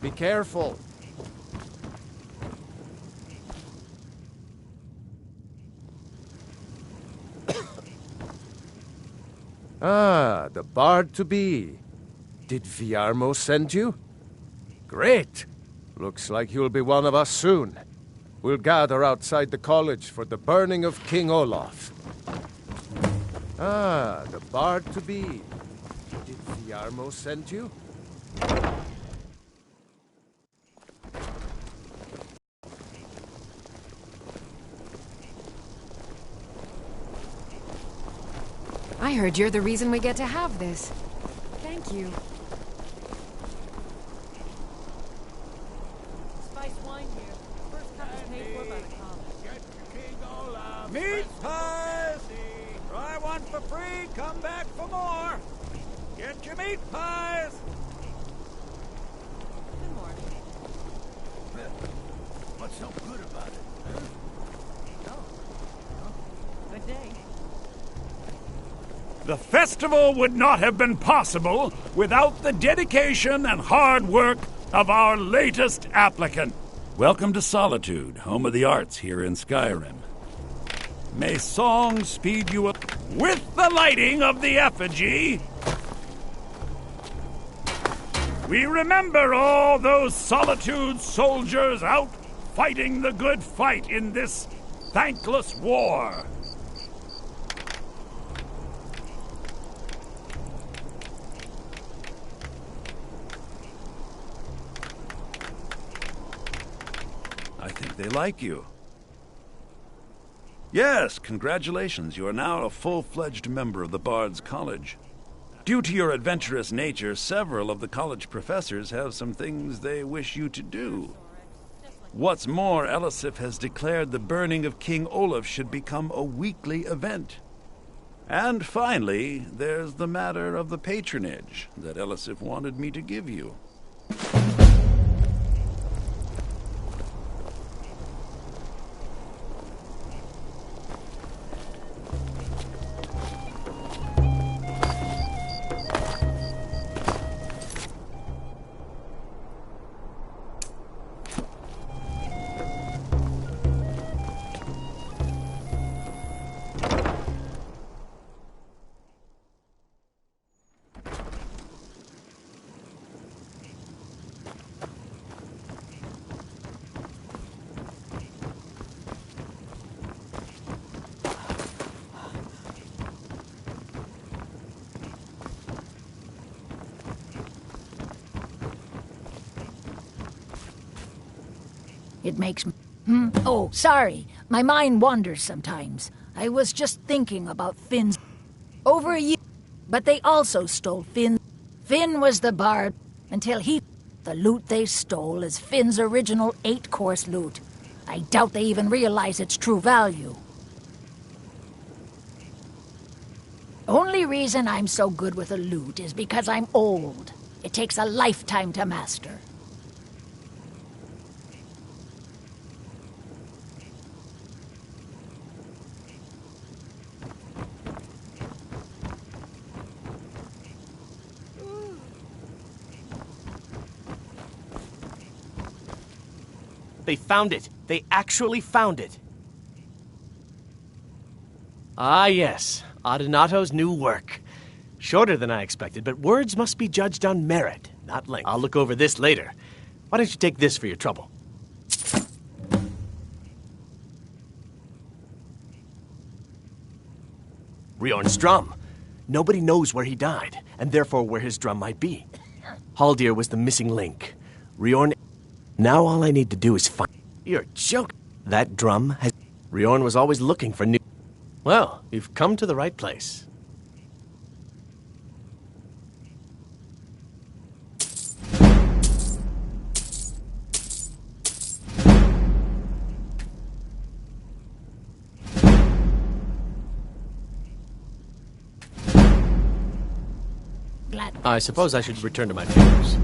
Be careful. Ah, the bard-to-be. Did Viarmo send you? Great! Looks like you'll be one of us soon. We'll gather outside the college for the burning of King Olaf. Ah, the bard-to-be. Did Viarmo send you? I heard you're the reason we get to have this. Thank you. Spice wine here. First cup is paid for by the college. Get your King Olaf. Meat pies! Try one for free, come back for more! Get your meat pies! Good morning. What's so good about it? Good day. The festival would not have been possible without the dedication and hard work of our latest applicant. Welcome to Solitude, home of the arts here in Skyrim. May song speed you up with the lighting of the effigy. We remember all those Solitude soldiers out fighting the good fight in this thankless war. I think they like you. Yes, congratulations. You are now a full-fledged member of the Bard's College. Due to your adventurous nature, several of the college professors have some things they wish you to do. What's more, Elisif has declared the burning of King Olaf should become a weekly event. And finally, there's the matter of the patronage that Elisif wanted me to give you. It makes... Oh, sorry. My mind wanders sometimes. I was just thinking about Finn's... Over a year... But they also stole Finn. Finn was the bard until he... The loot they stole is Finn's original 8-course loot. I doubt they even realize its true value. Only reason I'm so good with a loot is because I'm old. It takes a lifetime to master. They found it. They actually found it. Ah, yes. Adenato's new work. Shorter than I expected, but words must be judged on merit, not length. I'll look over this later. Why don't you take this for your trouble? Riorn's drum. Nobody knows where he died, and therefore where his drum might be. Haldir was the missing link. Riorn... Now all I need to do is find... You're joking. That drum has... Riorn was always looking for new... Well, you've come to the right place. I suppose I should return to my papers.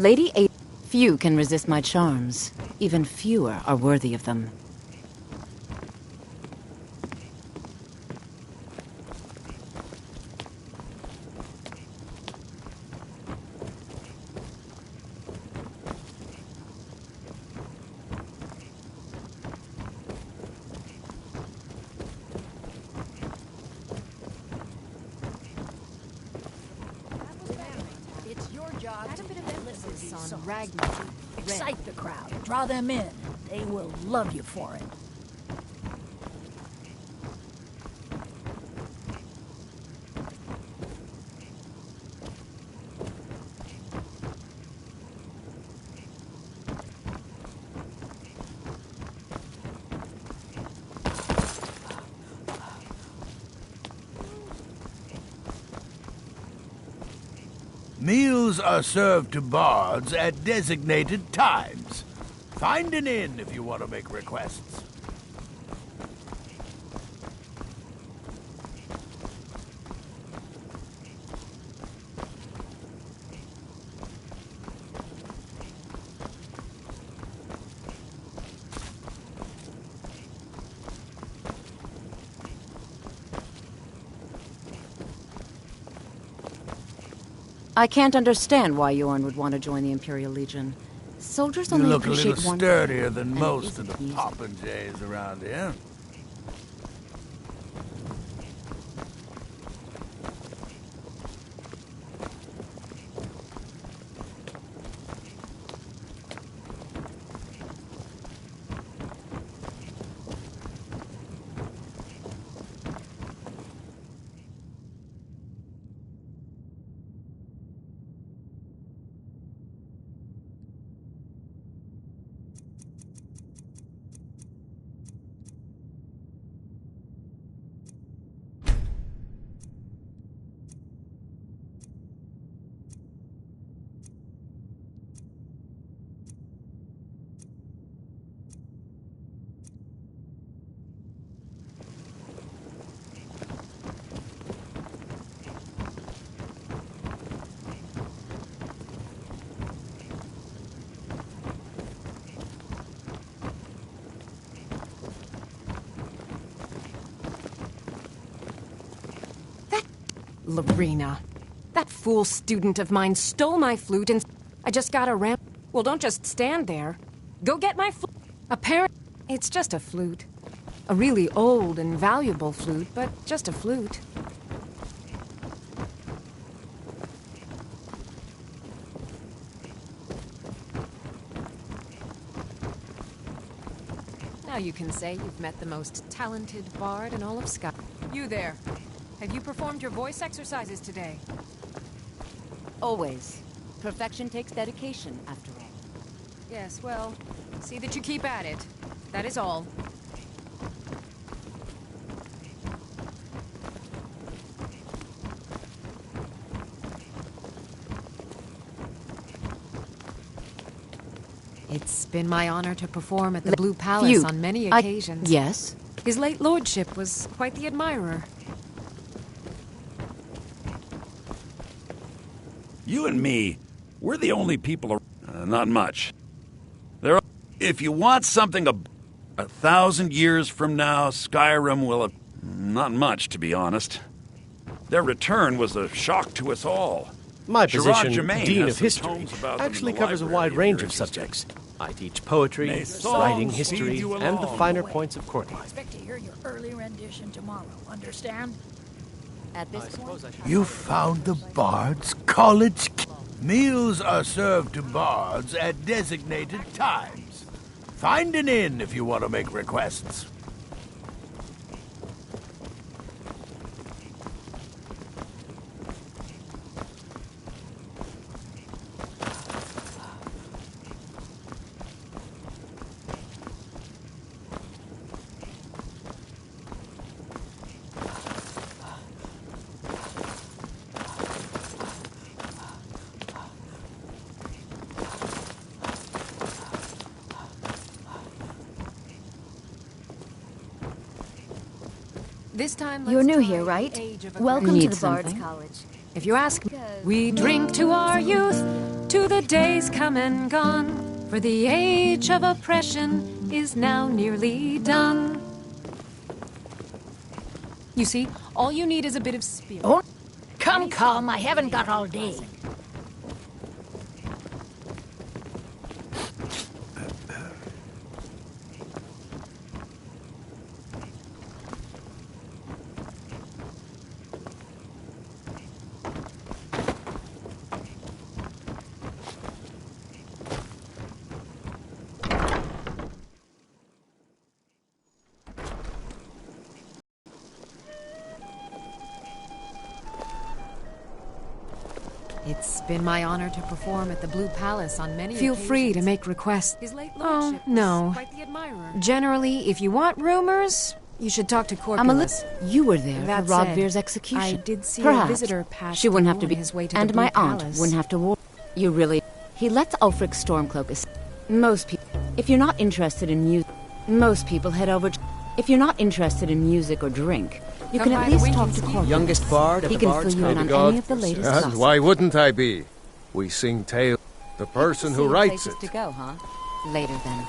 Lady A. Few can resist my charms. Even fewer are worthy of them. It's your job Add a to bit of listen to emphasis these on songs. Ragnar. Excite the crowd. Draw them in. They will love you for it. Meals are served to bards at designated times. Find an inn if you want to make requests. I can't understand why Yorn would want to join the Imperial Legion. Soldiers You only look a appreciate little one sturdier than and most isn't of the music. popinjays around here. Lorena. That fool student of mine stole my flute and I just got a ramp. Well, don't just stand there. Go get my flute. Apparently, it's just a flute. A really old and valuable flute, but just a flute. Now you can say you've met the most talented bard in all of Skyrim. You there. Have you performed your voice exercises today? Always. Perfection takes dedication, after all. Yes, well, see that you keep at it. That is all. It's been my honor to perform at the Blue Palace Few. on many occasions. Yes? His late lordship was quite the admirer. You and me, we're the only people not much. There are, if you want something 1,000 years from now, Skyrim will have not much, to be honest. Their return was a shock to us all. My Sherrod position, Germain Dean has of some History, tomes about them in actually the covers a library wide if range you're of interested. subjects. I teach poetry, May writing songs history, speed you and the along. finer points of court life. Expect to hear your early rendition tomorrow. Understand? At this point, suppose I should... You found the Bard's College. Meals are served to bards at designated times. Find an inn if you want to make requests. This time, You're let's new try here, the right? age of Welcome to Need the Bard's something? College. If you ask me, we drink to our youth, to the days come and gone, for the age of oppression is now nearly done. You see, all you need is a bit of spirit. Oh, come, I haven't got all day. It's been my honor to perform at the Blue Palace on many Feel occasions. free to make requests. His late Oh, lordship was no. quite the admirer. Generally, if you want rumors, you should talk to Corpulus. You were there That for said, Rodvir's execution. I did see Perhaps. a visitor pass She wouldn't have through to be on his way to and the Blue my aunt Palace. wouldn't have to war. You really... He lets Ulfric's Stormcloak escape. Most people... If you're not interested in music... Most people head over to... If you're not interested in music or drink, you Come can by at the least winking talk to scheme. Corpulus. Youngest bard at He the can Bard's fill you in on College. any of the latest And gossip. why wouldn't I be? We sing tales. The person who writes it. To go, huh? Later then.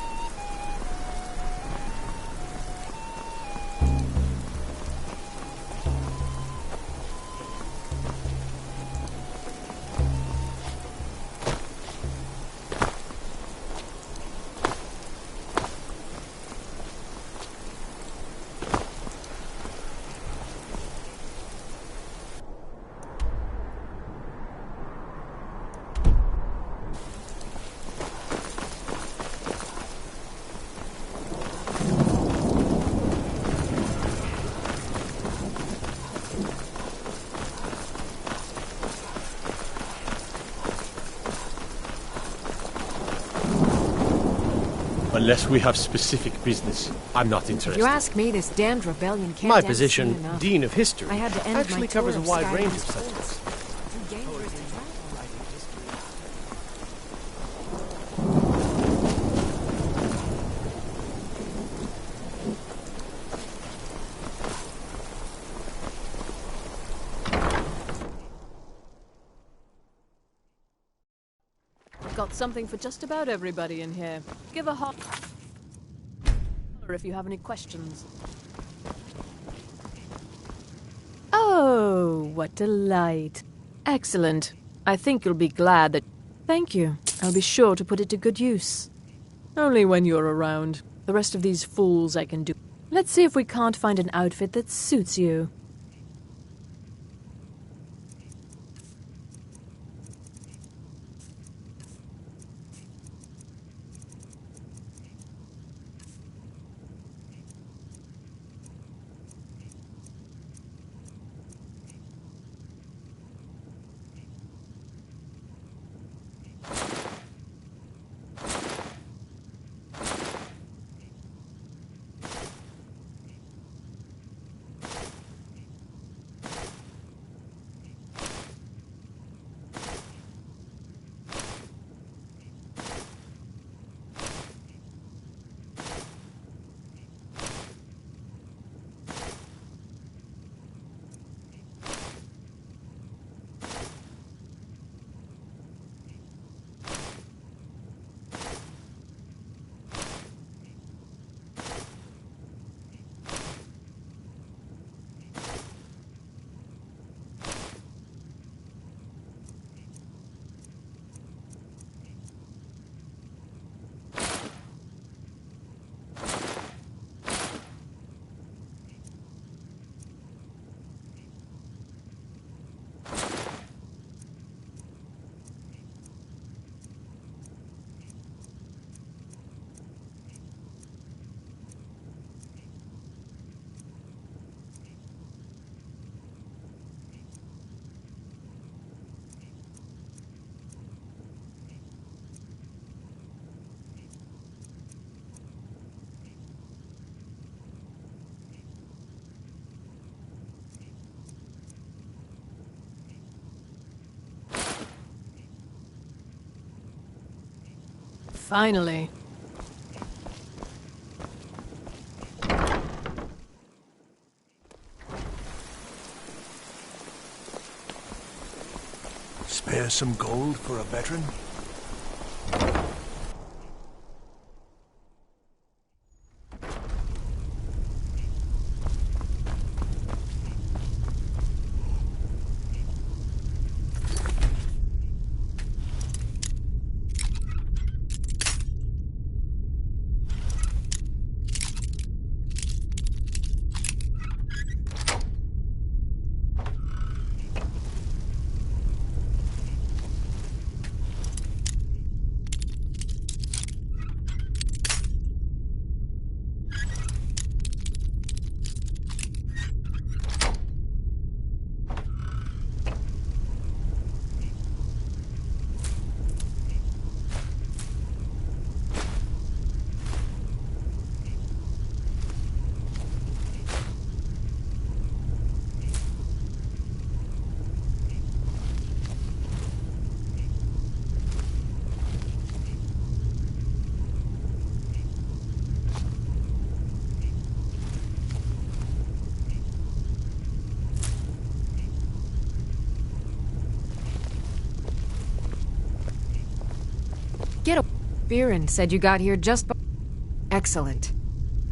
Unless we have specific business, I'm not If interested. you ask me, this damned rebellion can't My end position, soon enough. Dean of History, I had to end actually my covers a tour of wide Skyrim's range of forts. subjects. Too dangerous to travel. Got something for just about everybody in here. Give a hot if you have any questions. Oh, what delight. Excellent. I think you'll be glad that... Thank you. I'll be sure to put it to good use. Only when you're around. The rest of these fools I can do. Let's see if we can't find an outfit that suits you. Finally. Spare some gold for a veteran? Biren said you got here just by... Excellent.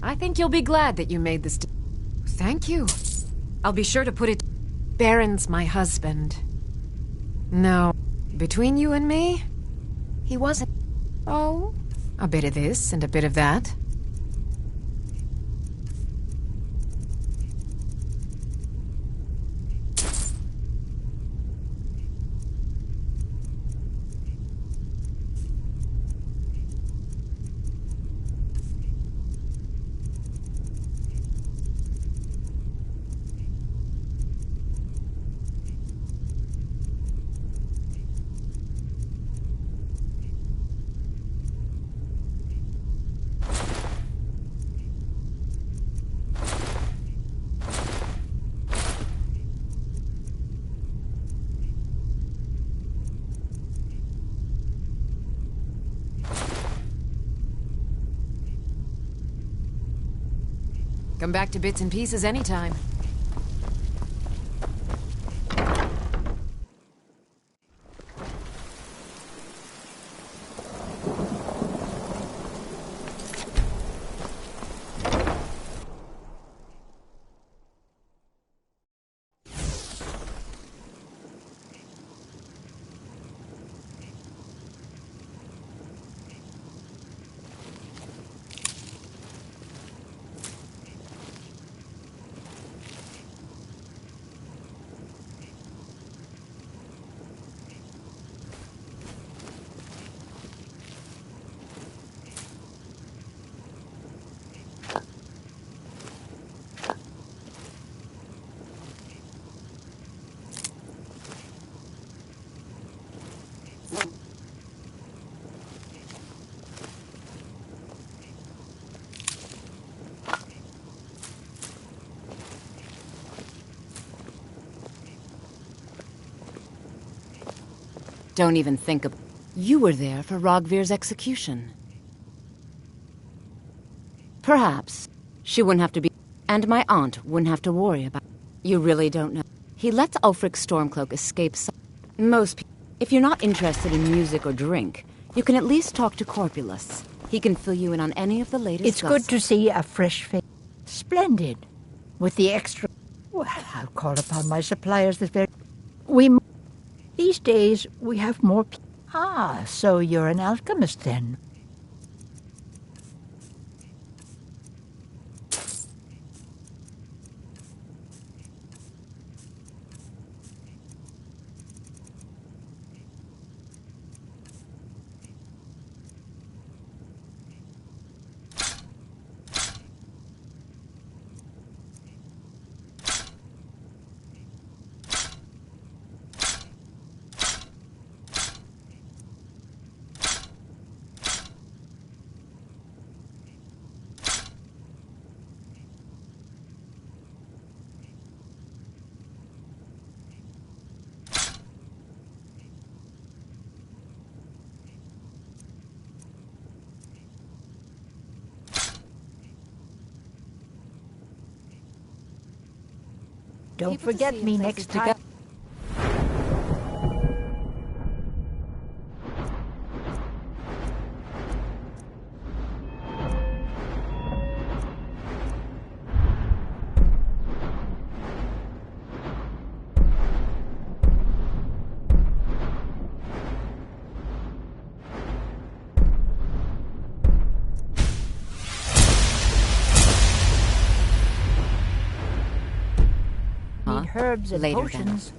I think you'll be glad that you made this... Thank you. I'll be sure to put it... Baron's my husband. No, between you and me, he wasn't... Oh, a bit of this and a bit of that. Come back to bits and pieces anytime. Don't even think of... You were there for Rogvir's execution. Perhaps she wouldn't have to be... And my aunt wouldn't have to worry about... You really don't know. He lets Ulfric's Stormcloak escape most people... If you're not interested in music or drink, you can at least talk to Corpulus. He can fill you in on any of the latest It's good to see a fresh face. Splendid. With the extra... Well, I'll call upon my suppliers this very... These days, we have more... Ah, so you're an alchemist then. Don't forget me next time. Herbs and Later potions.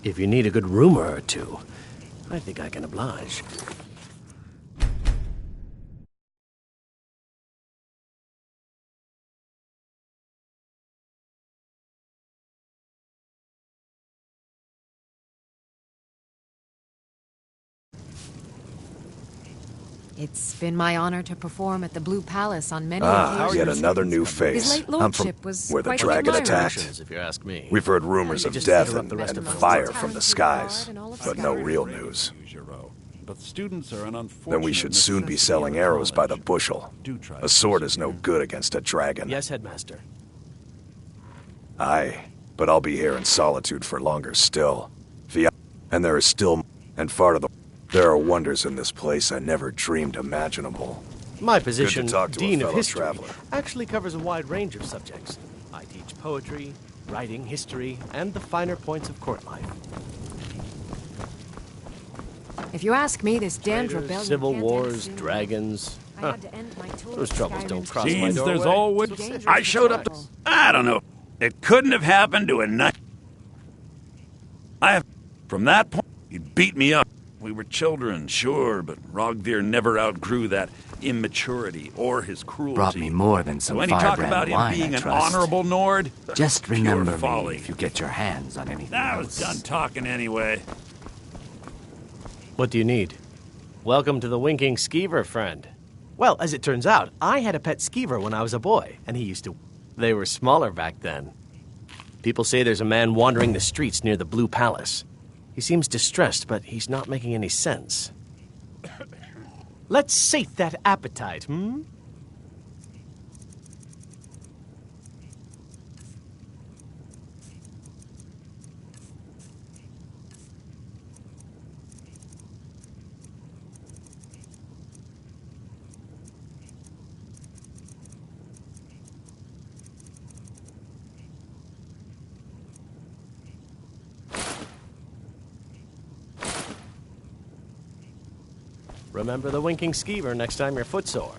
If you need a good rumor or two, I think I can oblige. It's been my honor to perform at the Blue Palace on many occasions. Yet another new His face. late I'm from lordship was where the quite dragon admired. attacked. If you ask me. We've heard rumors of Just death interrupt and, the rest and of us. fire from the skies, but no real news. But students are an unfortunate Then we should soon be necessity selling of the arrows by the college. bushel. Do try A sword is no good against a dragon. Yes, Headmaster. Aye, but I'll be here in solitude for longer still. And there is still, and far to the... There are wonders in this place I never dreamed imaginable. My position, talk to a Dean of fellow History, traveler. actually covers a wide range of subjects. I teach poetry, writing, history, and the finer points of court life. If you ask me, this damned Traitors, rebellion civil can't end wars, soon. dragons. I Huh. had to end my tour Those of troubles Skyrim don't in cross my Seems doorway. there's always... Too dangerous I to showed up to... travel. I don't know. It couldn't have happened to a night... From that point, he'd beat me up. We were children, sure, but Rogvir never outgrew that immaturity or his cruelty. Brought me more than some So when he talked firebrand about him wine, being I an trust. honorable Nord, Just pure remember me folly. if you get your hands on anything I else. was done talking anyway. What do you need? Welcome to the Winking Skeever, friend. Well, as it turns out, I had a pet skeever when I was a boy, and he used to... They were smaller back then. People say there's a man wandering the streets near the Blue Palace. He seems distressed, but he's not making any sense. Let's sate that appetite, hmm? Remember the Winking Skeever next time you're footsore.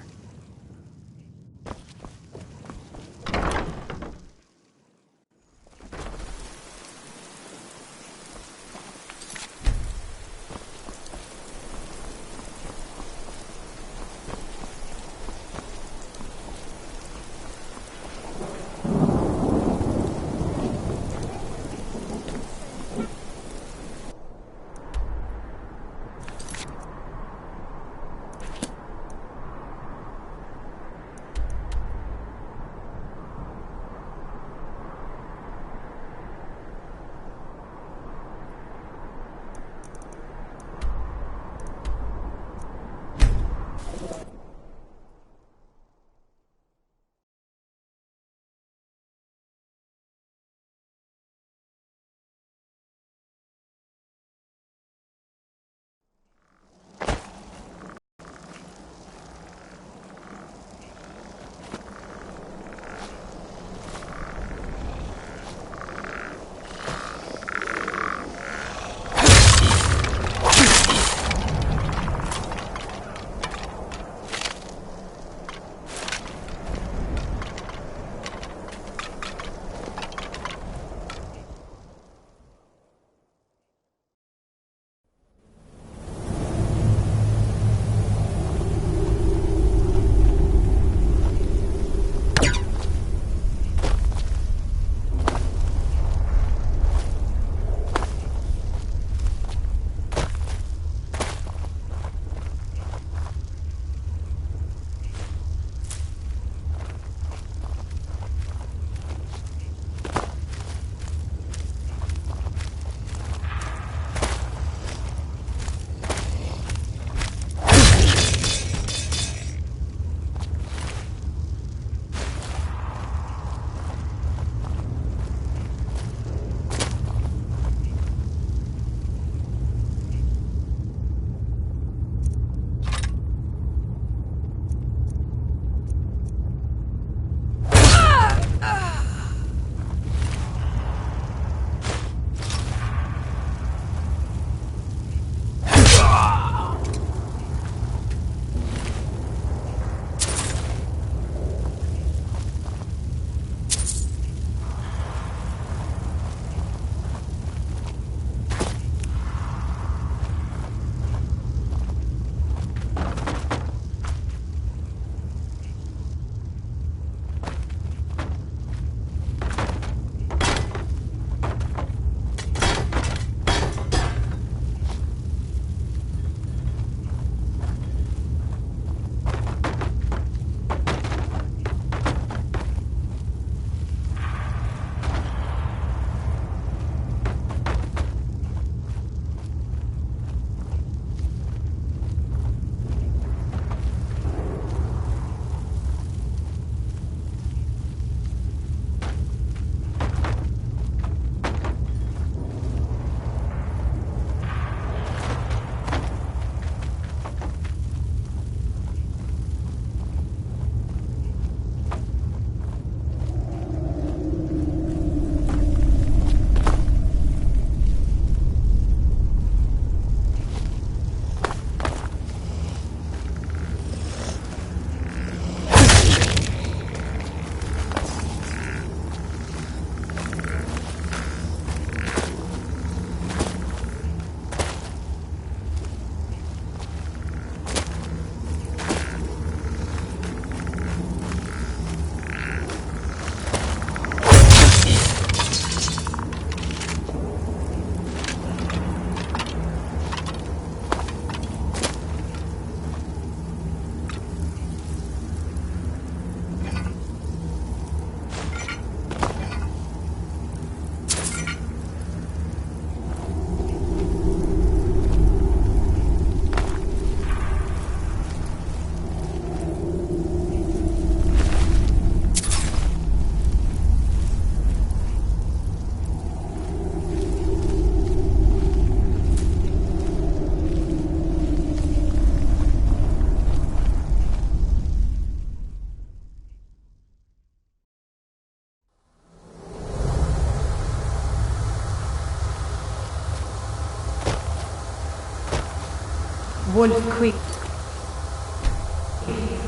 Wolf Queen,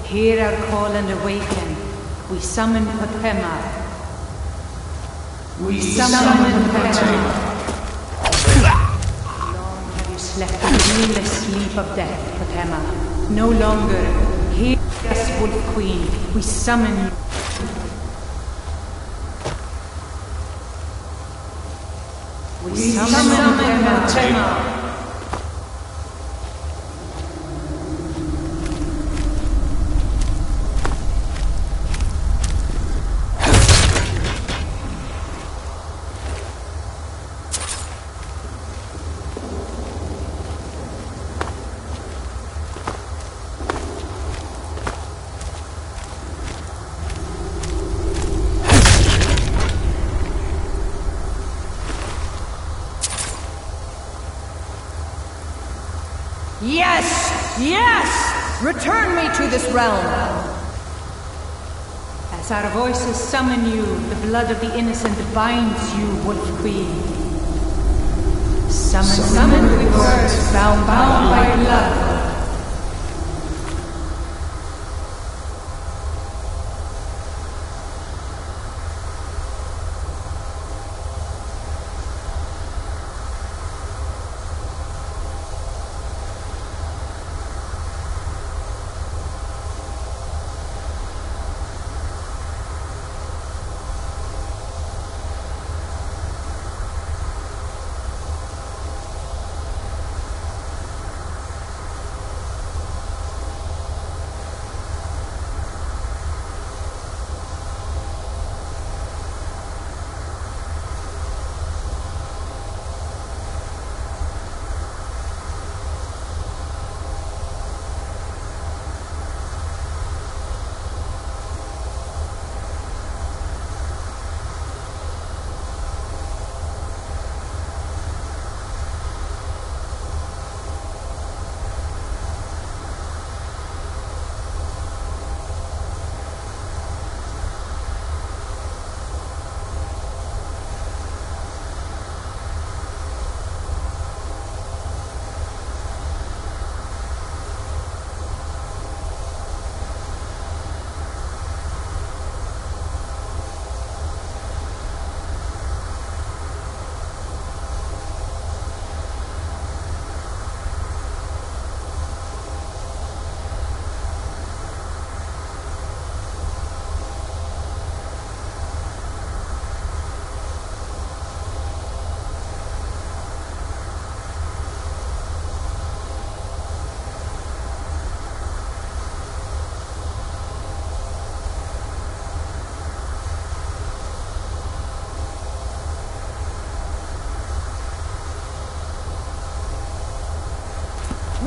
hear our call and awaken. We summon Potema. We summon Potema. Long have you slept the dreamless sleep of death, Potema. No longer. Hear us, Wolf Queen. We summon you. We summon Potema. Yes! Yes! Return me to this realm! As our voices summon you, the blood of the innocent binds you, Wolf Queen. Summon with words, bound by blood.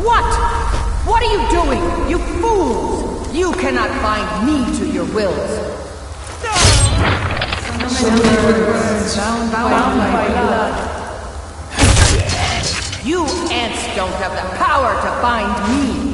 What? What are you doing? You fools! You cannot bind me to your wills. Bound by blood. You ants don't have the power to bind me.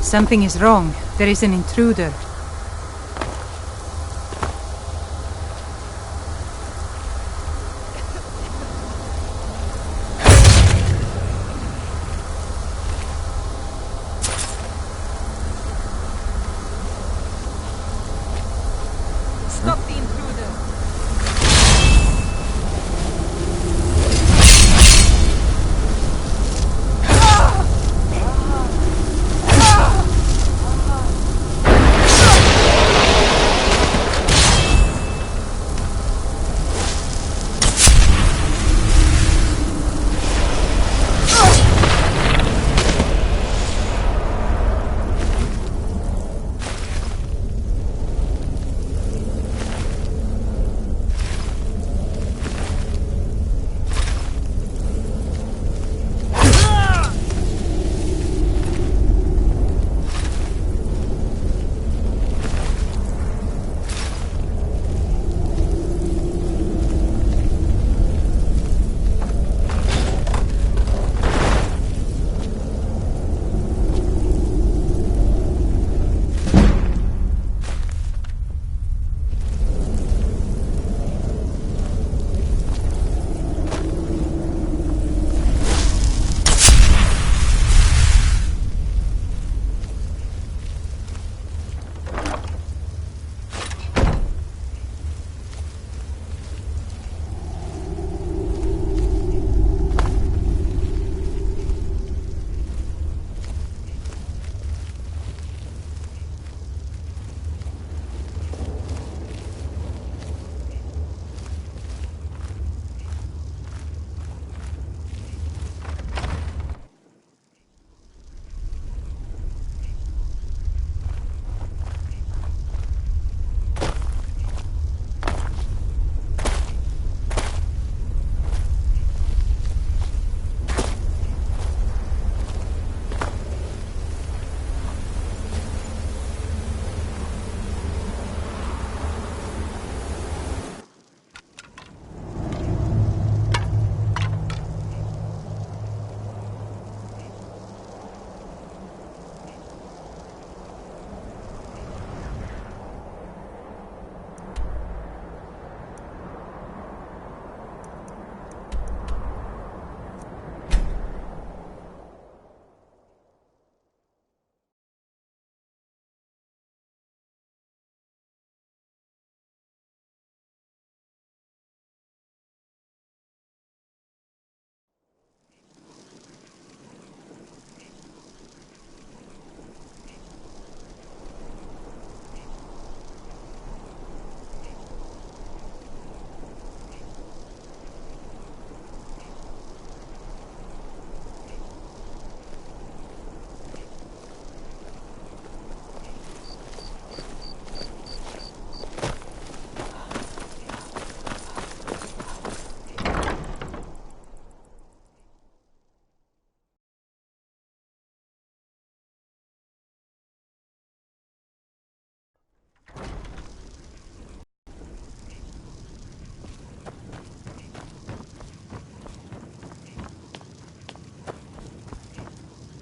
Something is wrong. There is an intruder. Stop the intruder.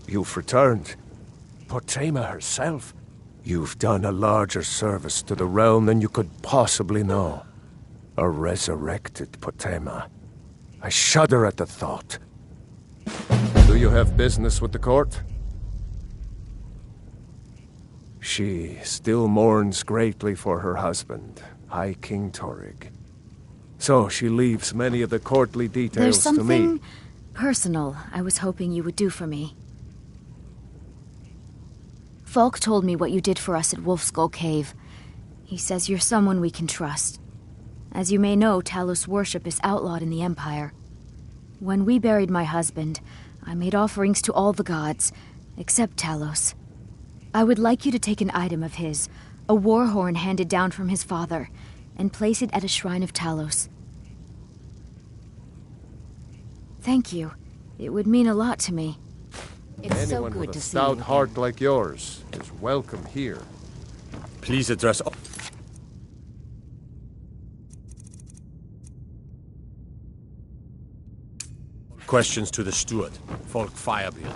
You've returned. Potema herself. You've done a larger service to the realm than you could possibly know. A resurrected Potema. I shudder at the thought. Do you have business with the court? She still mourns greatly for her husband, High King Torrig. So she leaves many of the courtly details to me. There's something personal I was hoping you would do for me. Falk told me what you did for us at Wolfskull Cave. He says you're someone we can trust. As you may know, Talos worship is outlawed in the Empire. When we buried my husband, I made offerings to all the gods, except Talos. I would like you to take an item of his, a war horn handed down from his father, and place it at a shrine of Talos. Thank you. It would mean a lot to me. It's so Anyone good with to a see you stout again. heart like yours is welcome here. Please address all. Questions to the steward, Volk Firebeard.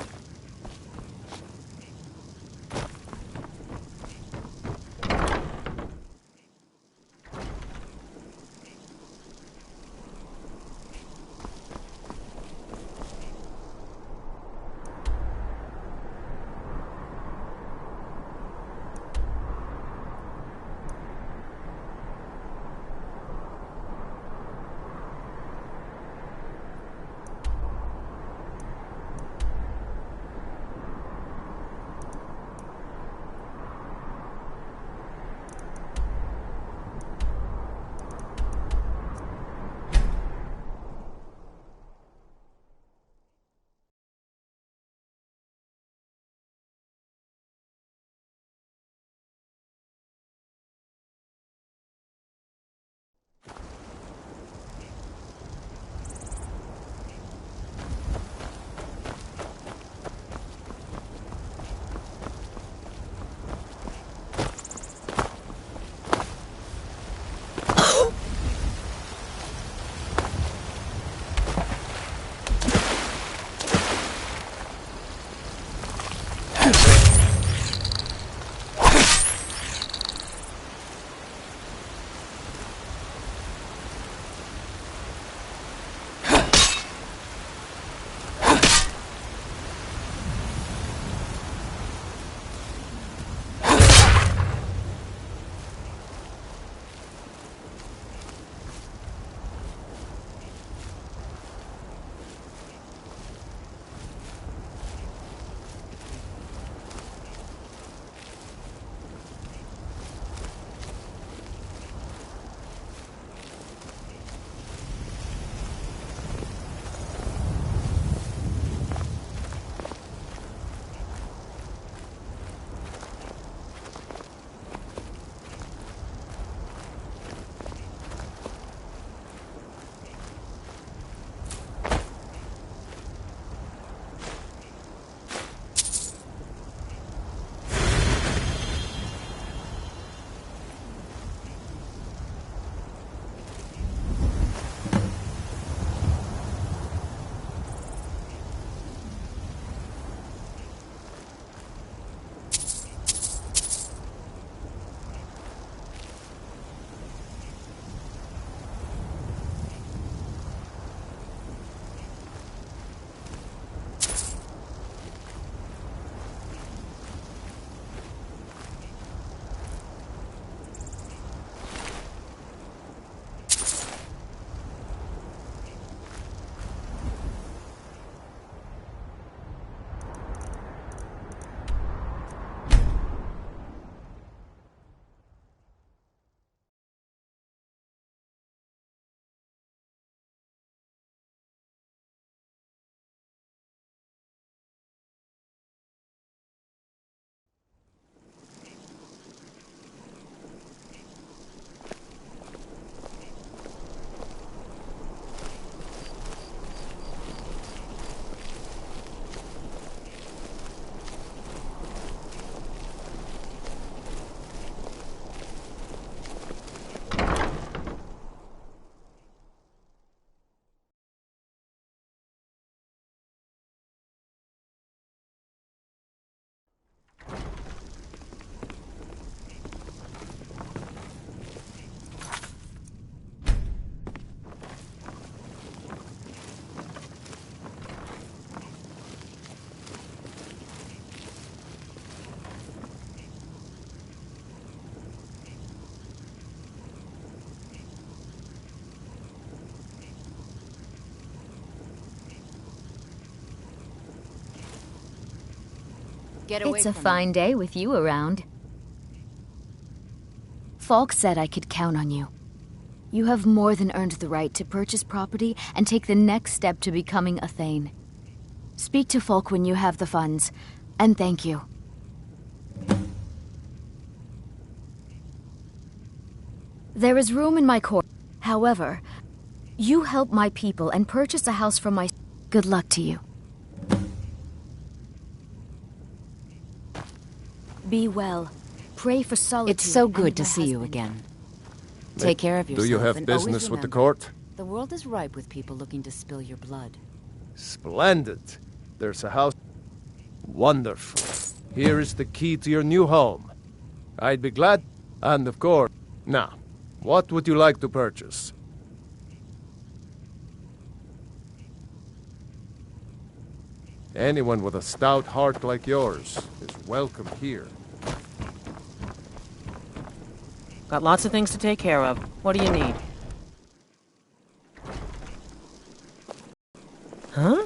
Get away It's a from fine day with you around. Falk said I could count on you. You have more than earned the right to purchase property and take the next step to becoming a Thane. Speak to Falk when you have the funds, and thank you. There is room in my court. However, you help my people and purchase a house from my... Good luck to you. Be well. Pray for solitude. It's so and good to my see you husband. again. Take care of yourself. Do you have and always business with the remember, court? The world is ripe with people looking to spill your blood. Splendid. There's a house. Wonderful. Here is the key to your new home. I'd be glad. And of course... Now, what would you like to purchase? Anyone with a stout heart like yours is welcome here. Got lots of things to take care of. What do you need? Huh?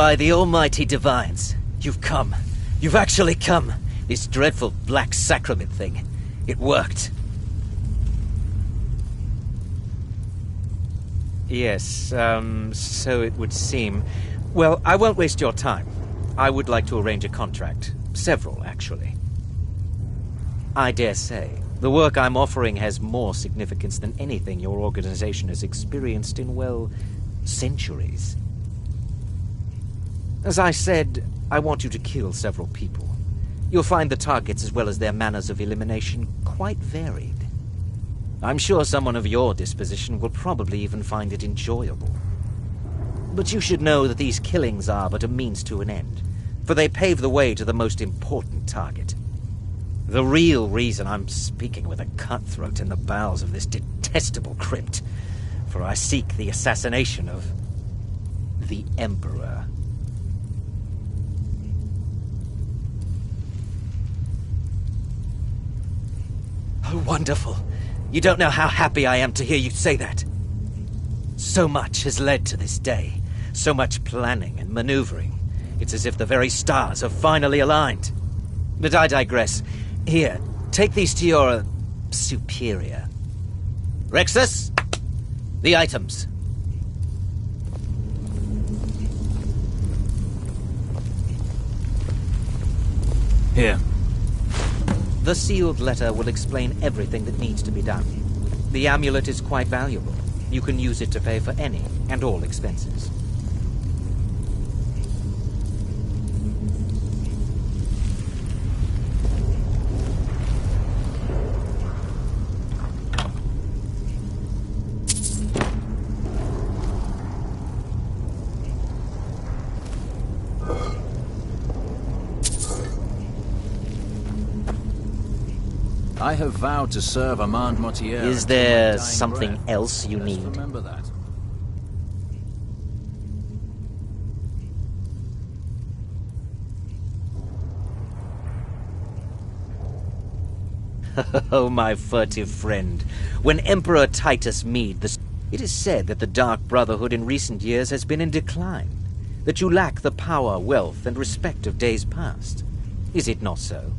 By the almighty divines, you've come. You've actually come. This dreadful black sacrament thing. It worked. Yes, so it would seem. Well, I won't waste your time. I would like to arrange a contract. Several, actually. I dare say, the work I'm offering has more significance than anything your organization has experienced in, well, centuries. As I said, I want you to kill several people. You'll find the targets as well as their manners of elimination quite varied. I'm sure someone of your disposition will probably even find it enjoyable. But you should know that these killings are but a means to an end, for they pave the way to the most important target. The real reason I'm speaking with a cutthroat in the bowels of this detestable crypt, for I seek the assassination of the Emperor. Oh, wonderful. You don't know how happy I am to hear you say that. So much has led to this day. So much planning and maneuvering. It's as if the very stars have finally aligned. But I digress. Here, take these to your superior. Rexus, the items. Here. The sealed letter will explain everything that needs to be done. The amulet is quite valuable. You can use it to pay for any and all expenses. I have vowed to serve Armand Mortier. Is there something else you need? Remember that. Oh, my furtive friend. When Emperor Titus Mede it is said that the Dark Brotherhood in recent years has been in decline, that you lack the power, wealth, and respect of days past. Is it not so?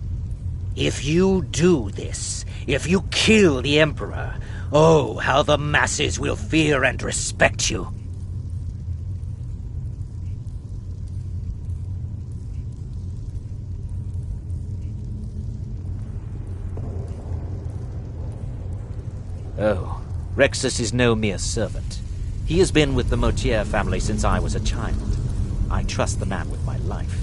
If you do this, if you kill the Emperor, oh, how the masses will fear and respect you. Oh, Rexus is no mere servant. He has been with the Mortier family since I was a child. I trust the man with my life.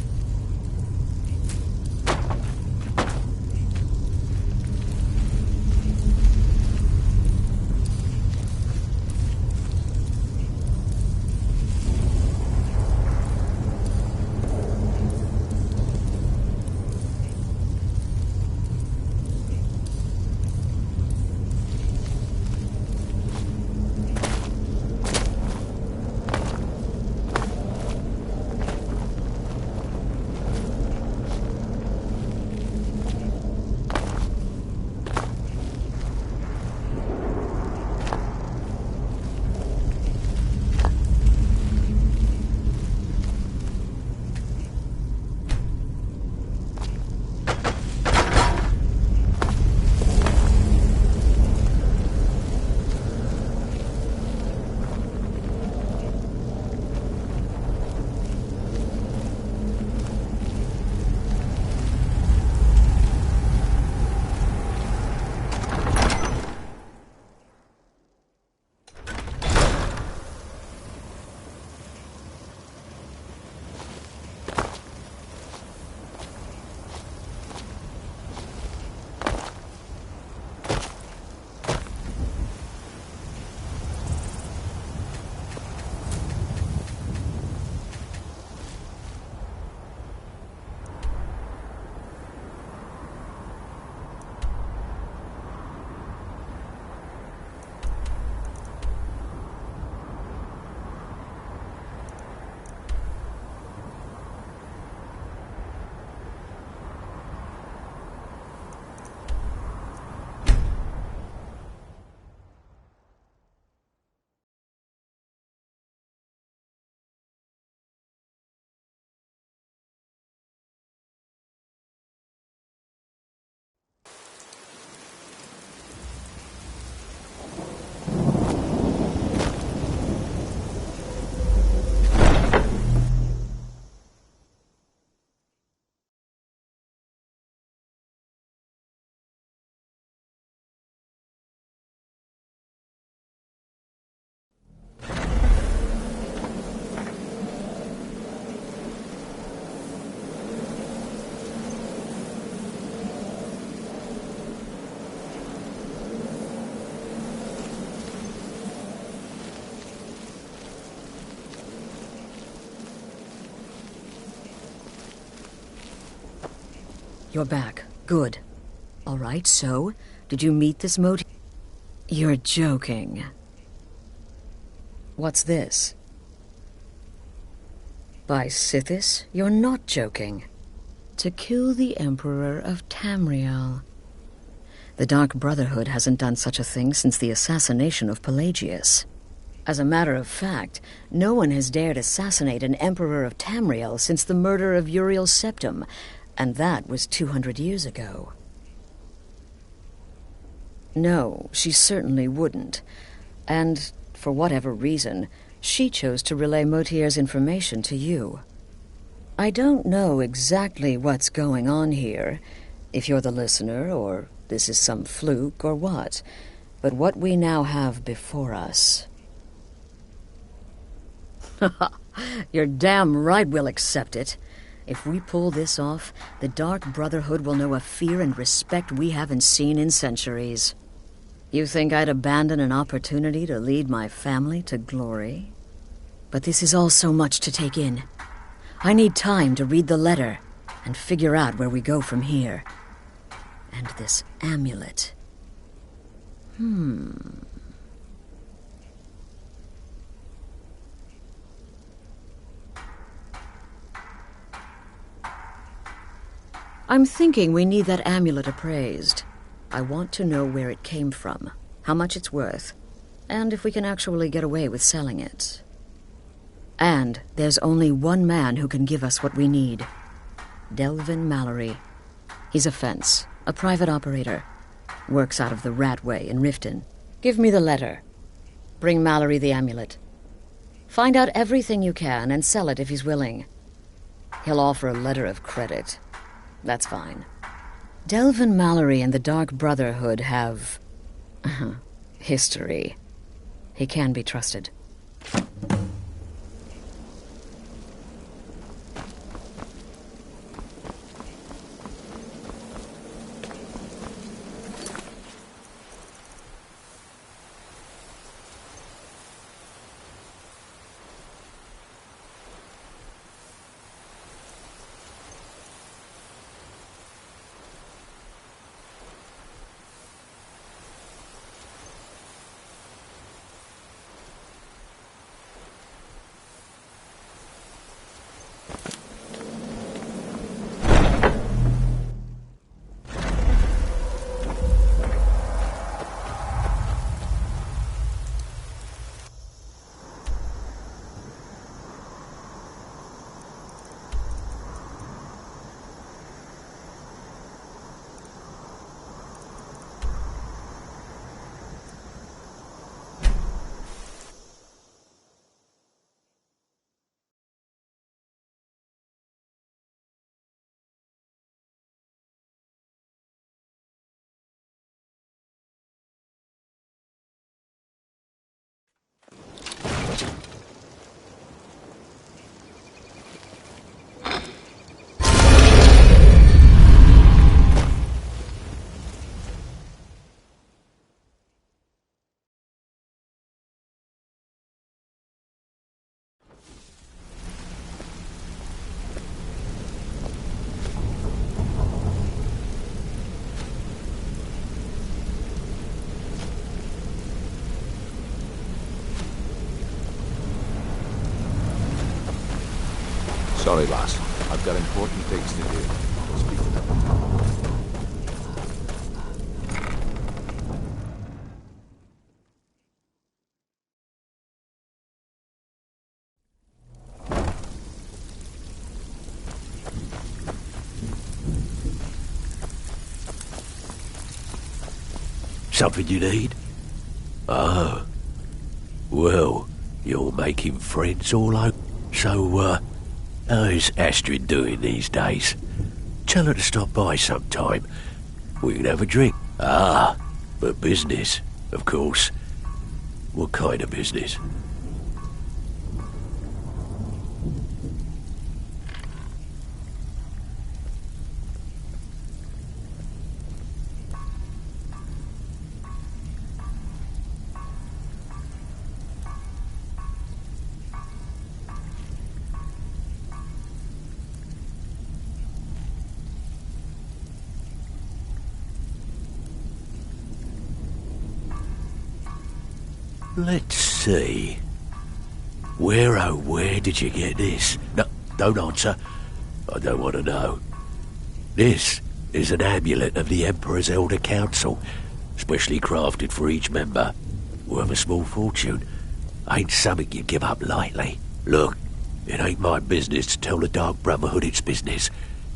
You're back. Good. All right, so, did you meet this motive? You're joking. What's this? By Sithis, you're not joking. To kill the Emperor of Tamriel. The Dark Brotherhood hasn't done such a thing since the assassination of Pelagius. As a matter of fact, no one has dared assassinate an Emperor of Tamriel since the murder of Uriel Septim, and that was 200 years ago. No, she certainly wouldn't. And, for whatever reason, she chose to relay Motier's information to you. I don't know exactly what's going on here, if you're the listener, or this is some fluke, or what. But what we now have before us... You're damn right we'll accept it. If we pull this off, the Dark Brotherhood will know a fear and respect we haven't seen in centuries. You think I'd abandon an opportunity to lead my family to glory? But this is all so much to take in. I need time to read the letter and figure out where we go from here. And this amulet. I'm thinking we need that amulet appraised. I want to know where it came from, how much it's worth, and if we can actually get away with selling it. And there's only one man who can give us what we need. Delvin Mallory. He's a fence, a private operator. Works out of the Ratway in Riften. Give me the letter. Bring Mallory the amulet. Find out everything you can and sell it if he's willing. He'll offer a letter of credit. That's fine. Delvin Mallory and the Dark Brotherhood have... history. He can be trusted. Sorry, lass. I've got important things to do. I'll speak to them. Something you need? Oh. Well, you're making friends all over. So, how's Astrid doing these days? Tell her to stop by sometime. We can have a drink. Ah, but business, of course. What kind of business? Let's see. Where did you get this? No, don't answer. I don't want to know. This is an amulet of the Emperor's Elder Council, specially crafted for each member. Worth a small fortune. Ain't something you give up lightly. Look, it ain't my business to tell the Dark Brotherhood its business,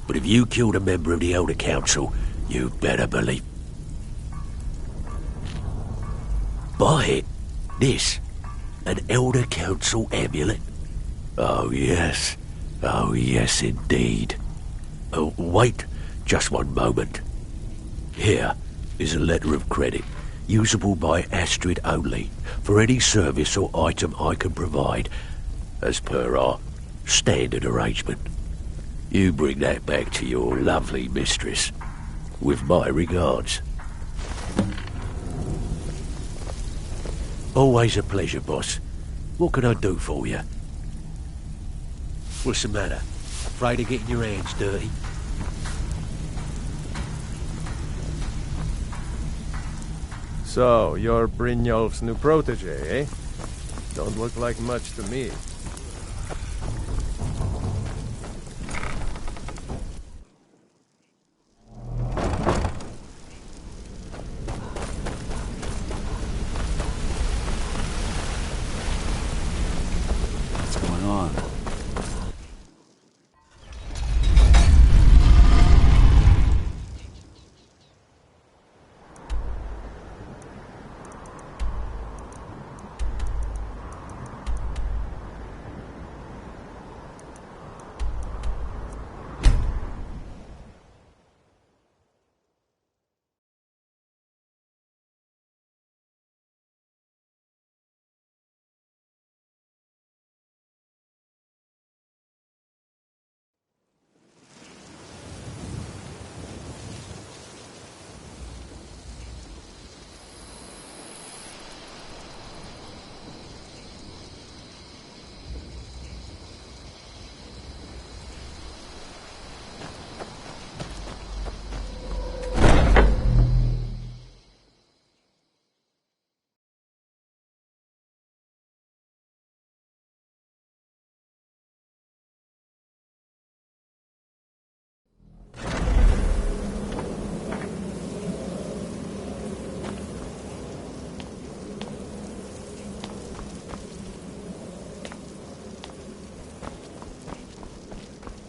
but if you killed a member of the Elder Council, you better believe... Buy it. This. An Elder Council amulet. Oh yes. Oh yes indeed. Oh, wait just one moment. Here is a letter of credit, usable by Astrid only, for any service or item I can provide, as per our standard arrangement. You bring that back to your lovely mistress, with my regards. Always a pleasure, boss. What can I do for you? What's the matter? Afraid of getting your hands dirty? So, you're Brynjolf's new protege, eh? Don't look like much to me. What's going on?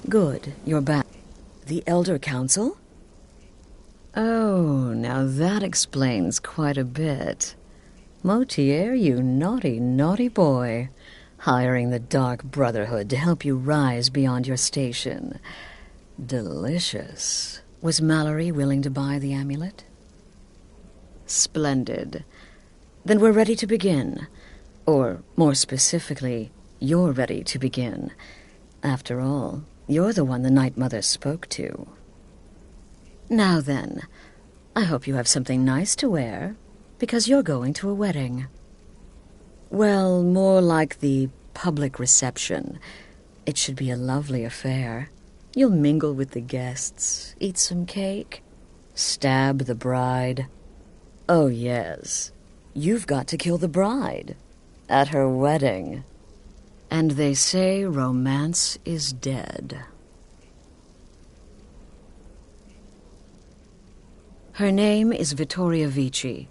Good, you're back. The Elder Council? Oh, now that explains quite a bit. Motier, you naughty, naughty boy. Hiring the Dark Brotherhood to help you rise beyond your station. Delicious. Was Mallory willing to buy the amulet? Splendid. Then we're ready to begin. Or, more specifically, you're ready to begin. After all, you're the one the Night Mother spoke to. Now then, I hope you have something nice to wear, because you're going to a wedding. Well, more like the public reception. It should be a lovely affair. You'll mingle with the guests, eat some cake, stab the bride. Oh, yes, you've got to kill the bride at her wedding. And they say romance is dead. Her name is Vittoria Vici.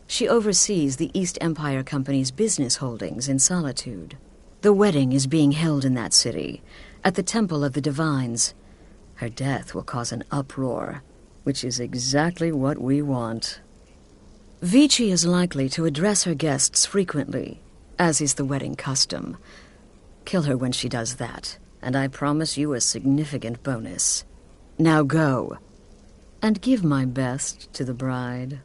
She oversees the East Empire Company's business holdings in Solitude. The wedding is being held in that city, at the Temple of the Divines. Her death will cause an uproar, which is exactly what we want. Vici is likely to address her guests frequently, as is the wedding custom. Kill her when she does that, and I promise you a significant bonus. Now go, and give my best to the bride.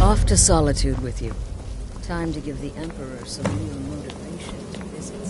Off to Solitude with you. Time to give the Emperor some real motivation to visit.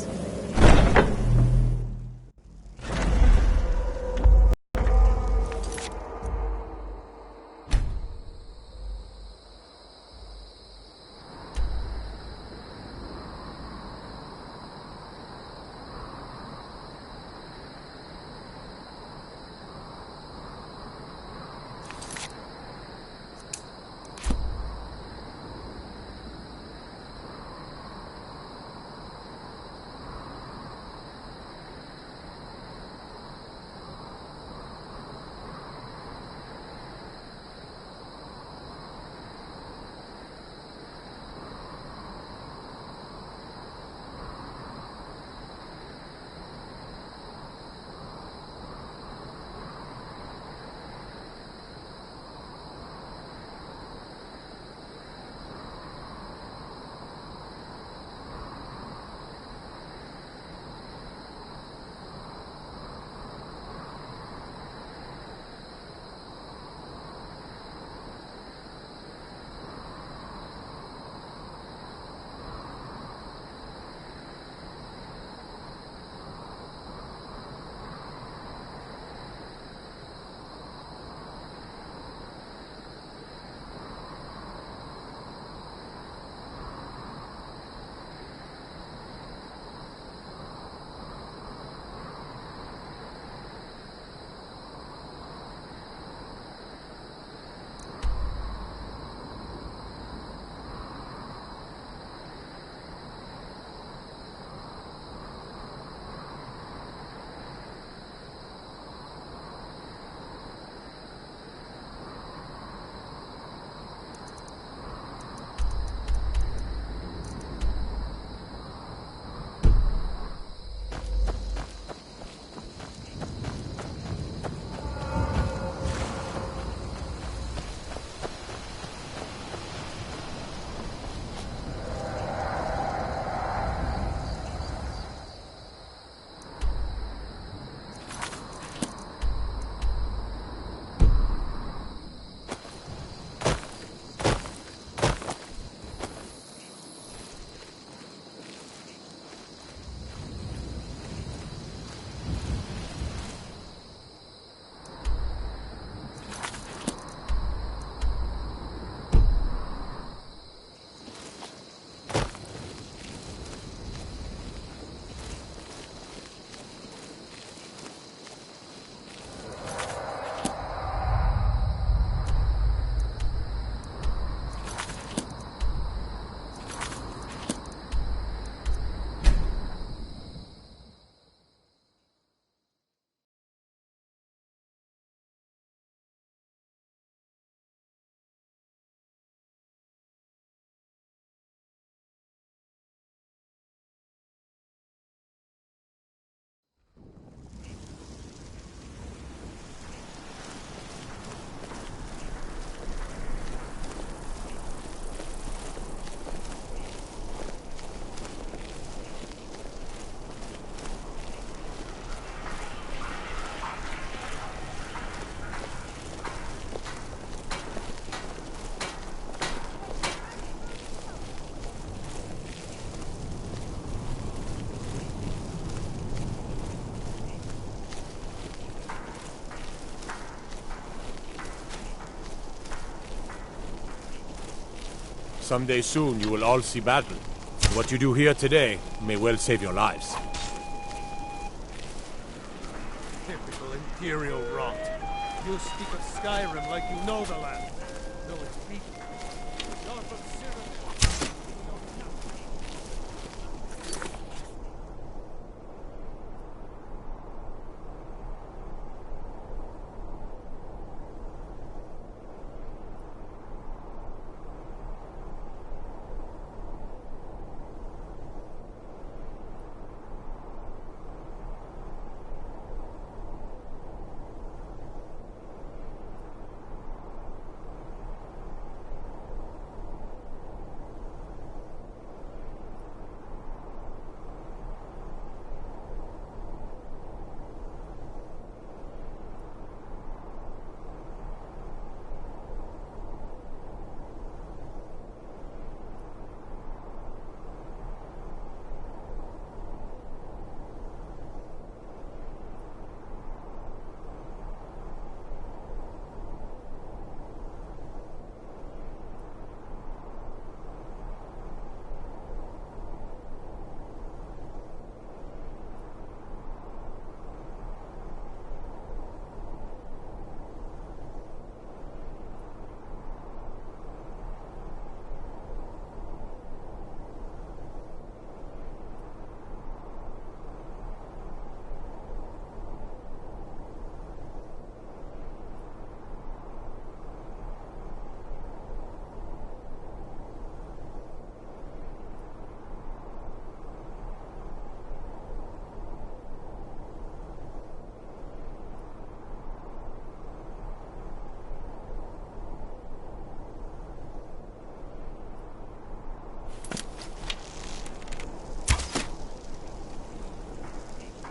Someday soon you will all see battle. What you do here today may well save your lives. Typical Imperial rot. You speak of Skyrim like you know the land. Know its people. You're from Cyril.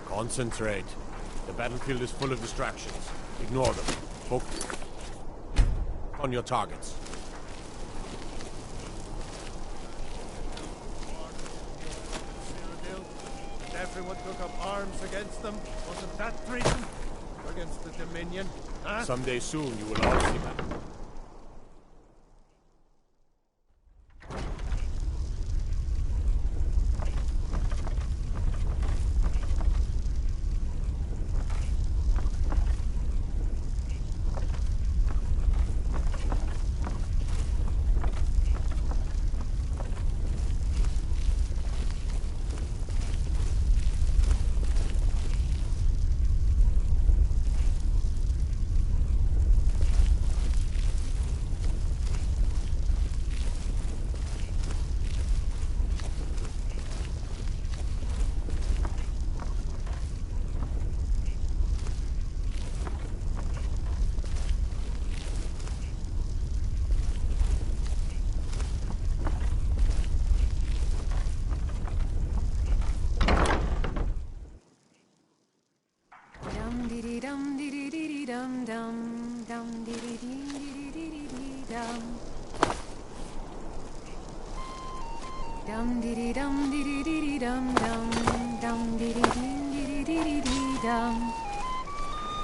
Concentrate. The battlefield is full of distractions. Ignore them. Focus on your targets. Everyone took up arms against them. Wasn't that treason? Against the Dominion? Huh? Someday soon you will all see battle.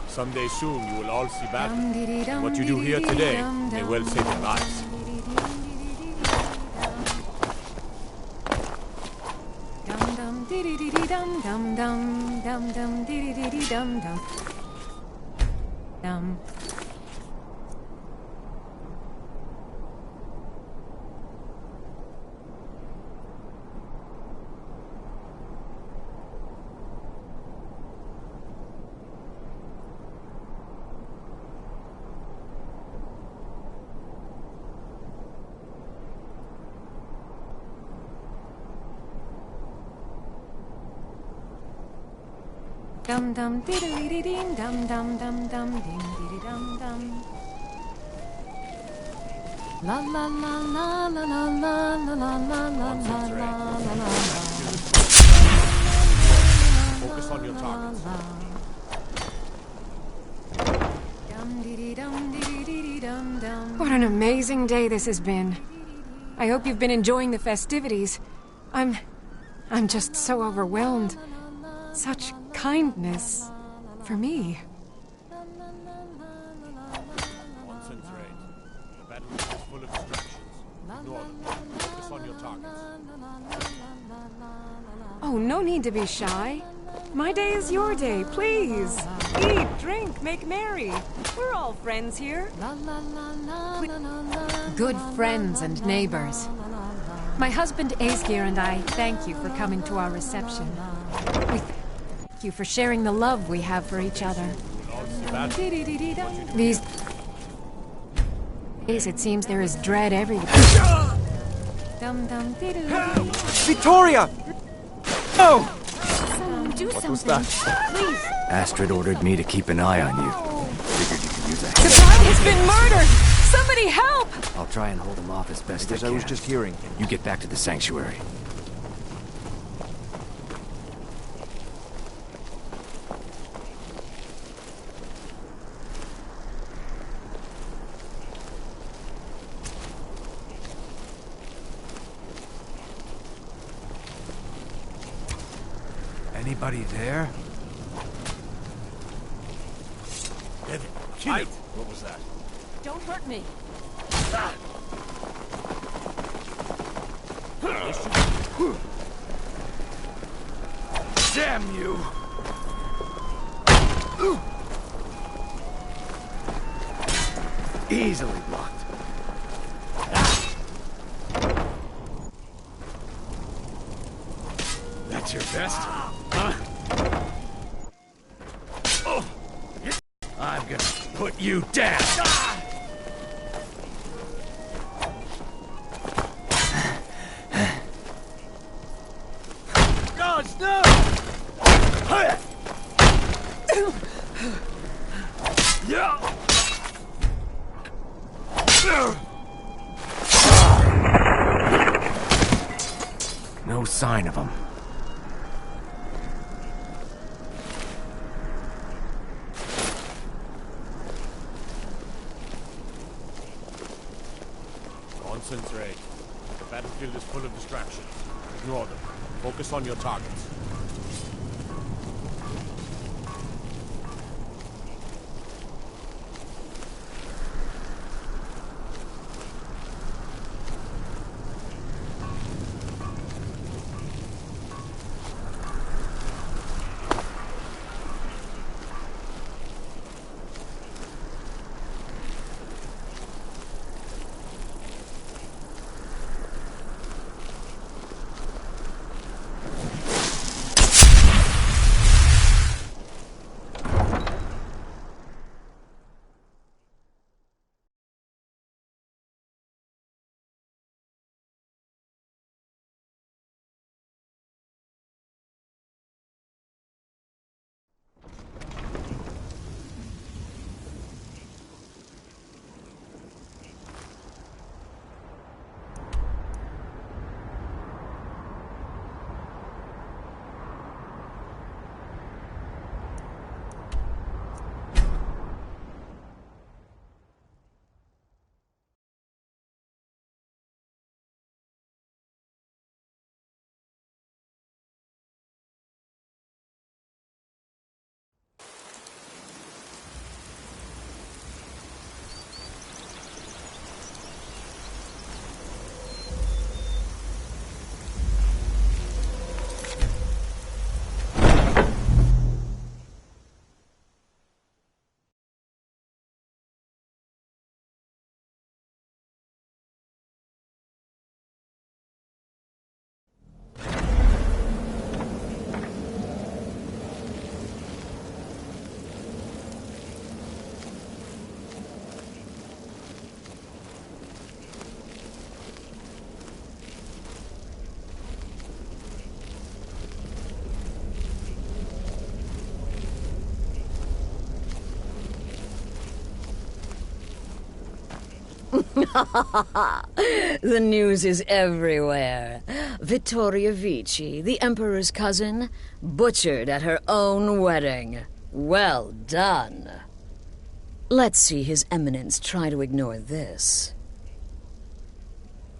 Someday soon you will all see battle. What you do here today may well save your lives. Dum dum diddly ding dum dum dum dum ding diddy dum dum. La la la la la la la la la la la la la. Focus on your targets. What an amazing day this has been. I hope you've been enjoying the festivities. I'm just so overwhelmed. Such kindness for me. Concentrate. The battle is full of distractions. Ignore them. Oh, no need to be shy. My day is your day, please. Eat, drink, make merry. We're all friends here. Good friends and neighbors. My husband Aesgir and I thank you for coming to our reception. We thank you for sharing the love we have for each other. These days it seems there is dread everywhere. Victoria! No! Someone do What something. was that? Please. Astrid ordered me to keep an eye on you. Figured you could use a The hand. bride has been murdered! Somebody help! I'll try and hold him off as best as I was just hearing. You get back to the sanctuary. Anybody there? Kill him. What was that? Don't hurt me. Damn you! Easily blocked. That's your best? Huh? Oh. I'm gonna put you down! Gosh, no! Yeah! No sign of him. Concentrate. The battlefield is full of distractions. Ignore them. Focus on your targets. The news is everywhere. Vittoria Vici, the Emperor's cousin, butchered at her own wedding. Well done. Let's see His Eminence try to ignore this.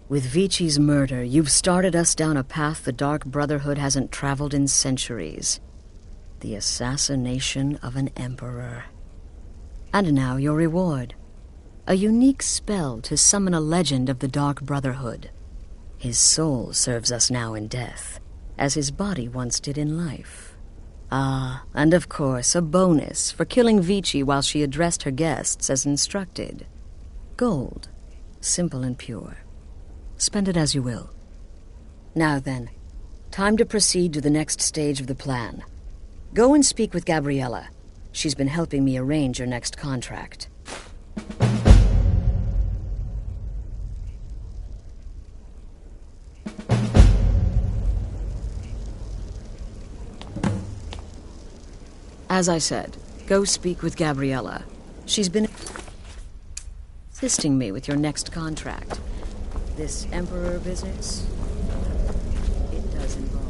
With Vici's murder, you've started us down a path the Dark Brotherhood hasn't traveled in centuries. The assassination of an emperor. And now your reward. A unique spell to summon a legend of the Dark Brotherhood. His soul serves us now in death, as his body once did in life. Ah, and of course, a bonus for killing Vici while she addressed her guests as instructed. Gold. Simple and pure. Spend it as you will. Now then, time to proceed to the next stage of the plan. Go and speak with Gabriella. She's been helping me arrange your next contract. As I said, go speak with Gabriella. She's been assisting me with your next contract. This Emperor business, it does involve...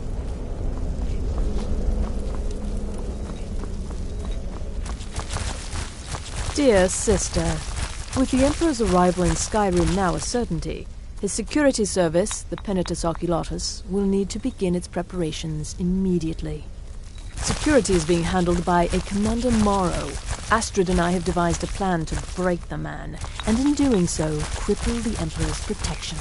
Dear sister, with the Emperor's arrival in Skyrim now a certainty, his security service, the Penitus Oculatus, will need to begin its preparations immediately. Security is being handled by a Commander Morrow. Astrid and I have devised a plan to break the man, and in doing so, cripple the Emperor's protection.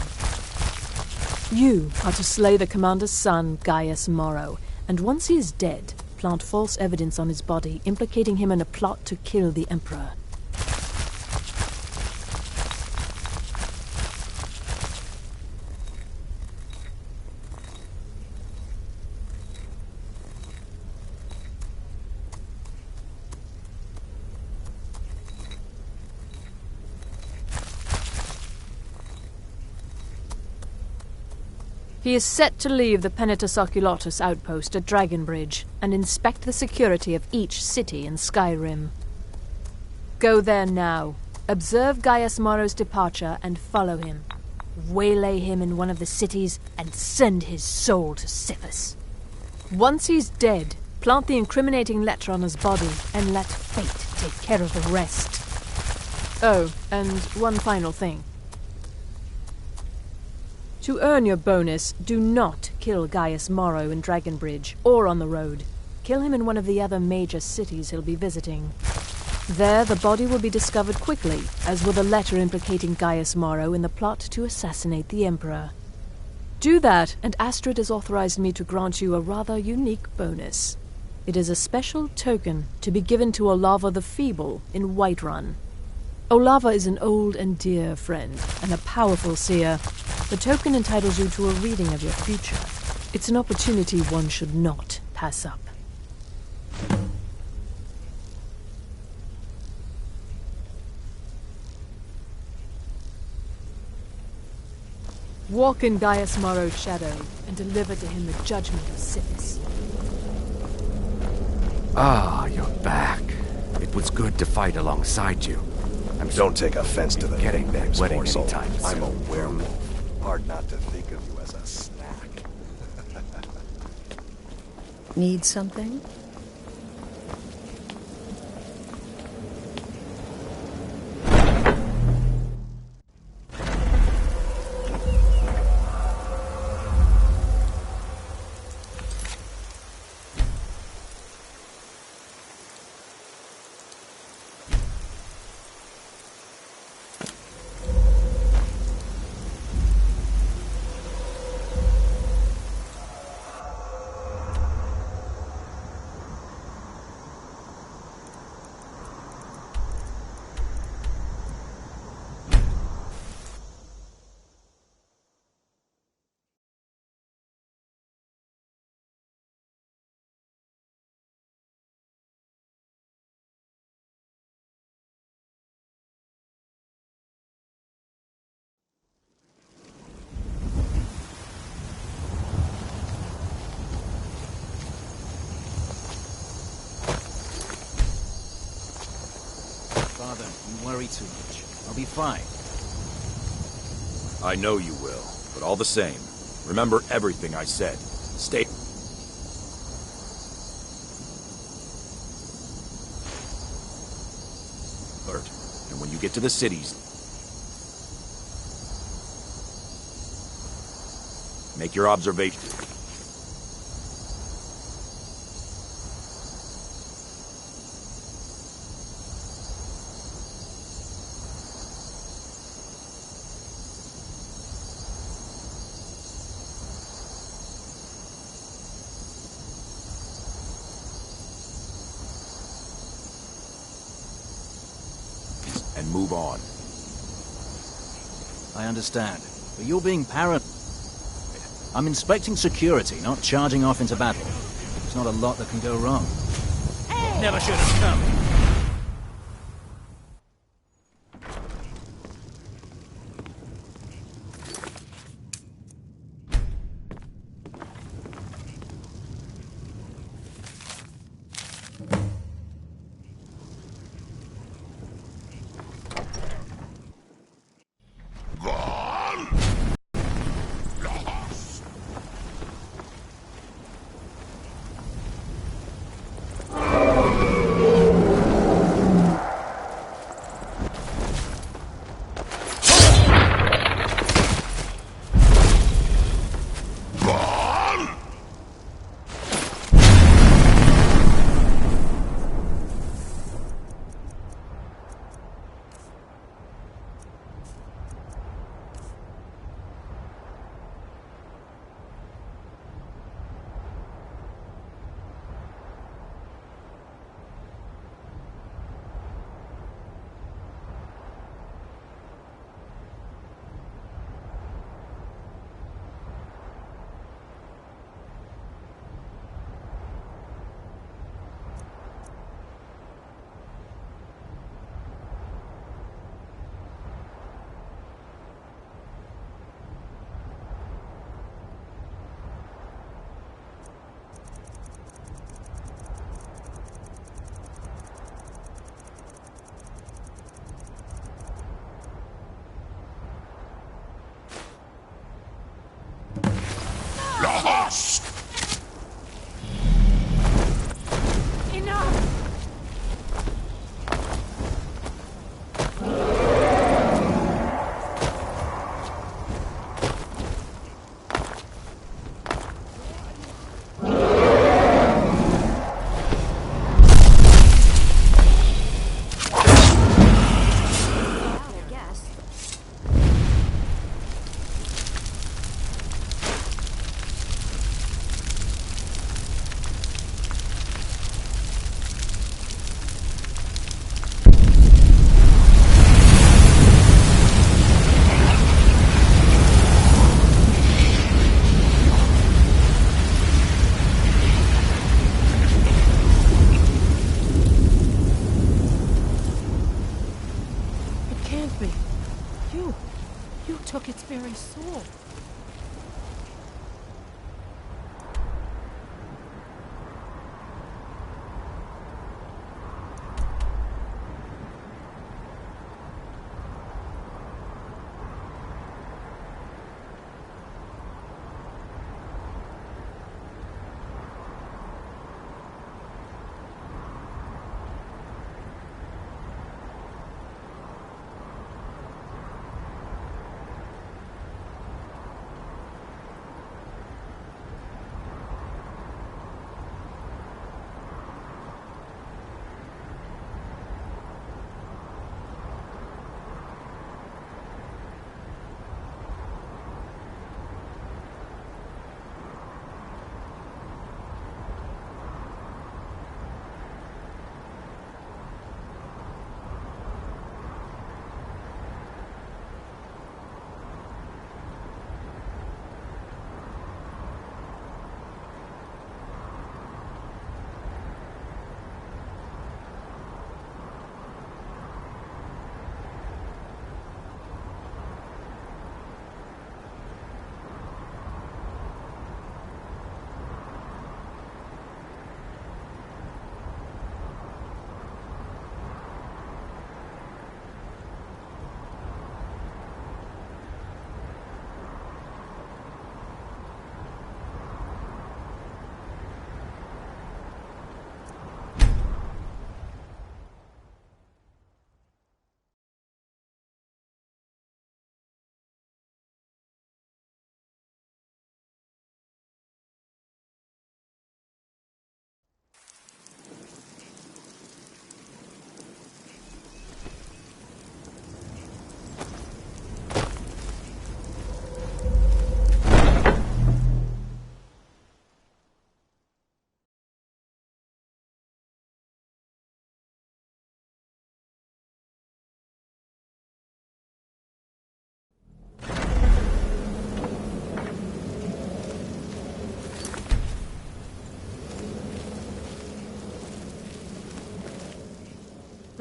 You are to slay the Commander's son, Gaius Morrow, and once he is dead, plant false evidence on his body, implicating him in a plot to kill the Emperor. He is set to leave the Penitus Oculatus outpost at Dragonbridge and inspect the security of each city in Skyrim. Go there now, observe Gaius Morrow's departure and follow him. Waylay him in one of the cities and send his soul to Sithis. Once he's dead, plant the incriminating letter on his body and let fate take care of the rest. Oh, and one final thing. To earn your bonus, do not kill Gaius Morrow in Dragonbridge or on the road. Kill him in one of the other major cities he'll be visiting. There, the body will be discovered quickly, as will the letter implicating Gaius Morrow in the plot to assassinate the Emperor. Do that, and Astrid has authorized me to grant you a rather unique bonus. It is a special token to be given to Olava the Feeble in Whiterun. Olava is an old and dear friend, and a powerful seer. The token entitles you to a reading of your future. It's an opportunity one should not pass up. Walk in Gaius Morrow's shadow and deliver to him the judgment of Sithis. Ah, you're back. It was good to fight alongside you. Don't take offense to the getting that names, wedding Morsel. anytime soon. I'm a werewolf. Hard not to think of you as a snack. Need something? Father, you worry too much. I'll be fine. I know you will, but all the same, remember everything I said. Stay... alert, and when you get to the cities, make your observations. move on. I understand, but you're being paranoid. I'm inspecting security, not charging off into battle. There's not a lot that can go wrong. Never should have come.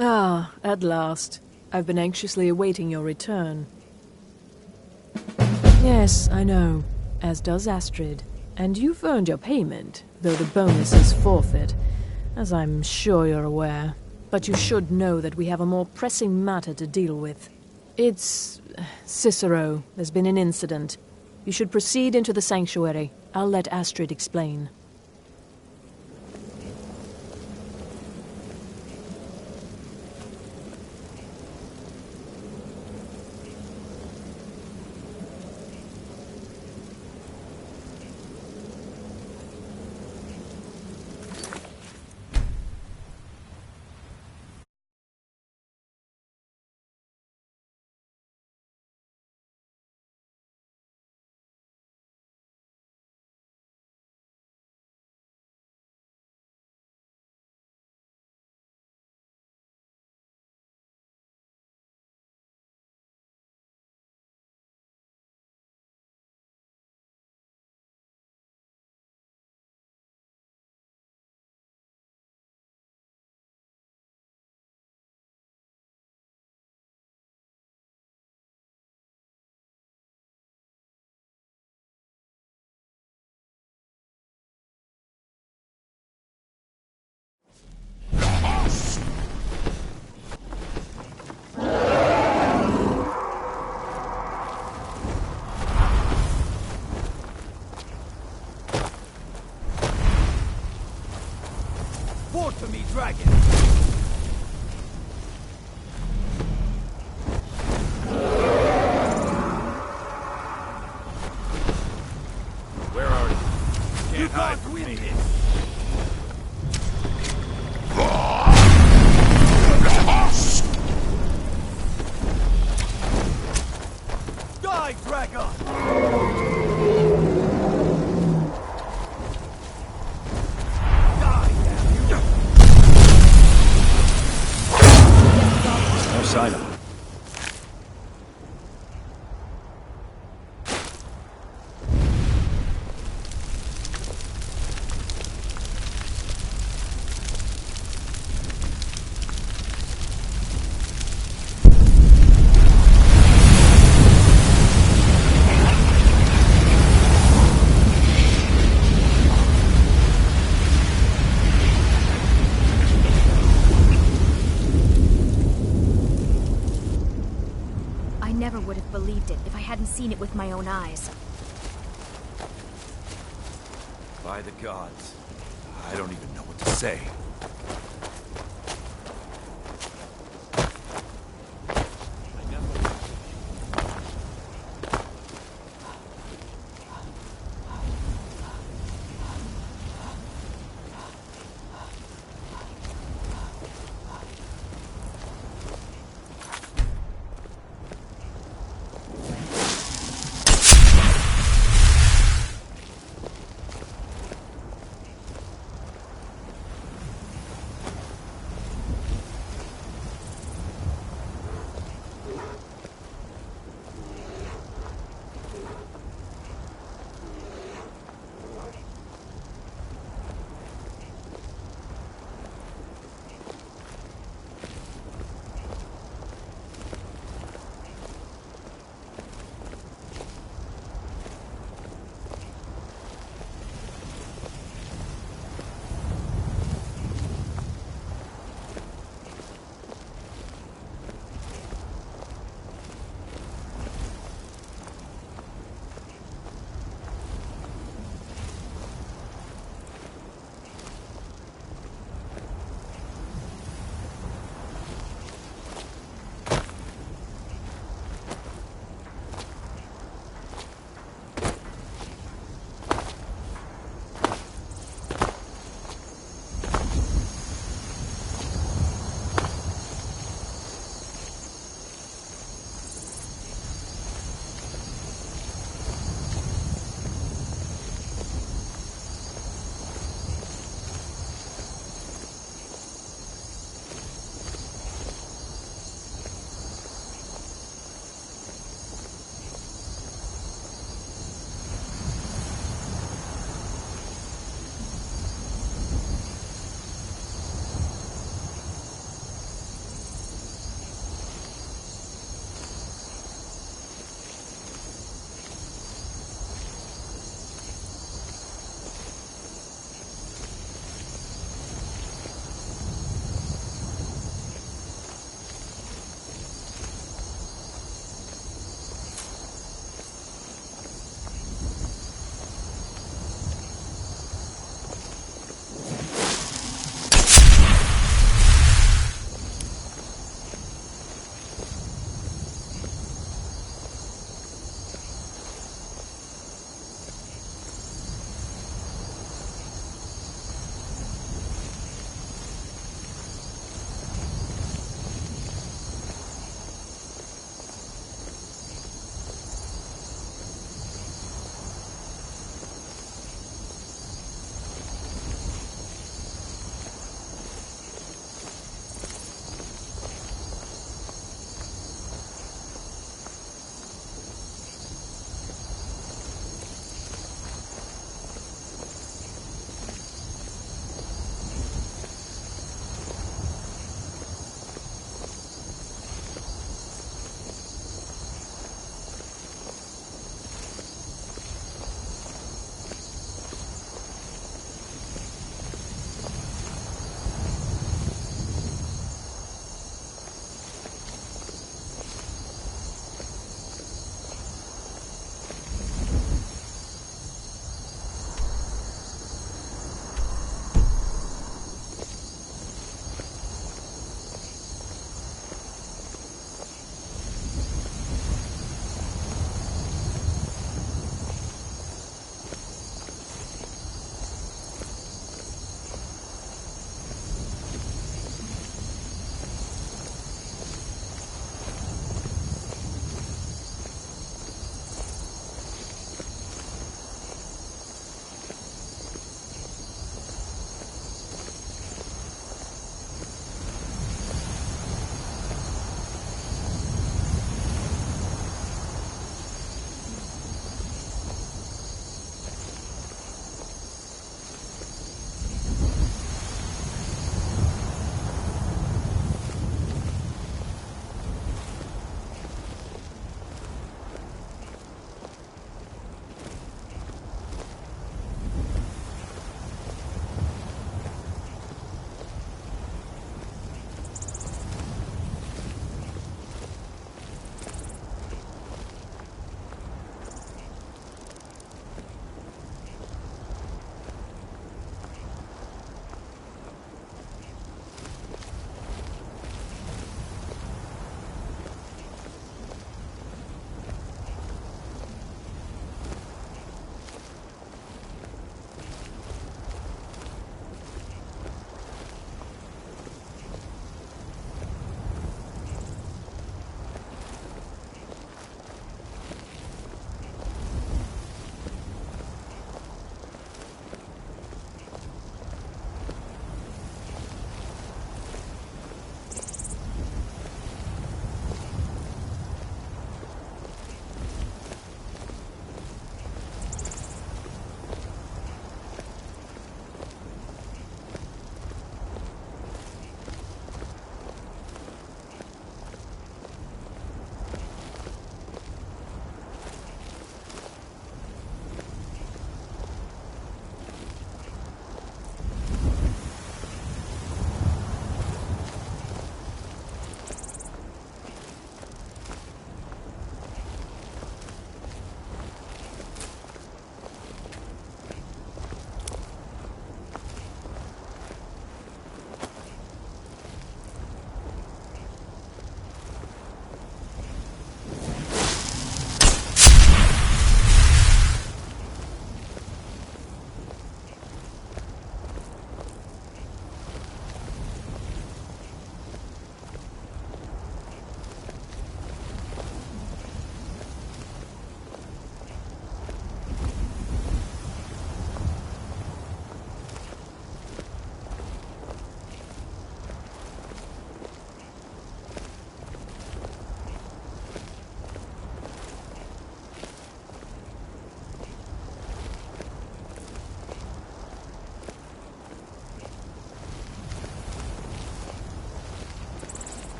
Ah, at last. I've been anxiously awaiting your return. Yes, I know. As does Astrid. And you've earned your payment, though the bonus is forfeit, as I'm sure you're aware. But you should know that we have a more pressing matter to deal with. It's... Cicero. There's been an incident. You should proceed into the sanctuary. I'll let Astrid explain. Forth for me, dragon! Where are you? Can't hide from me. Die, dragon! No sign of him. I never would have believed it if I hadn't seen it with my own eyes. By the gods, I don't even know what to say.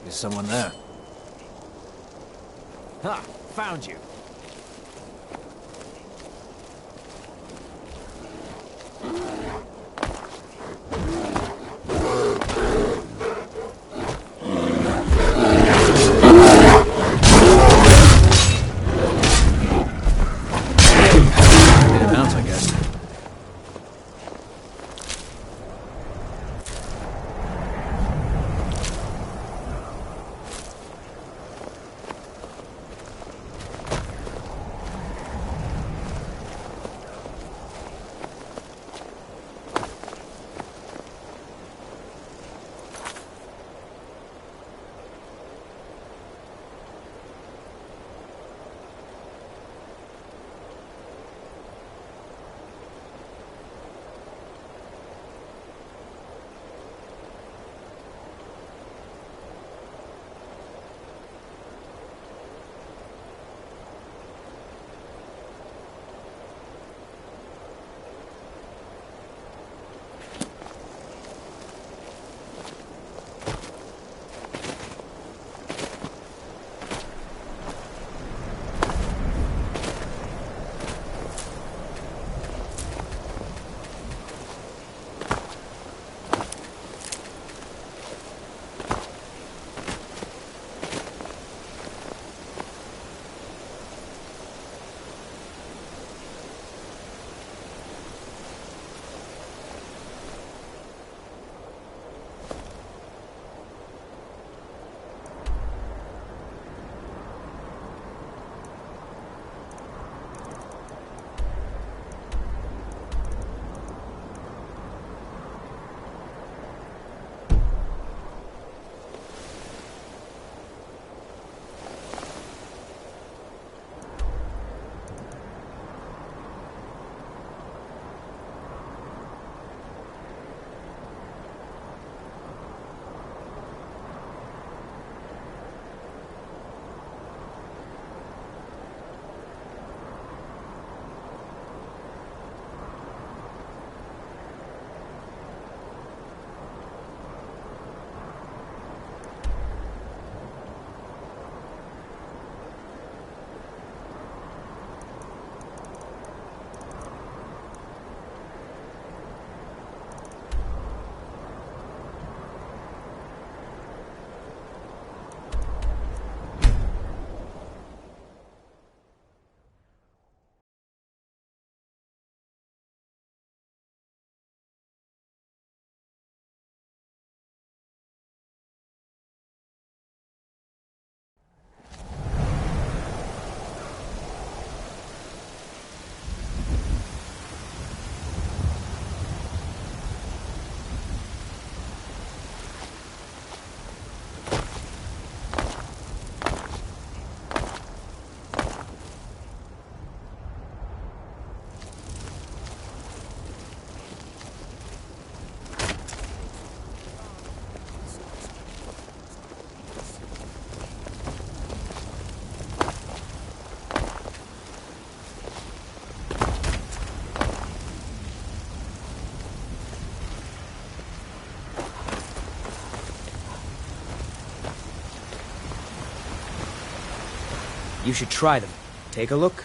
Is someone there? Ha! Found you. Out, I guess. You should try them. Take a look.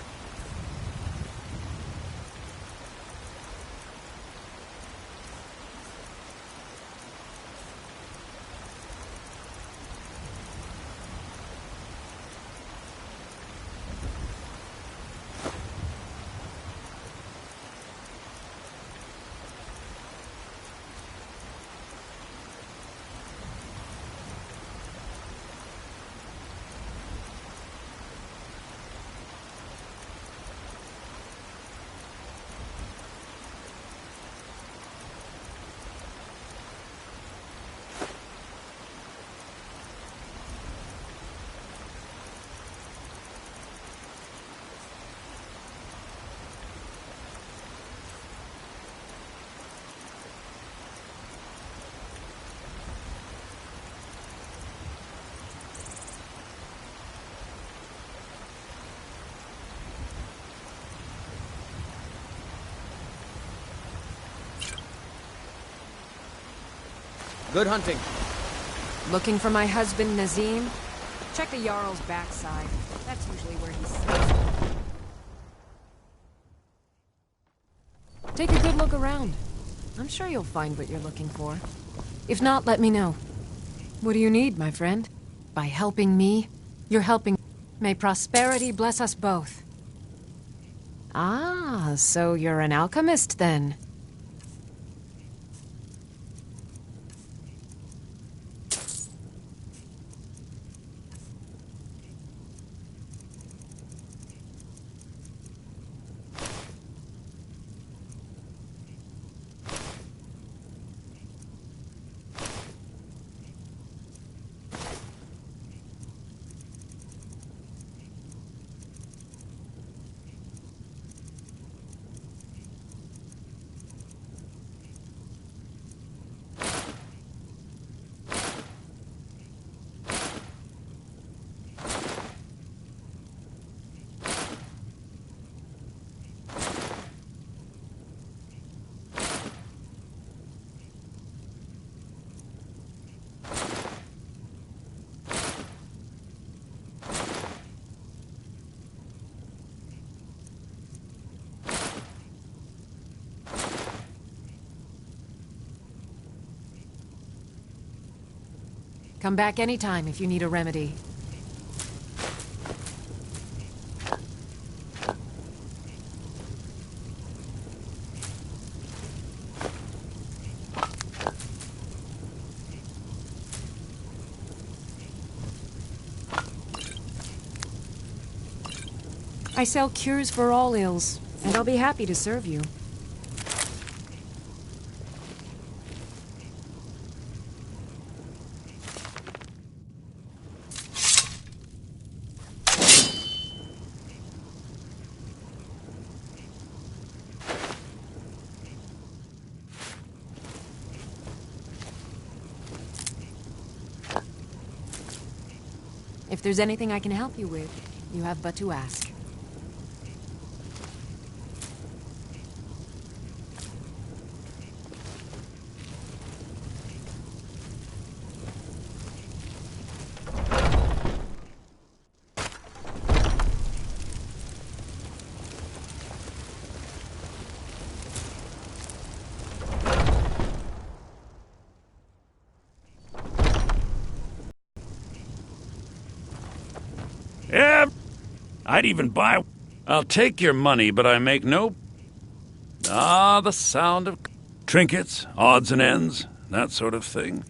Good hunting. Looking for my husband, Nazim? Check the Jarl's backside. That's usually where he sits. Take a good look around. I'm sure you'll find what you're looking for. If not, let me know. What do you need, my friend? By helping me, you're helping. May prosperity bless us both. Ah, so you're an alchemist then? Come back anytime if you need a remedy. I sell cures for all ills, and I'll be happy to serve you. If there's anything I can help you with, you have but to ask. Yeah, I'd even buy. I'll take your money, but I make no. Ah, the sound of trinkets, odds and ends, that sort of thing.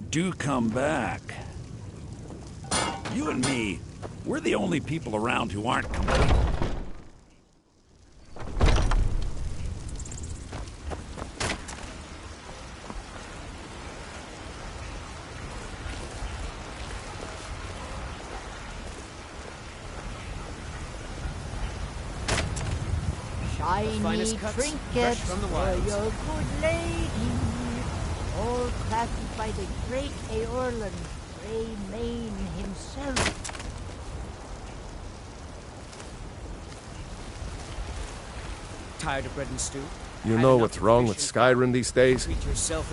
Do come back. You and me, we're the only people around who aren't complete. Shiny trinkets for your good lady. All crafted by the great Eorlan, Grey Mane himself. Tired of bread and stew? You know what's wrong with Skyrim these days?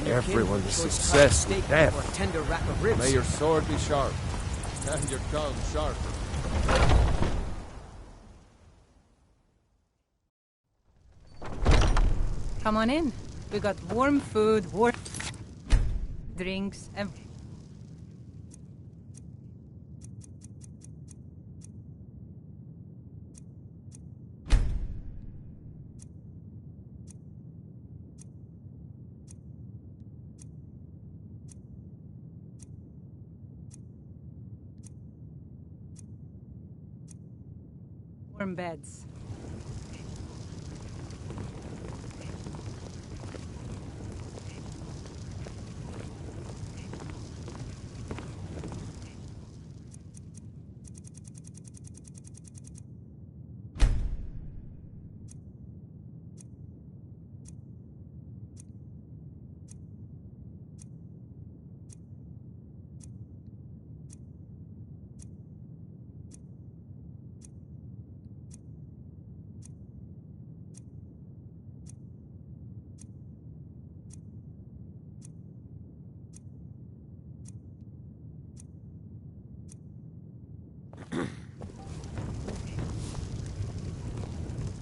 Everyone is obsessed with death. Tender rack of ribs. May your sword be sharp. And your tongue sharp. Come on in. We got warm food, warm drinks, and warm beds.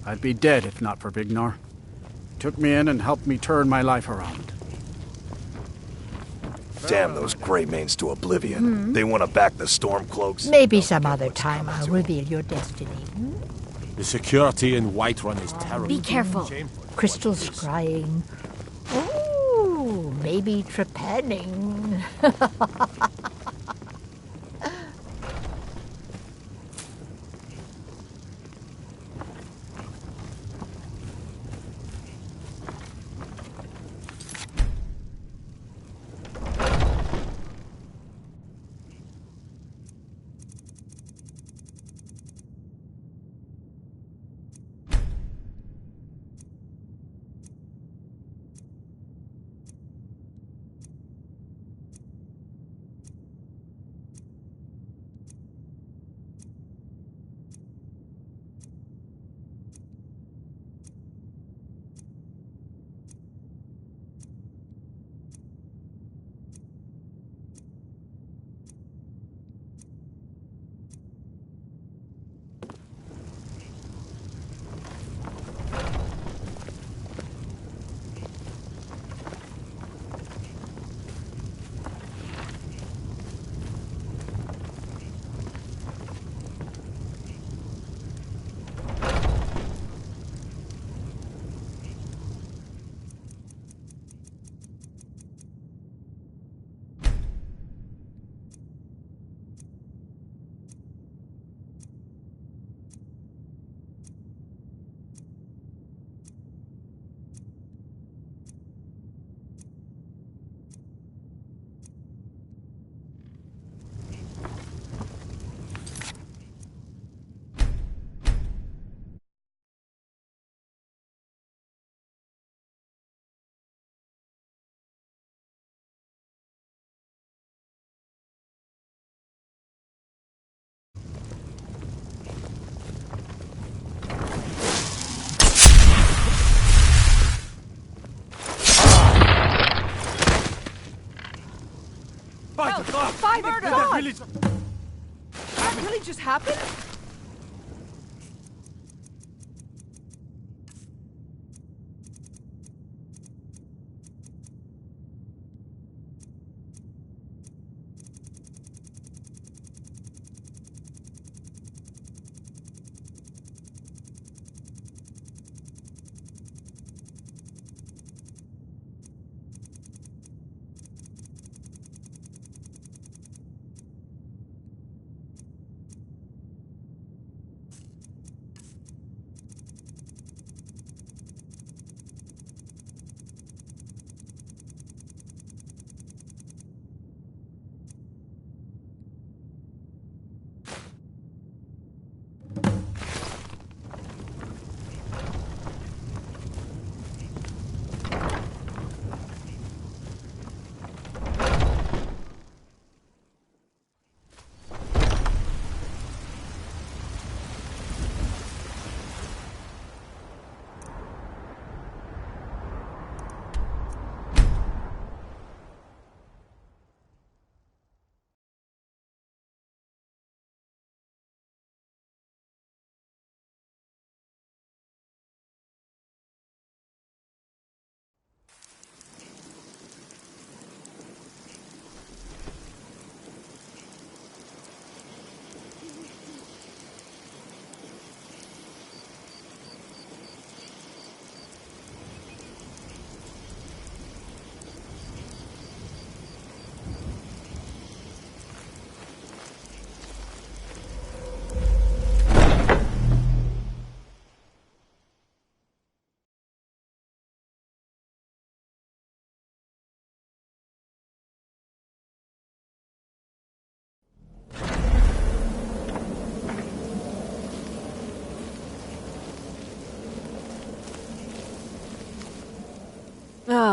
I'd be dead if not for Vignor. Took me in and helped me turn my life around. Damn those Greymanes to oblivion. They want to back the Stormcloaks. Maybe some other time I'll reveal your destiny. The security in Whiterun is terrible. Be careful. Crystal's crying. Ooh, maybe trepanning. By the gods! That really just happened?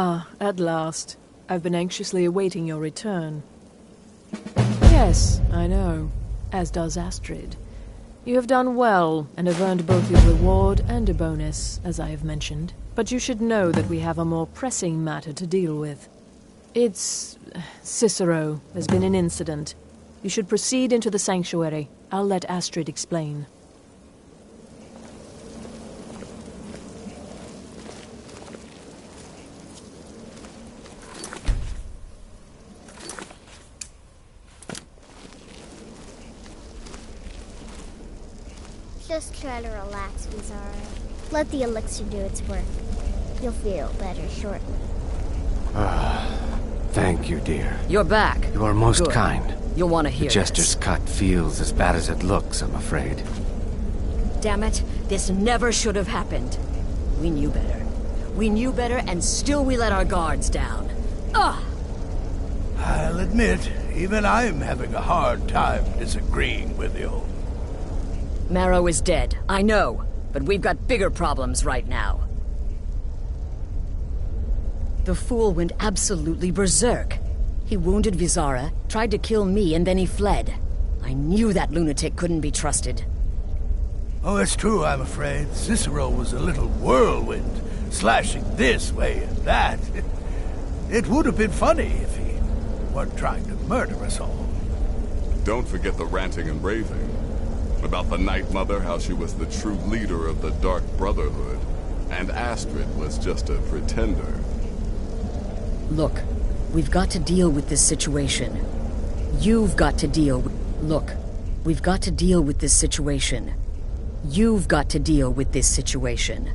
Ah, at last. I've been anxiously awaiting your return. Yes, I know. As does Astrid. You have done well, and have earned both your reward and a bonus, as I have mentioned. But you should know that we have a more pressing matter to deal with. It's... Cicero. There's been an incident. You should proceed into the sanctuary. I'll let Astrid explain. Just try to relax, Vizara. Let the elixir do its work. You'll feel better shortly. Thank you, dear. You're back. You are most Good. kind. You'll want to hear The Jester's cut feels as bad as it looks, I'm afraid. Damn it, this never should have happened. We knew better. We knew better, and still we let our guards down. Ugh! I'll admit, even I'm having a hard time disagreeing with you. Marrow is dead, I know, but we've got bigger problems right now. The fool went absolutely berserk. He wounded Vizara, tried to kill me, and then he fled. I knew that lunatic couldn't be trusted. Oh, it's true, I'm afraid. Cicero was a little whirlwind, slashing this way and that. It would have been funny if he weren't trying to murder us all. Don't forget the ranting and raving. About the Night Mother, how she was the true leader of the Dark Brotherhood, and Astrid was just a pretender. Look, we've got to deal with this situation. You've got to deal with... Look, we've got to deal with this situation. You've got to deal with this situation.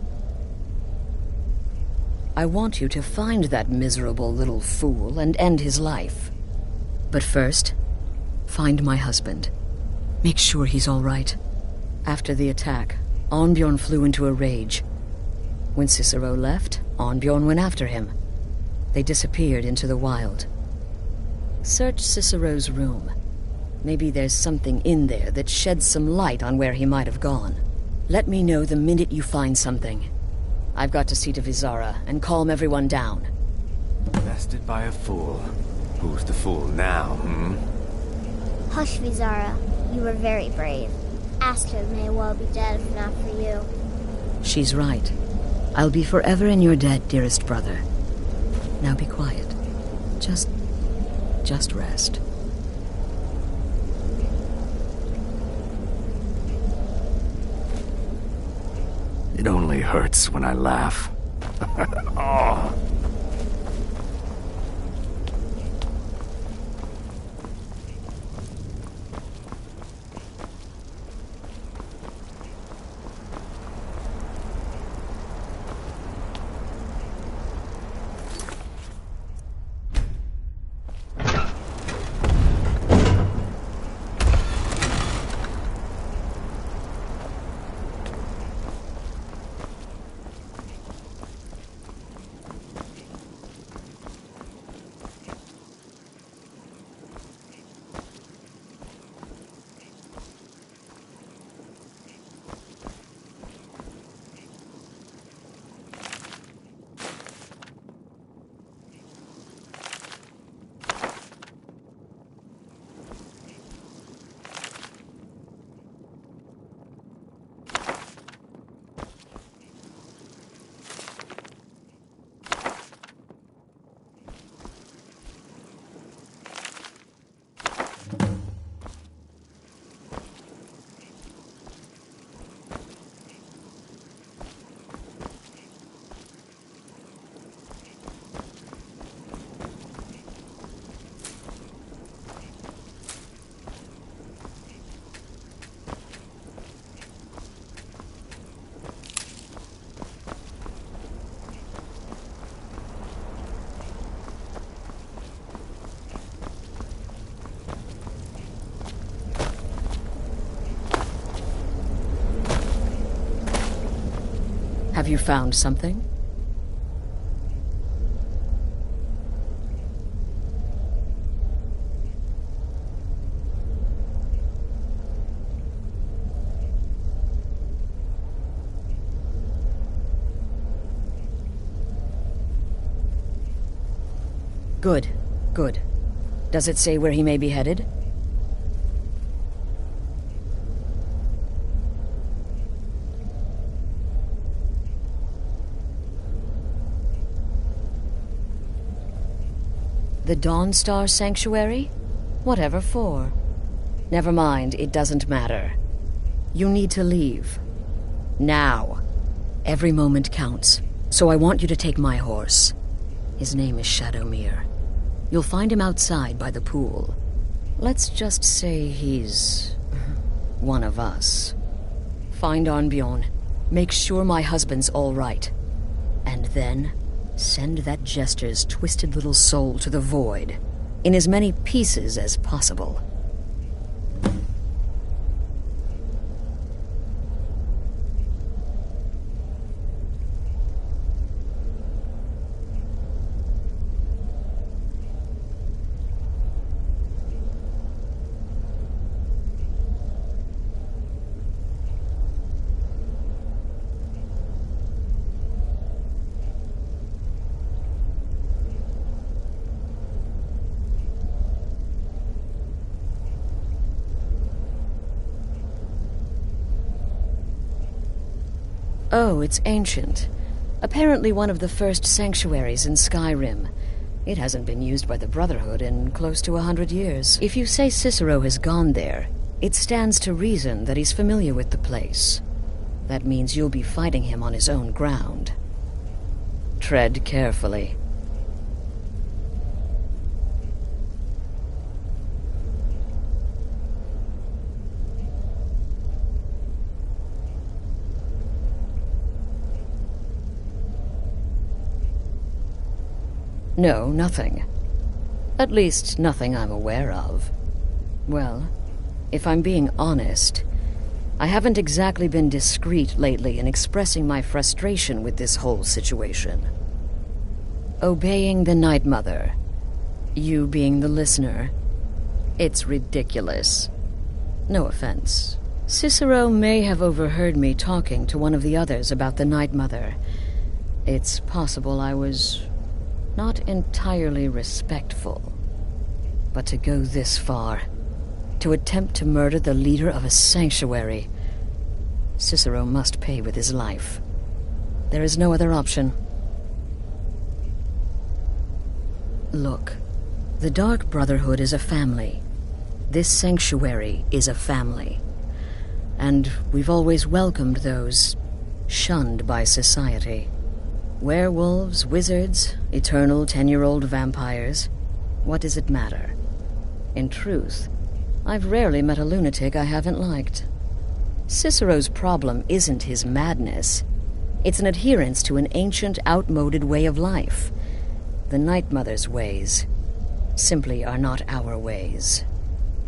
I want you to find that miserable little fool and end his life. But first, find my husband. Make sure he's all right. After the attack, Arnbjorn flew into a rage. When Cicero left, Arnbjorn went after him. They disappeared into the wild. Search Cicero's room. Maybe there's something in there that sheds some light on where he might have gone. Let me know the minute you find something. I've got to see to Vizara and calm everyone down. Bested by a fool. Who's the fool now, Hush, Vizara. You were very brave. Astrid may well be dead if not for you. She's right. I'll be forever in your debt, dearest brother. Now be quiet. Just rest. It only hurts when I laugh. Oh. Have you found something? Good, good. Does it say where he may be headed? The Dawnstar Sanctuary? Whatever for. Never mind, it doesn't matter. You need to leave. Now. Every moment counts, so I want you to take my horse. His name is Shadowmere. You'll find him outside by the pool. Let's just say he's one of us. Find Arnbjorn. Make sure my husband's all right. And then send that Jester's twisted little soul to the void, in as many pieces as possible. Oh, it's ancient. Apparently one of the first sanctuaries in Skyrim. It hasn't been used by the Brotherhood in close to 100 years. If you say Cicero has gone there, it stands to reason that he's familiar with the place. That means you'll be fighting him on his own ground. Tread carefully. No, nothing. At least, nothing I'm aware of. Well, if I'm being honest, I haven't exactly been discreet lately in expressing my frustration with this whole situation. Obeying the Night Mother, you being the listener, it's ridiculous. No offense. Cicero may have overheard me talking to one of the others about the Night Mother. It's possible I was not entirely respectful. But to go this far, to attempt to murder the leader of a sanctuary, Cicero must pay with his life. There is no other option. Look, the Dark Brotherhood is a family. This sanctuary is a family. And we've always welcomed those shunned by society. Werewolves, wizards, eternal 10-year-old vampires. What does it matter? In truth, I've rarely met a lunatic I haven't liked. Cicero's problem isn't his madness. It's an adherence to an ancient, outmoded way of life. The Night Mother's ways simply are not our ways.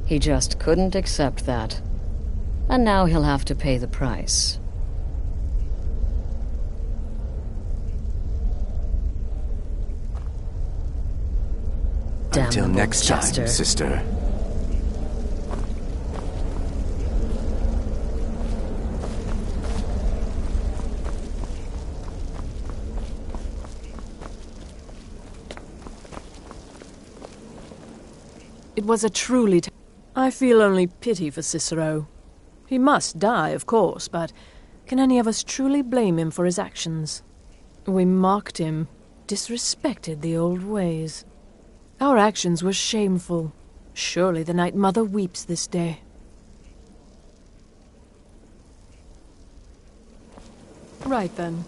He just couldn't accept that. And now he'll have to pay the price. Until next time, Chester. sister. It was a truly... I feel only pity for Cicero. He must die, of course, but can any of us truly blame him for his actions? We mocked him, disrespected the old ways. Our actions were shameful. Surely the Night Mother weeps this day. Right then.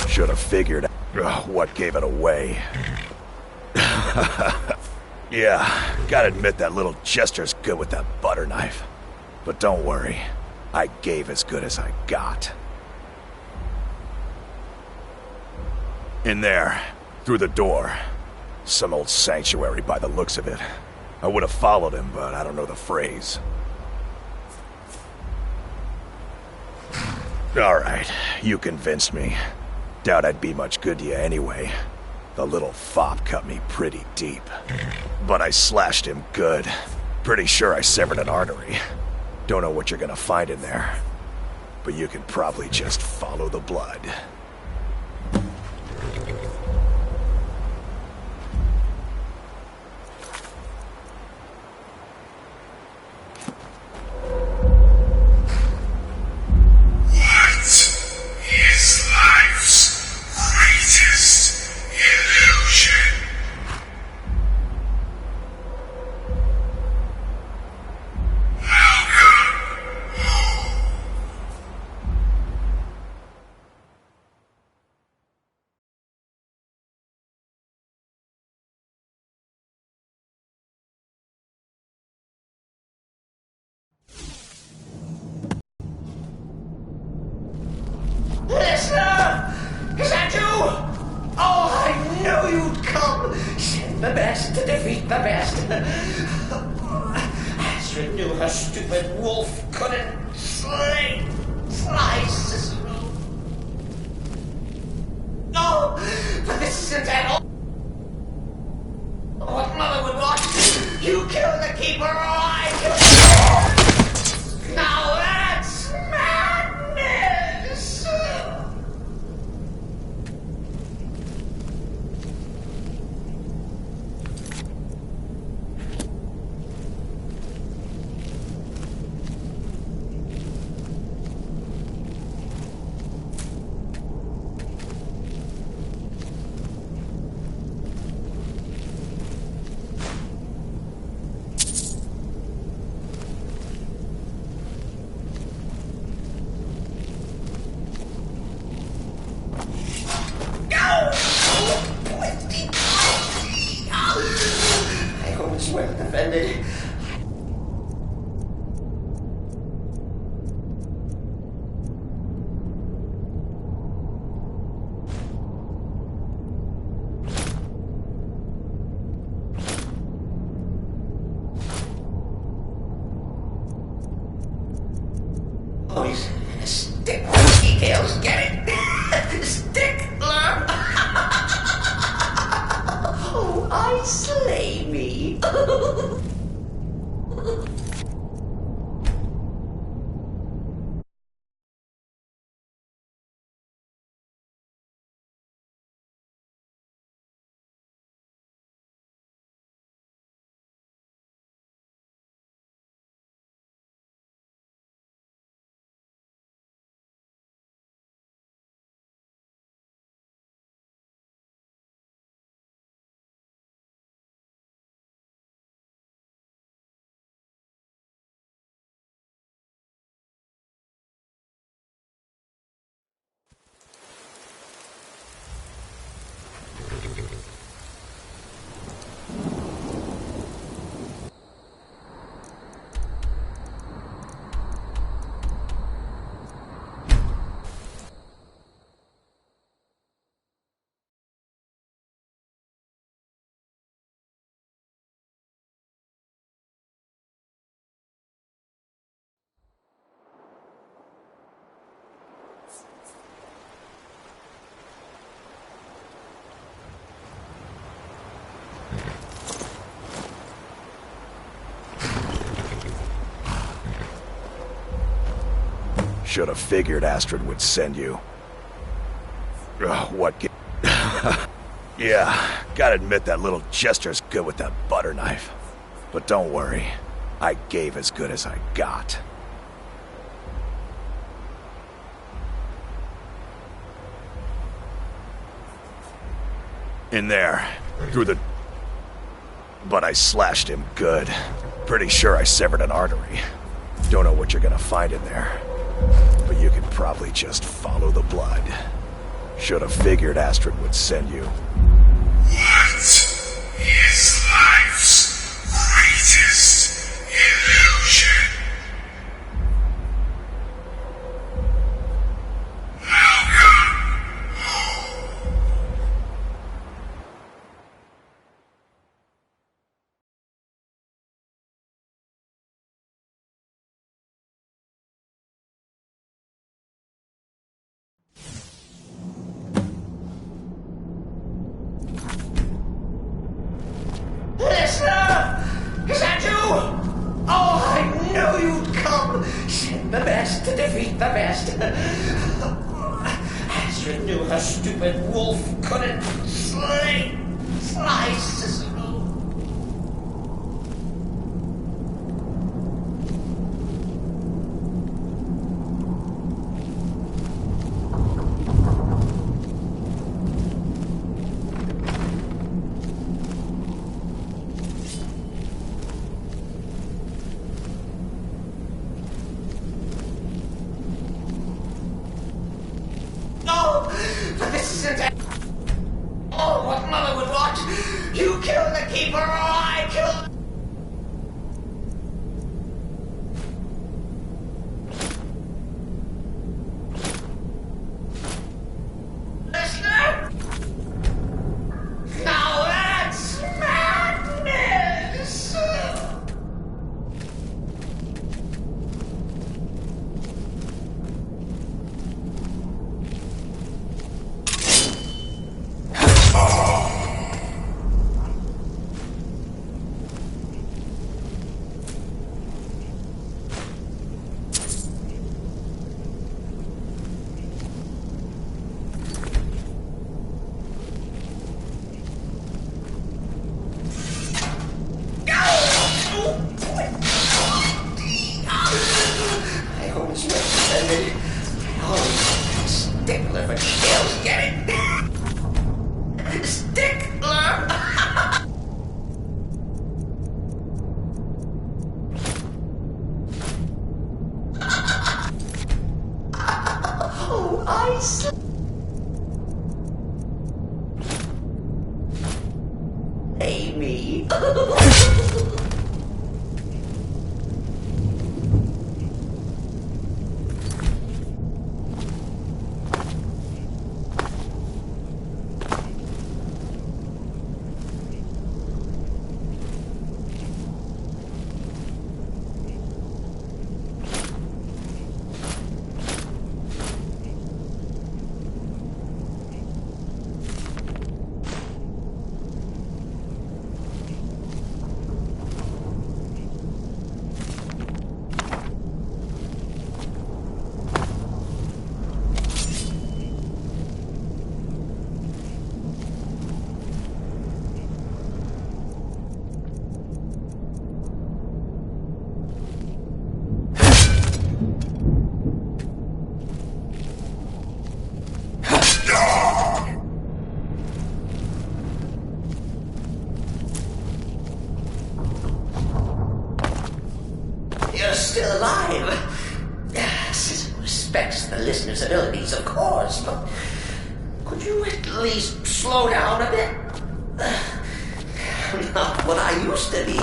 Should have figured what gave it away. Yeah, gotta admit that little gesture's good with that butter knife. But don't worry, I gave as good as I got. In there, through the door. Some old sanctuary by the looks of it. I would have followed him, but I don't know the phrase. Alright, you convinced me. Doubt I'd be much good to you anyway. The little fop cut me pretty deep. But I slashed him good. Pretty sure I severed an artery. Don't know what you're gonna find in there. But you can probably just follow the blood. defeat the best. Astrid knew her stupid wolf couldn't slice Cicero. No, but this isn't at all what Mother would want. You kill the keeper or I kill the... Now that's madness! I hope it's well defended. Oh, he's a stick details, get it? Stickler! Oh, I slay me. Should have figured Astrid would send you. Yeah, gotta admit that little gesture's good with that butter knife. But don't worry, I gave as good as I got. In there, through the... But I slashed him good. Pretty sure I severed an artery. Don't know what you're gonna find in there. But you can probably just follow the blood. Should have figured Astrid would send you. What is life's greatest illusion? Listener! Is that you? Oh, I knew you'd come! Send the best to defeat the best. Astrid knew her stupid wolf couldn't slice Cicero. No! But this isn't... Oh, what Mother would want! You kill the keeper or I kill... Listener? Now that's madness! splendid. Oh, stickler for details, get it? Stickler! Oh, I see. Amy. You're still alive. Respects the listener's abilities, of course, but could you at least slow down a bit? Not what I used to be.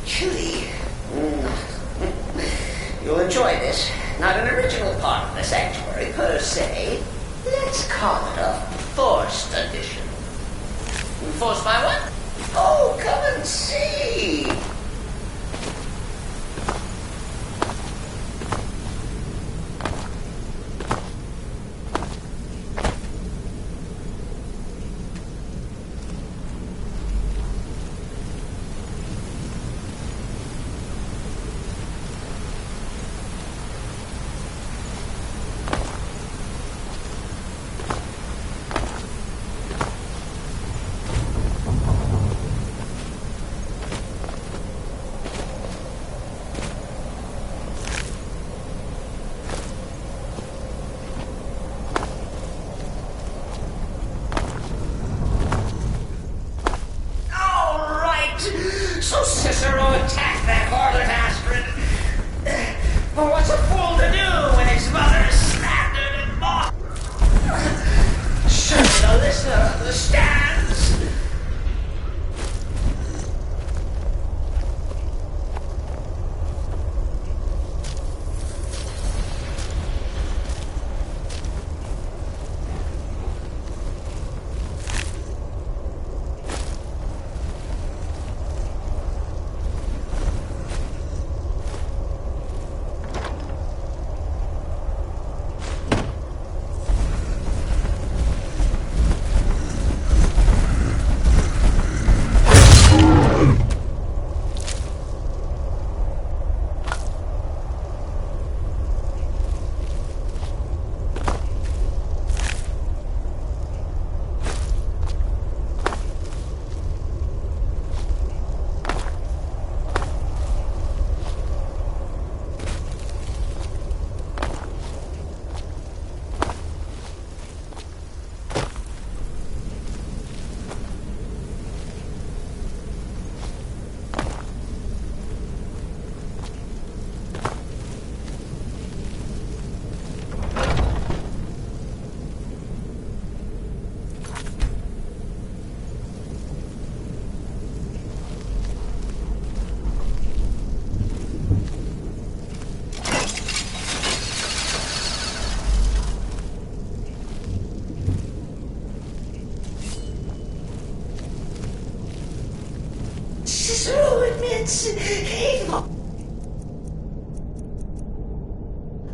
Chilly. You'll enjoy this. Not an original part of the sanctuary per se. Let's call it a forced addition. Forced by what? Oh, come and see.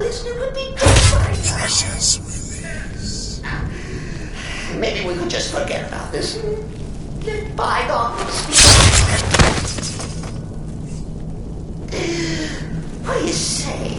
Listener would be good for it. Precious release. Maybe we could just forget about this and let bygones be. What do you say?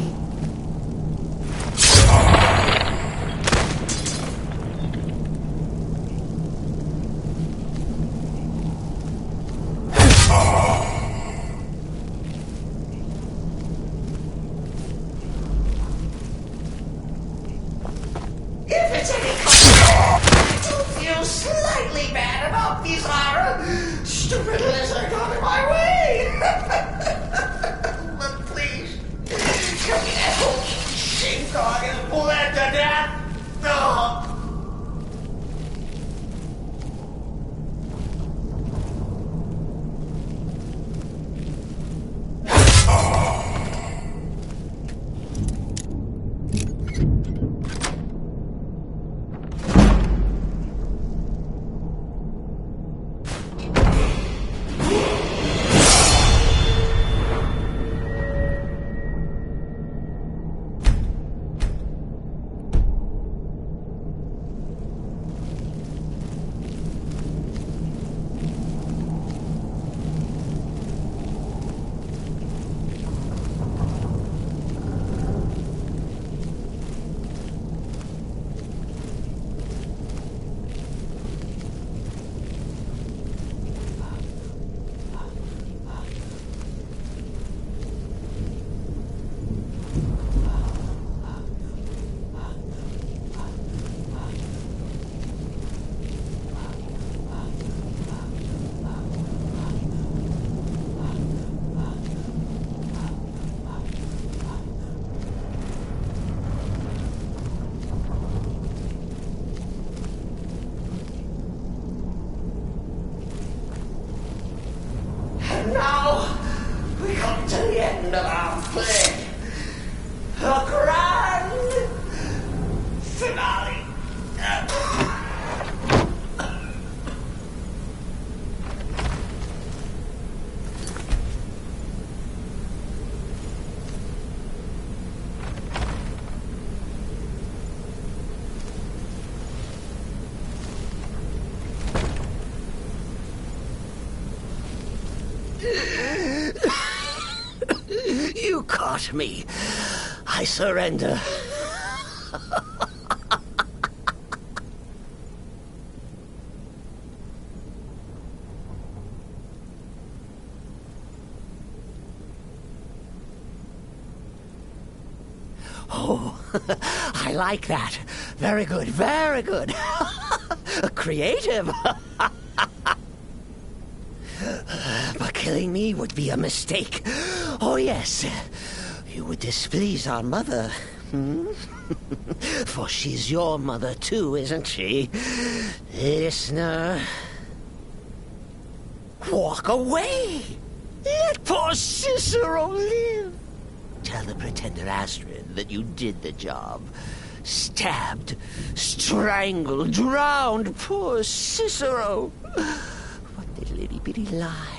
If it's any comfort, I do feel slightly bad about Bizarra. Stupid lizard got in my way. But please, come get that whole sheepdog and bled to death. Oh. Now, we come to the end of our play. A grand finale. You caught me. I surrender. Oh, I like that. Very good, very good. Creative. But killing me would be a mistake. Oh, yes. You would displease our mother. For she's your mother, too, isn't she? Listener. Walk away. Let poor Cicero live. Tell the pretender Astrid that you did the job. Stabbed, strangled, drowned poor Cicero. What a little bitty lie.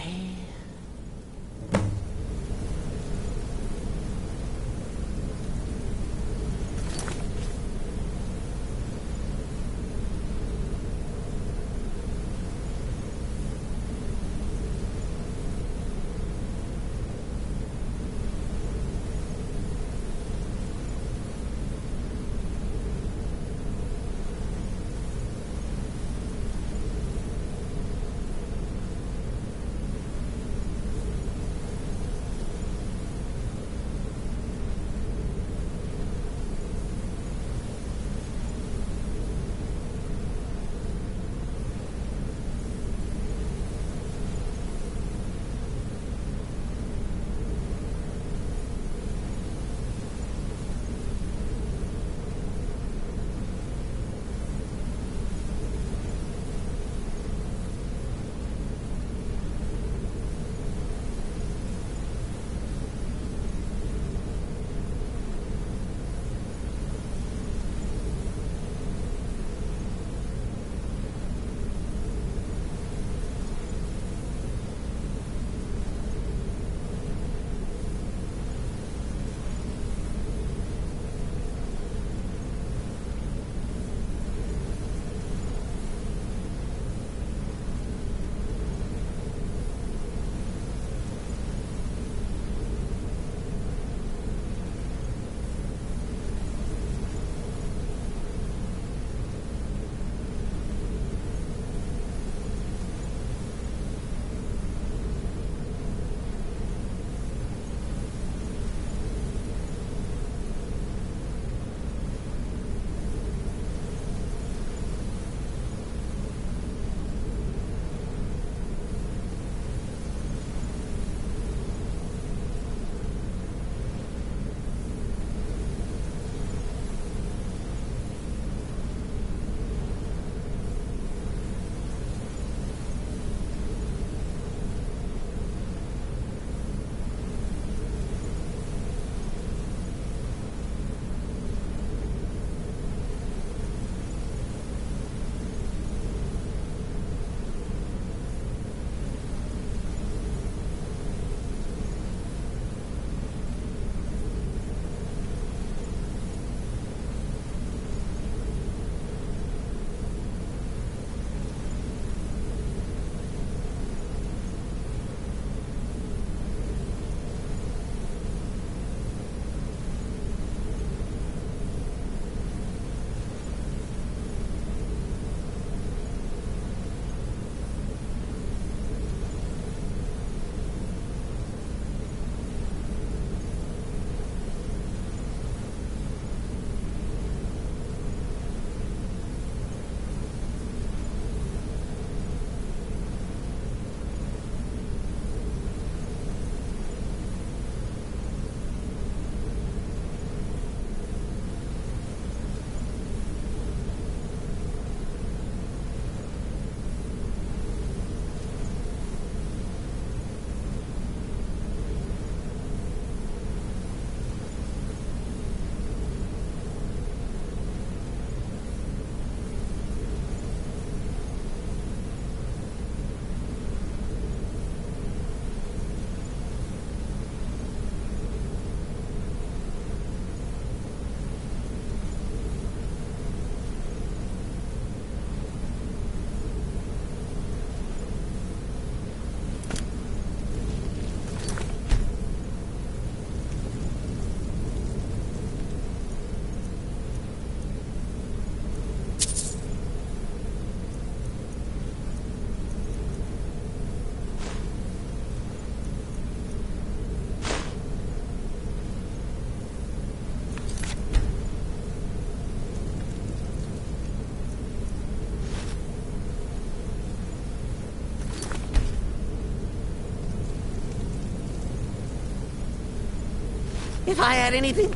If I had anything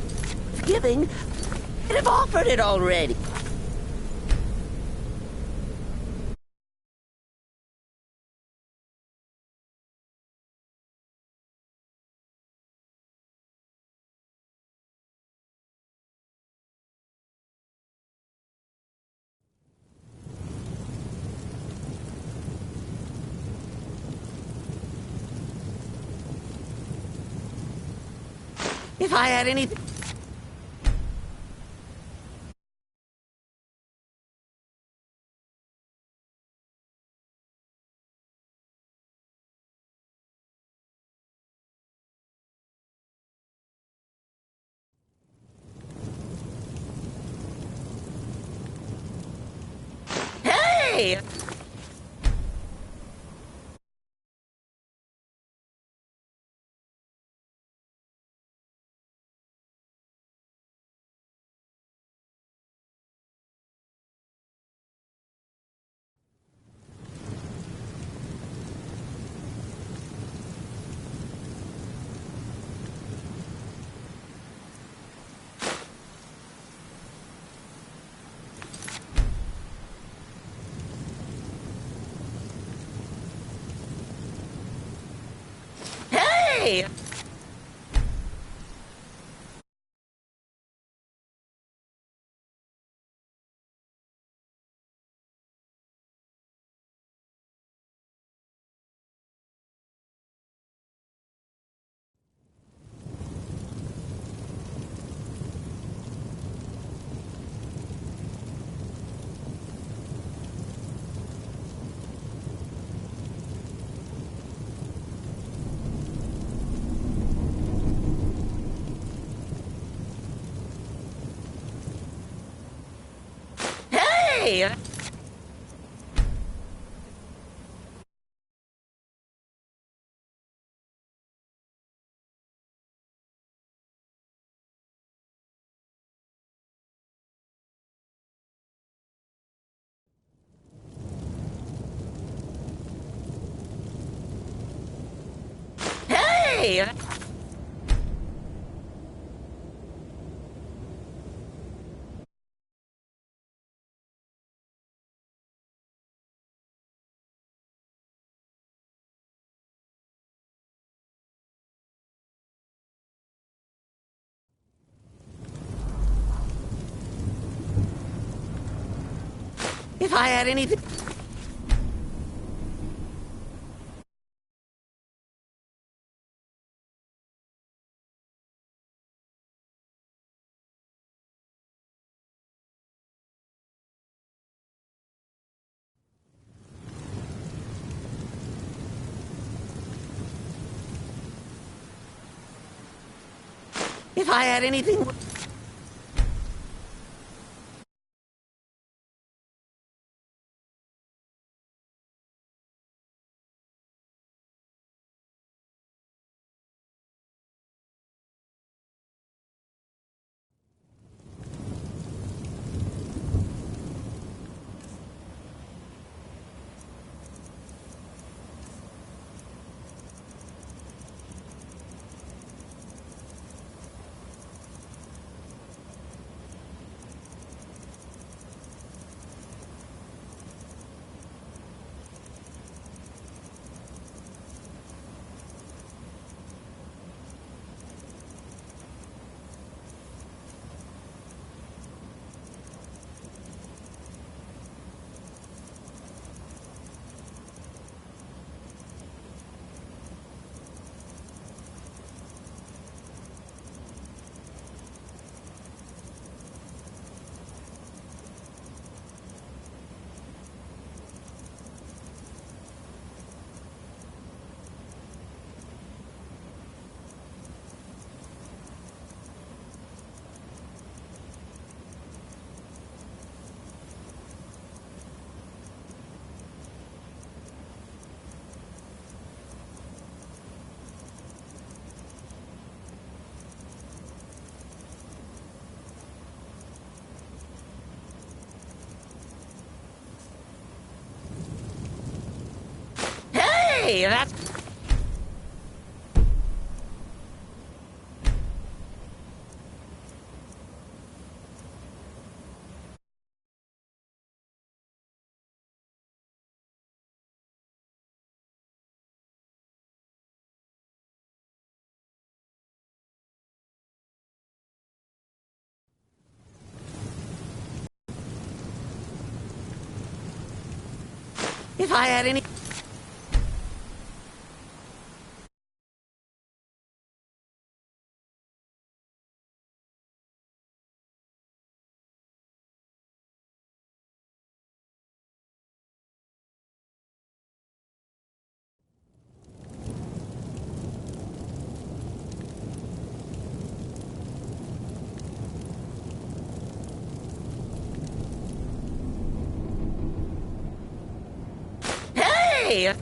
giving, I'd have offered it already. If I had anything... Hey! Hey! Hey! Hey! If I had anything... If I had anything... Hey, that's... If I had any... Hey!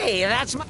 Hey, that's my...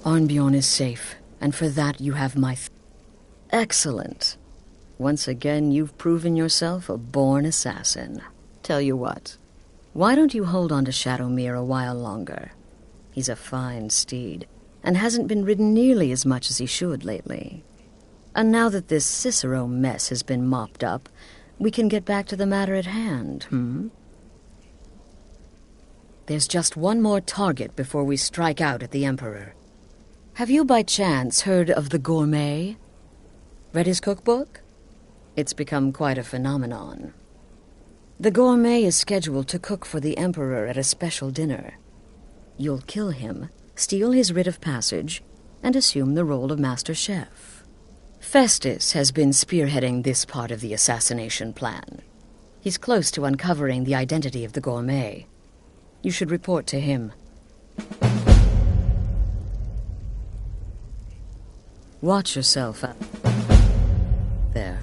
Arnbjorn is safe, and for that you have my Excellent. Once again, you've proven yourself a born assassin. Tell you what, why don't you hold on to Shadowmere a while longer? He's a fine steed, and hasn't been ridden nearly as much as he should lately. And now that this Cicero mess has been mopped up, we can get back to the matter at hand, There's just one more target before we strike out at the Emperor. Have you by chance heard of the Gourmet? Read his cookbook? It's become quite a phenomenon. The Gourmet is scheduled to cook for the Emperor at a special dinner. You'll kill him, steal his writ of passage, and assume the role of Master Chef. Festus has been spearheading this part of the assassination plan. He's close to uncovering the identity of the gourmet. You should report to him. Watch yourself out there.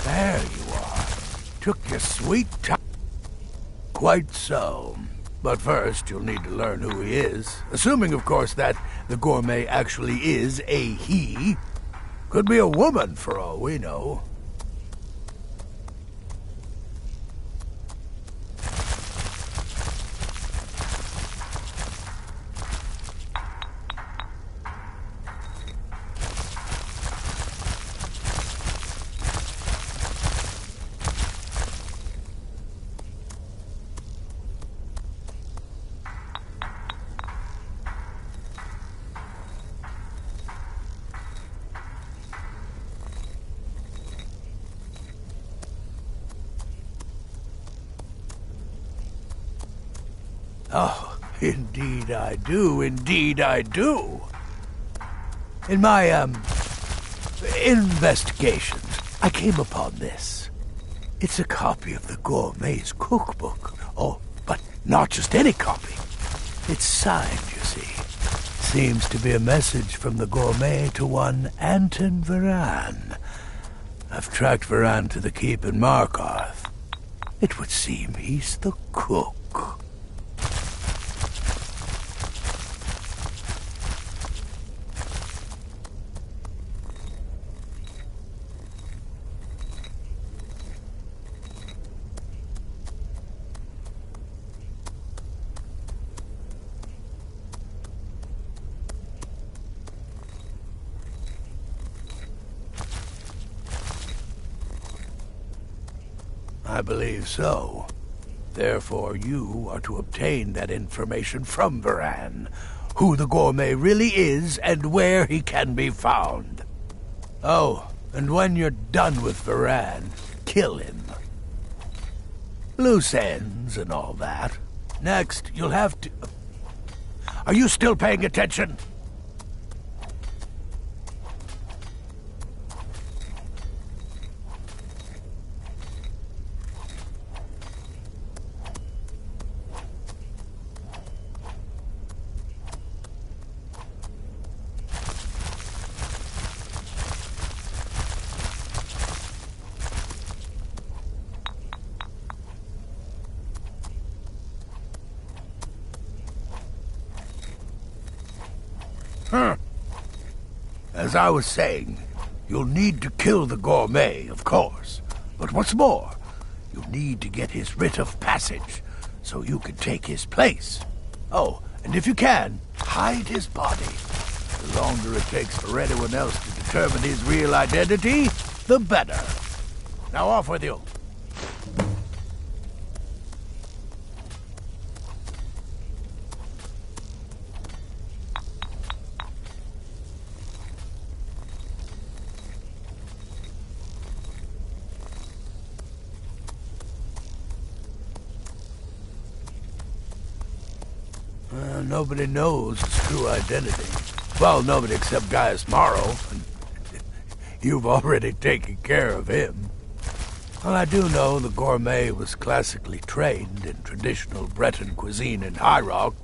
There you are. Took your sweet time. Quite so. But first, you'll need to learn who he is. Assuming, of course, that the gourmet actually is a he. Could be a woman, for all we know. Oh, indeed I do, indeed I do. In my, investigations, I came upon this. It's a copy of the gourmet's cookbook. Oh, but not just any copy. It's signed, you see. Seems to be a message from the gourmet to one Anton Varan. I've tracked Varan to the keep in Markarth. It would seem he's the cook. I believe so. Therefore, you are to obtain that information from Varan, who the gourmet really is and where he can be found. Oh, and when you're done with Varan, kill him. Loose ends and all that. Next, you'll have to... Are you still paying attention? As I was saying, you'll need to kill the gourmet, of course. But what's more, you'll need to get his writ of passage, so you can take his place. Oh, and if you can, hide his body. The longer it takes for anyone else to determine his real identity, the better. Now off with you. Nobody knows his true identity. Well, nobody except Gaius Morrow. You've already taken care of him. Well, I do know the gourmet was classically trained in traditional Breton cuisine in High Rock.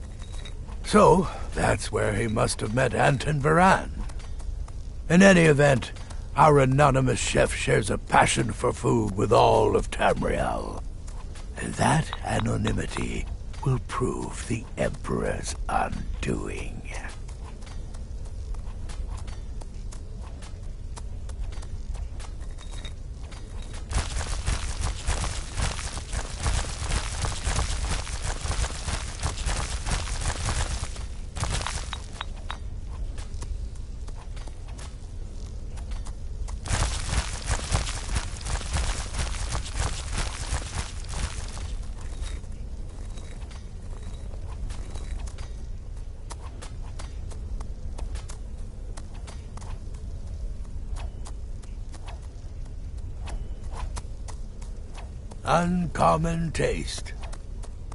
So, that's where he must have met Anton Varan. In any event, our anonymous chef shares a passion for food with all of Tamriel. And that anonymity will prove the Emperor's undoing. Uncommon Taste.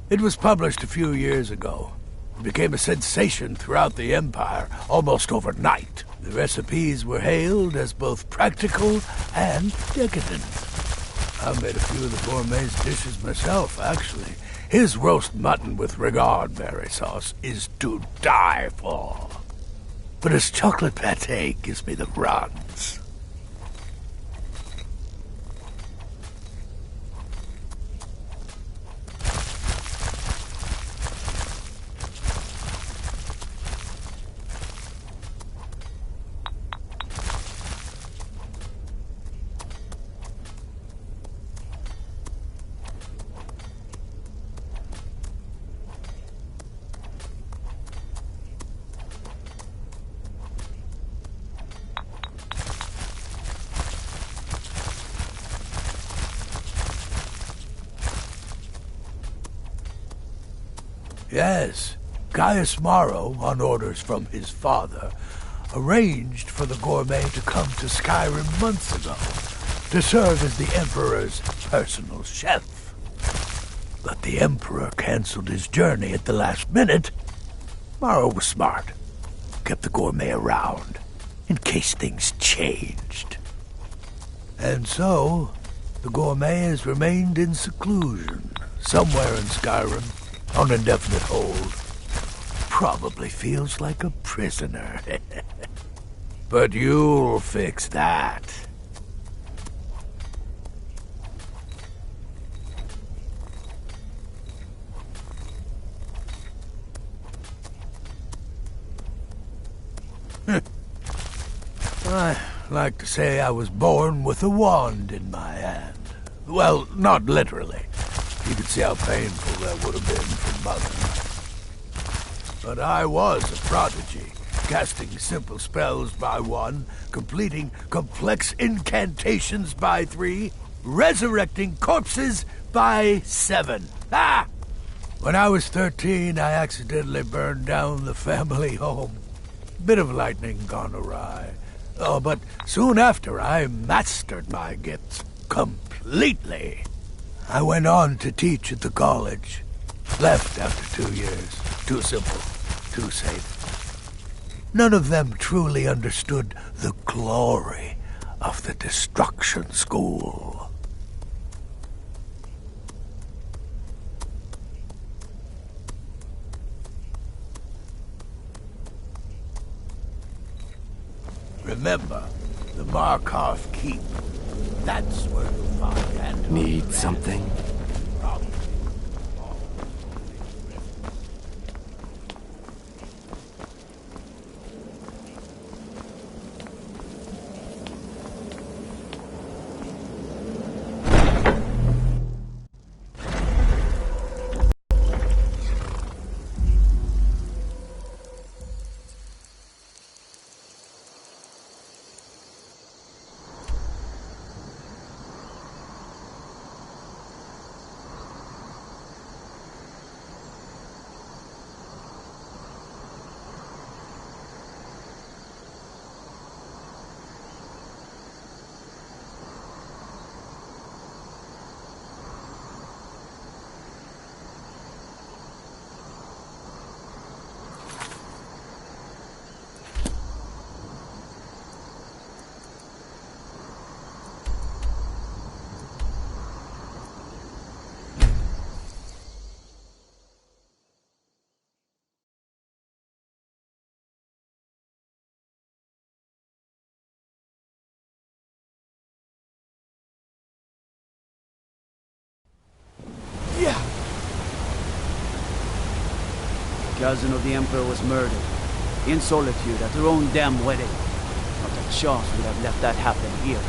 It was published a few years ago. It became a sensation throughout the Empire almost overnight. The recipes were hailed as both practical and decadent. I've made a few of the gourmet's dishes myself, actually. His roast mutton with regard berry sauce is to die for. But his chocolate pate gives me the runs. Yes, Gaius Morrow, on orders from his father, arranged for the gourmet to come to Skyrim months ago to serve as the Emperor's personal chef. But the Emperor canceled his journey at the last minute. Morrow was smart, kept the gourmet around in case things changed. And so, the gourmet has remained in seclusion somewhere in Skyrim, on indefinite hold. Probably feels like a prisoner. But you'll fix that. I like to say I was born with a wand in my hand. Well, not literally. You could see how painful that would have been for Mother. But I was a prodigy, casting simple spells by 1, completing complex incantations by 3, resurrecting corpses by 7. Ah! When I was 13, I accidentally burned down the family home. Bit of lightning gone awry. Oh, but soon after, I mastered my gifts completely. I went on to teach at the college. Left after 2 years. Too simple. Too safe. None of them truly understood the glory of the Destruction School. Remember, the Markov Keep. That's where you'll find Anton. Need something? Cousin of the Emperor was murdered. In solitude at her own damn wedding. Not a chance would have let that happen here.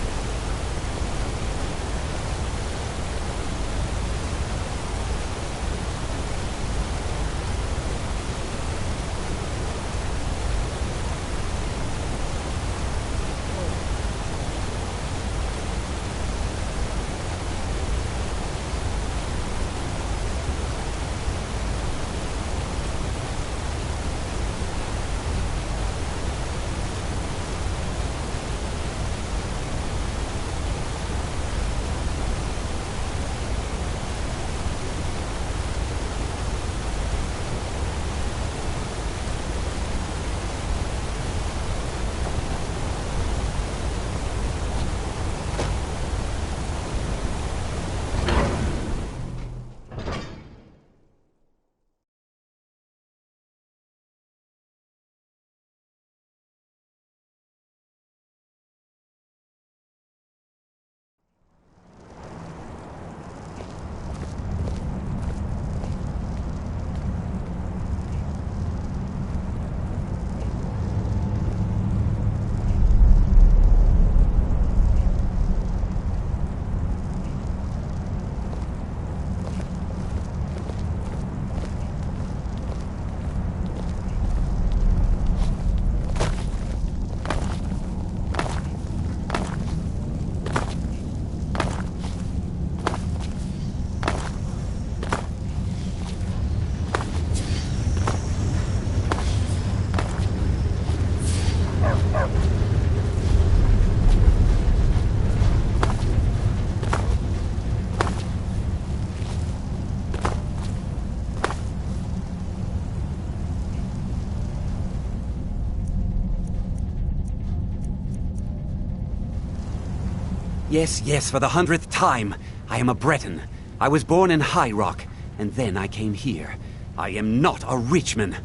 Yes, yes, for the 100th time. I am a Breton. I was born in High Rock, and then I came here. I am not a Richman.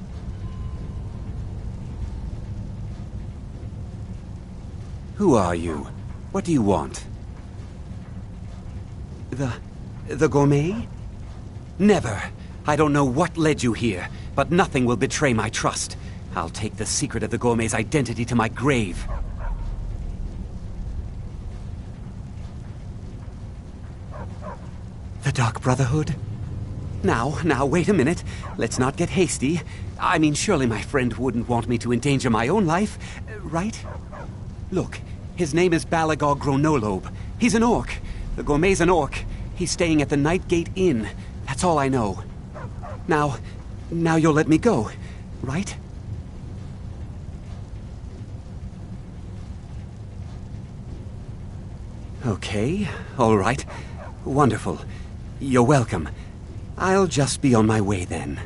Who are you? What do you want? The gourmet? Never. I don't know what led you here, but nothing will betray my trust. I'll take the secret of the gourmet's identity to my grave. The Dark Brotherhood? Now, wait a minute. Let's not get hasty. I mean, surely my friend wouldn't want me to endanger my own life, right? Look, his name is Balagog Gronolobe. He's an orc. The gourmet's an orc. He's staying at the Nightgate Inn. That's all I know. Now you'll let me go, right? Okay, all right. Wonderful. You're welcome. I'll just be on my way then.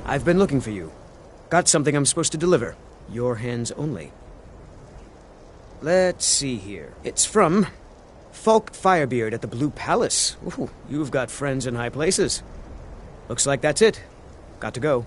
I've been looking for you. Got something I'm supposed to deliver. Your hands only. Let's see here. It's from Falk Firebeard at the Blue Palace. Ooh, you've got friends in high places. Looks like that's it. Got to go.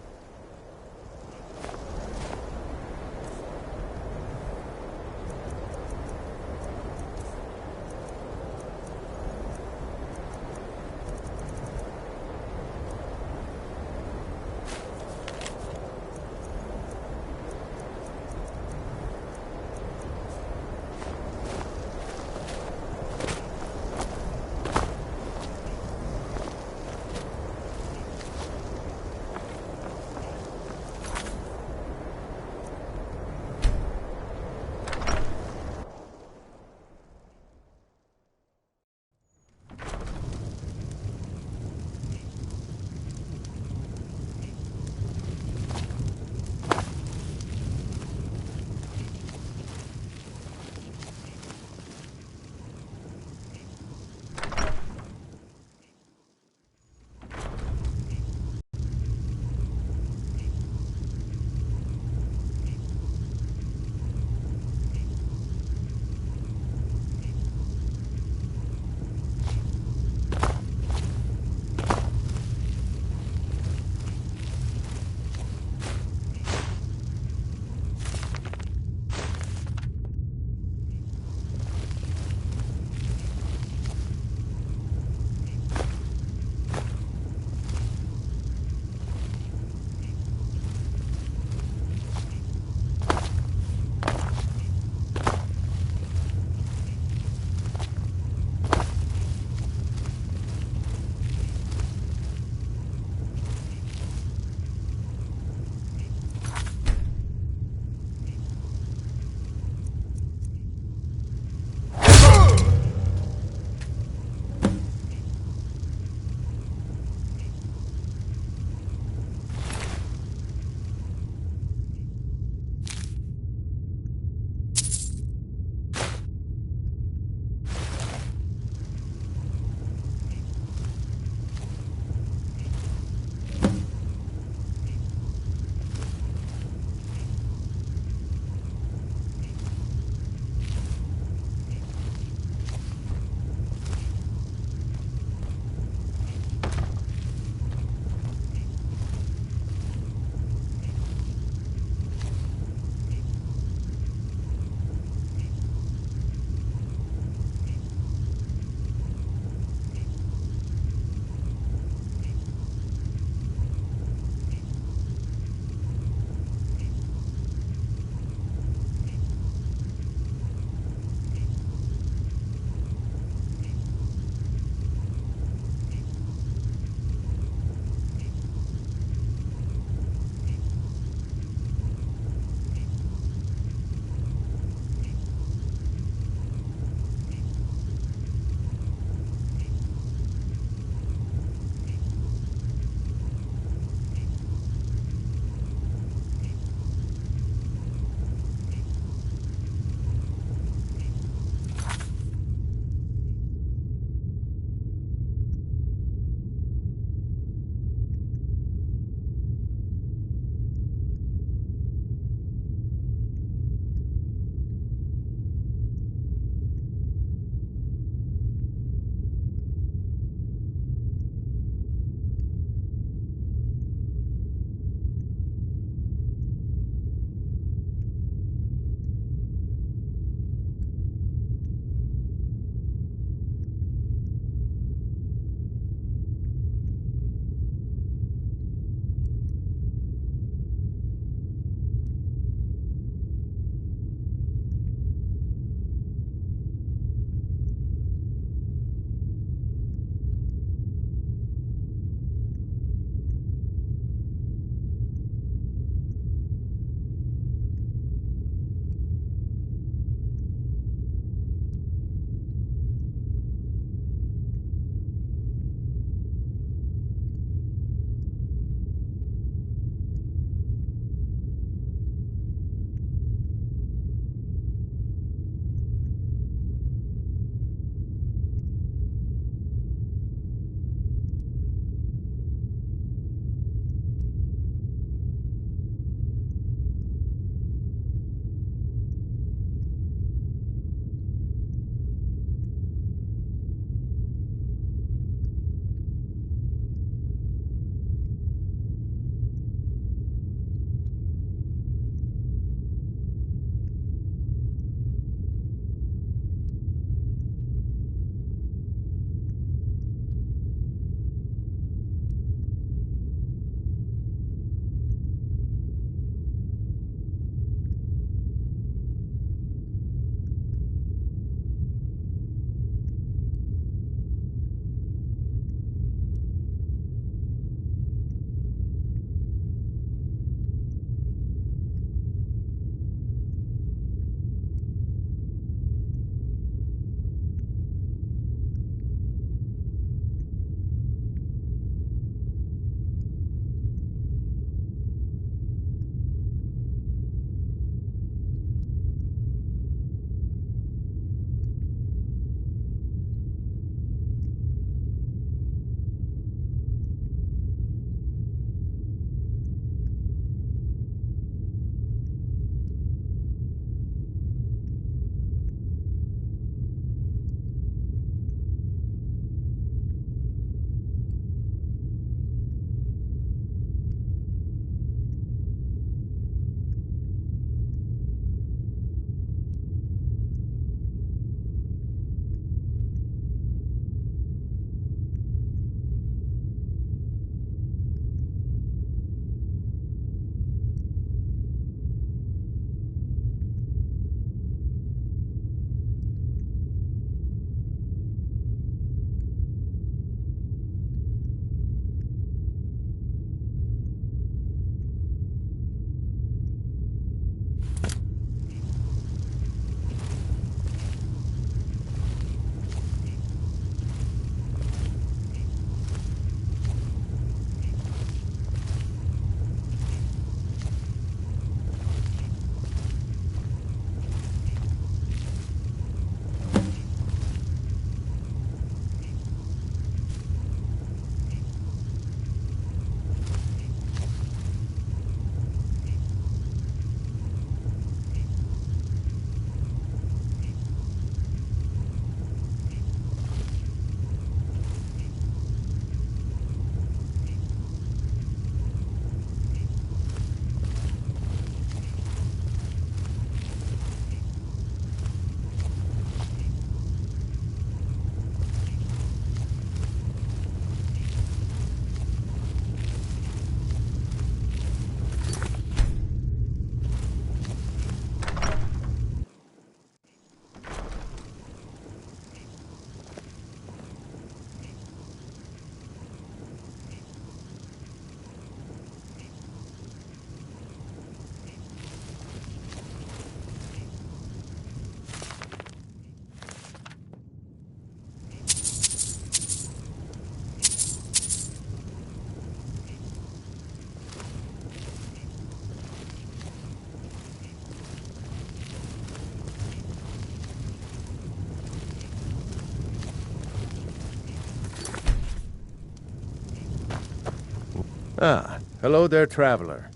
Ah, hello there, traveler.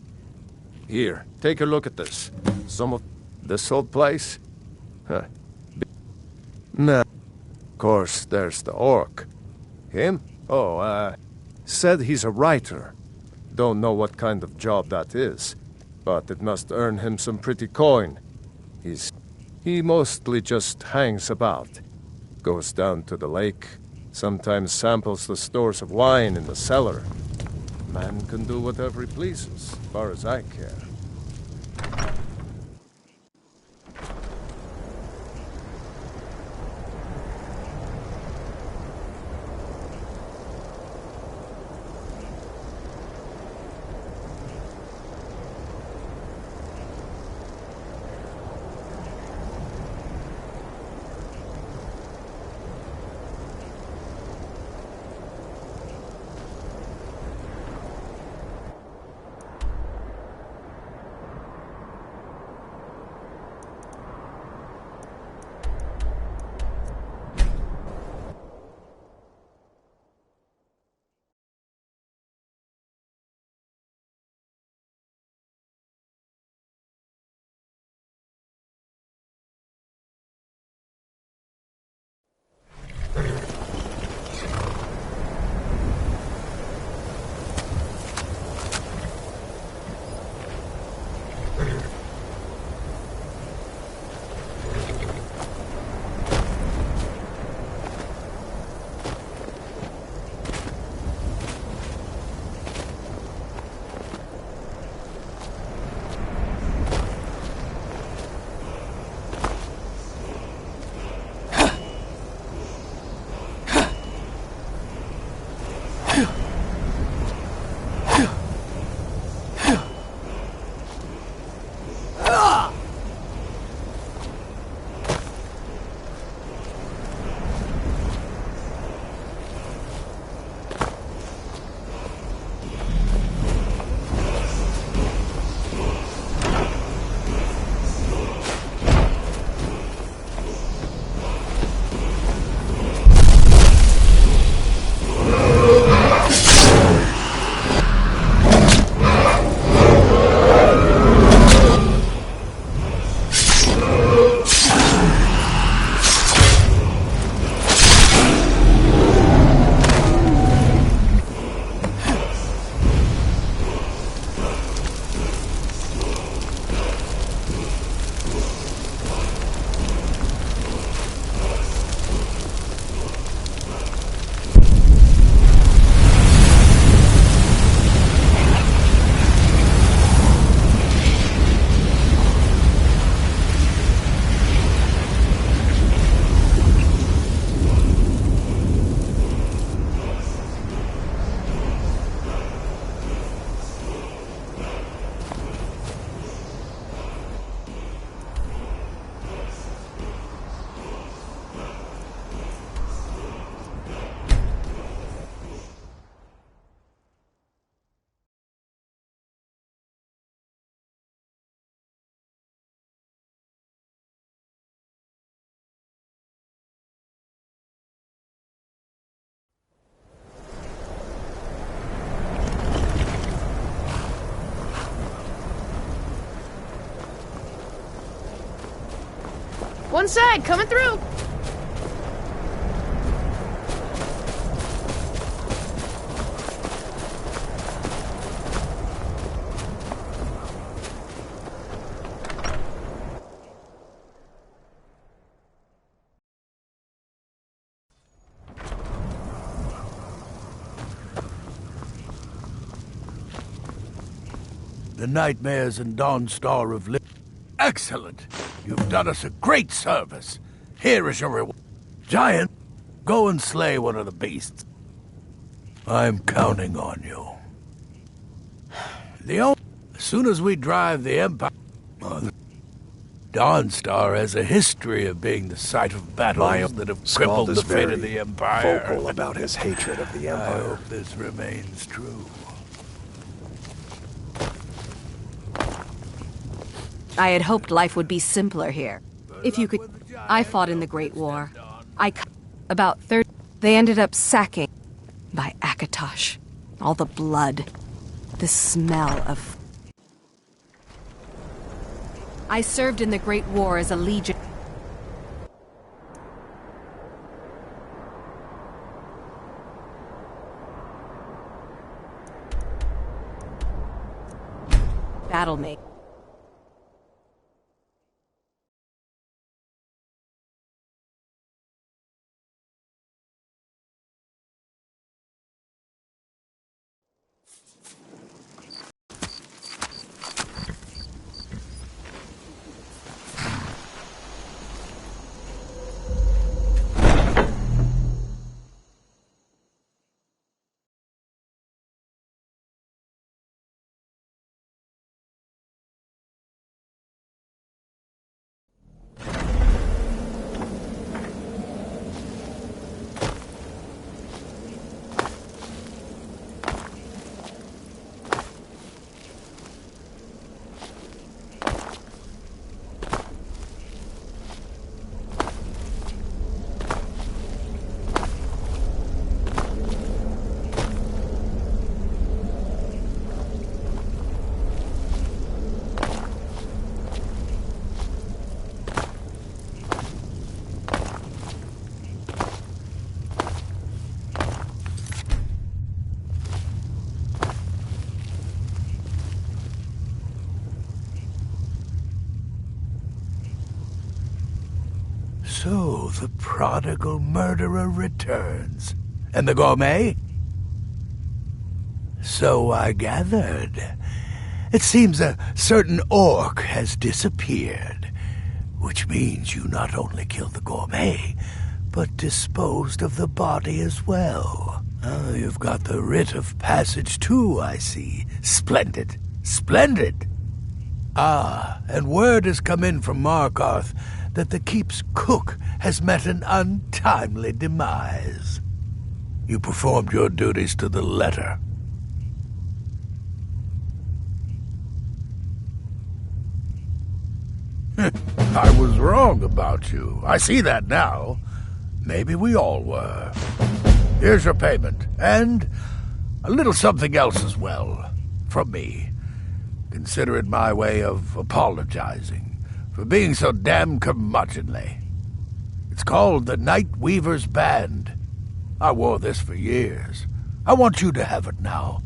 Here, take a look at this. Some of this old place? Huh. Nah. Of course, there's the orc. Him? Oh, said he's a writer. Don't know what kind of job that is, but it must earn him some pretty coin. He mostly just hangs about. Goes down to the lake, sometimes samples the stores of wine in the cellar. Man can do whatever he pleases, as far as I care. One side, coming through! The nightmares and Dawnstar of Excellent! You've done us a great service. Here is your reward. Giant, go and slay one of the beasts. I'm counting on you. As soon as we drive the Empire... Dawnstar has a history of being the site of battles that have crippled the fate of the Empire. Vocal about his hatred of the Empire. I hope this remains true. I had hoped life would be simpler here. If you could... I fought in the Great War. About 30... They ended up sacking by Akatosh. All the blood. The smell of... I served in the Great War as a legion. Battle mate. So the prodigal murderer returns. And the gourmet? So I gathered. It seems a certain orc has disappeared, which means you not only killed the gourmet, but disposed of the body as well. Oh, you've got the writ of passage too, I see. Splendid. Splendid! Ah, and word has come in from Markarth that the keep's cook has met an untimely demise. You performed your duties to the letter. I was wrong about you. I see that now. Maybe we all were. Here's your payment, and a little something else as well, from me. Consider it my way of apologizing for being so damn curmudgeonly. It's called the Night Weaver's Band. I wore this for years. I want you to have it now.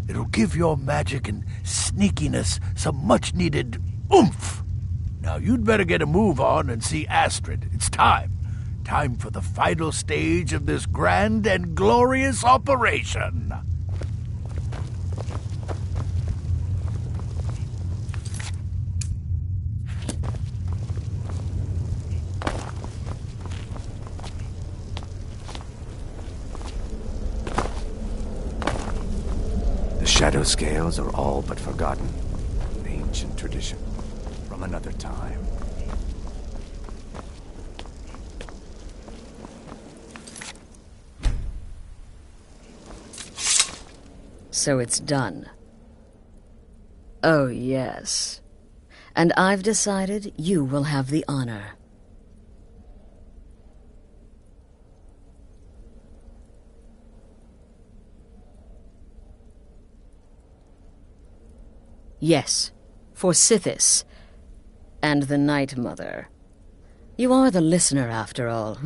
It'll give your magic and sneakiness some much-needed oomph. Now you'd better get a move on and see Astrid. It's time. Time for the final stage of this grand and glorious operation. Shadow scales are all but forgotten. An ancient tradition from another time. So it's done. Oh, yes. And I've decided you will have the honor. Yes, for Sithis. And the Night Mother. You are the listener, after all,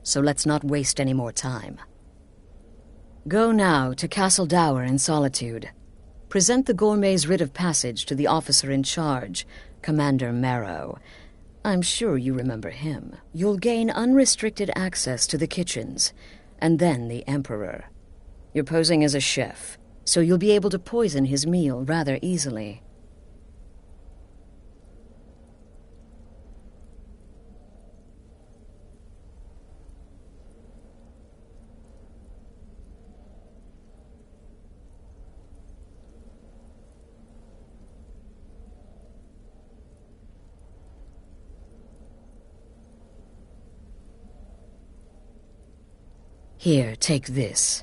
So let's not waste any more time. Go now to Castle Dower in Solitude. Present the gourmet's writ of passage to the officer in charge, Commander Marrow. I'm sure you remember him. You'll gain unrestricted access to the kitchens, and then the Emperor. You're posing as a chef, so you'll be able to poison his meal rather easily. Here, take this.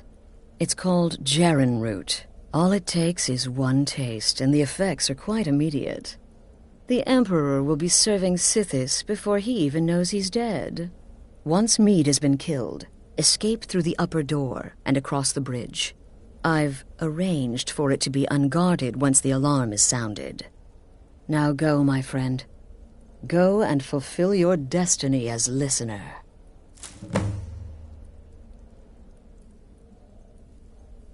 It's called Jaren root. All it takes is one taste, and the effects are quite immediate. The Emperor will be serving Sithis before he even knows he's dead. Once Mead has been killed, escape through the upper door and across the bridge. I've arranged for it to be unguarded once the alarm is sounded. Now go, my friend. Go and fulfill your destiny as listener.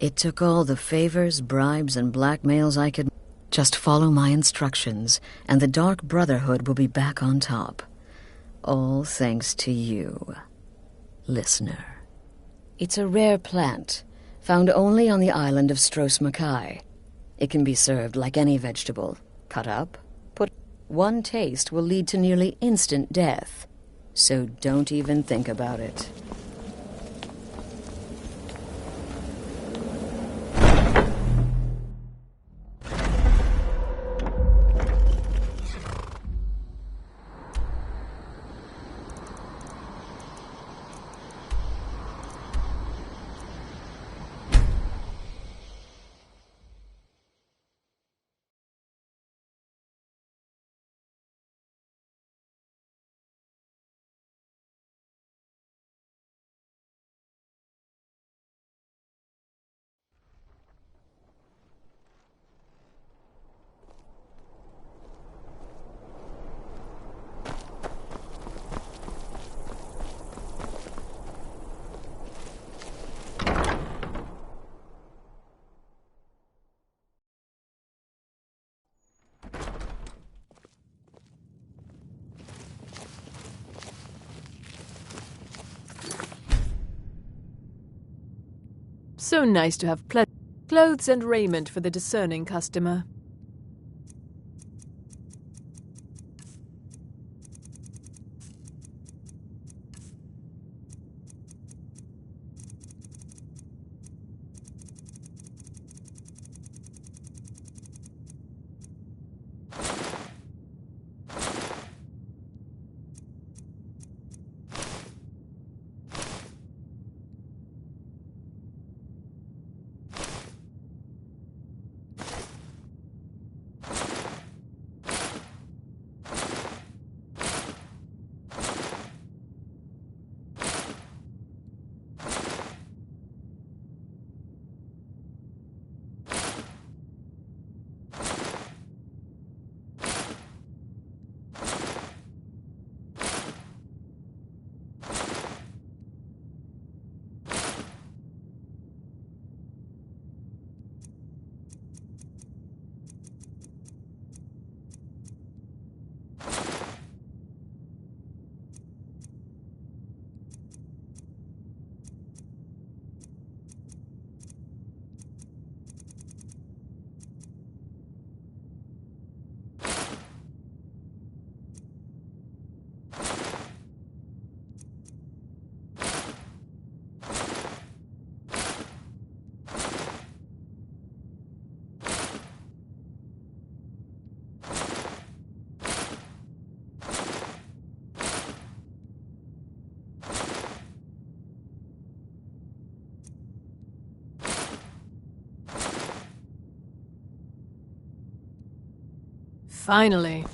It took all the favors, bribes, and blackmails I could... Just follow my instructions, and the Dark Brotherhood will be back on top. All thanks to you, listener. It's a rare plant, found only on the island of Stros Mackay. It can be served like any vegetable. Cut up, put... One taste will lead to nearly instant death, so don't even think about it. So nice to have clothes and raiment for the discerning customer. Finally.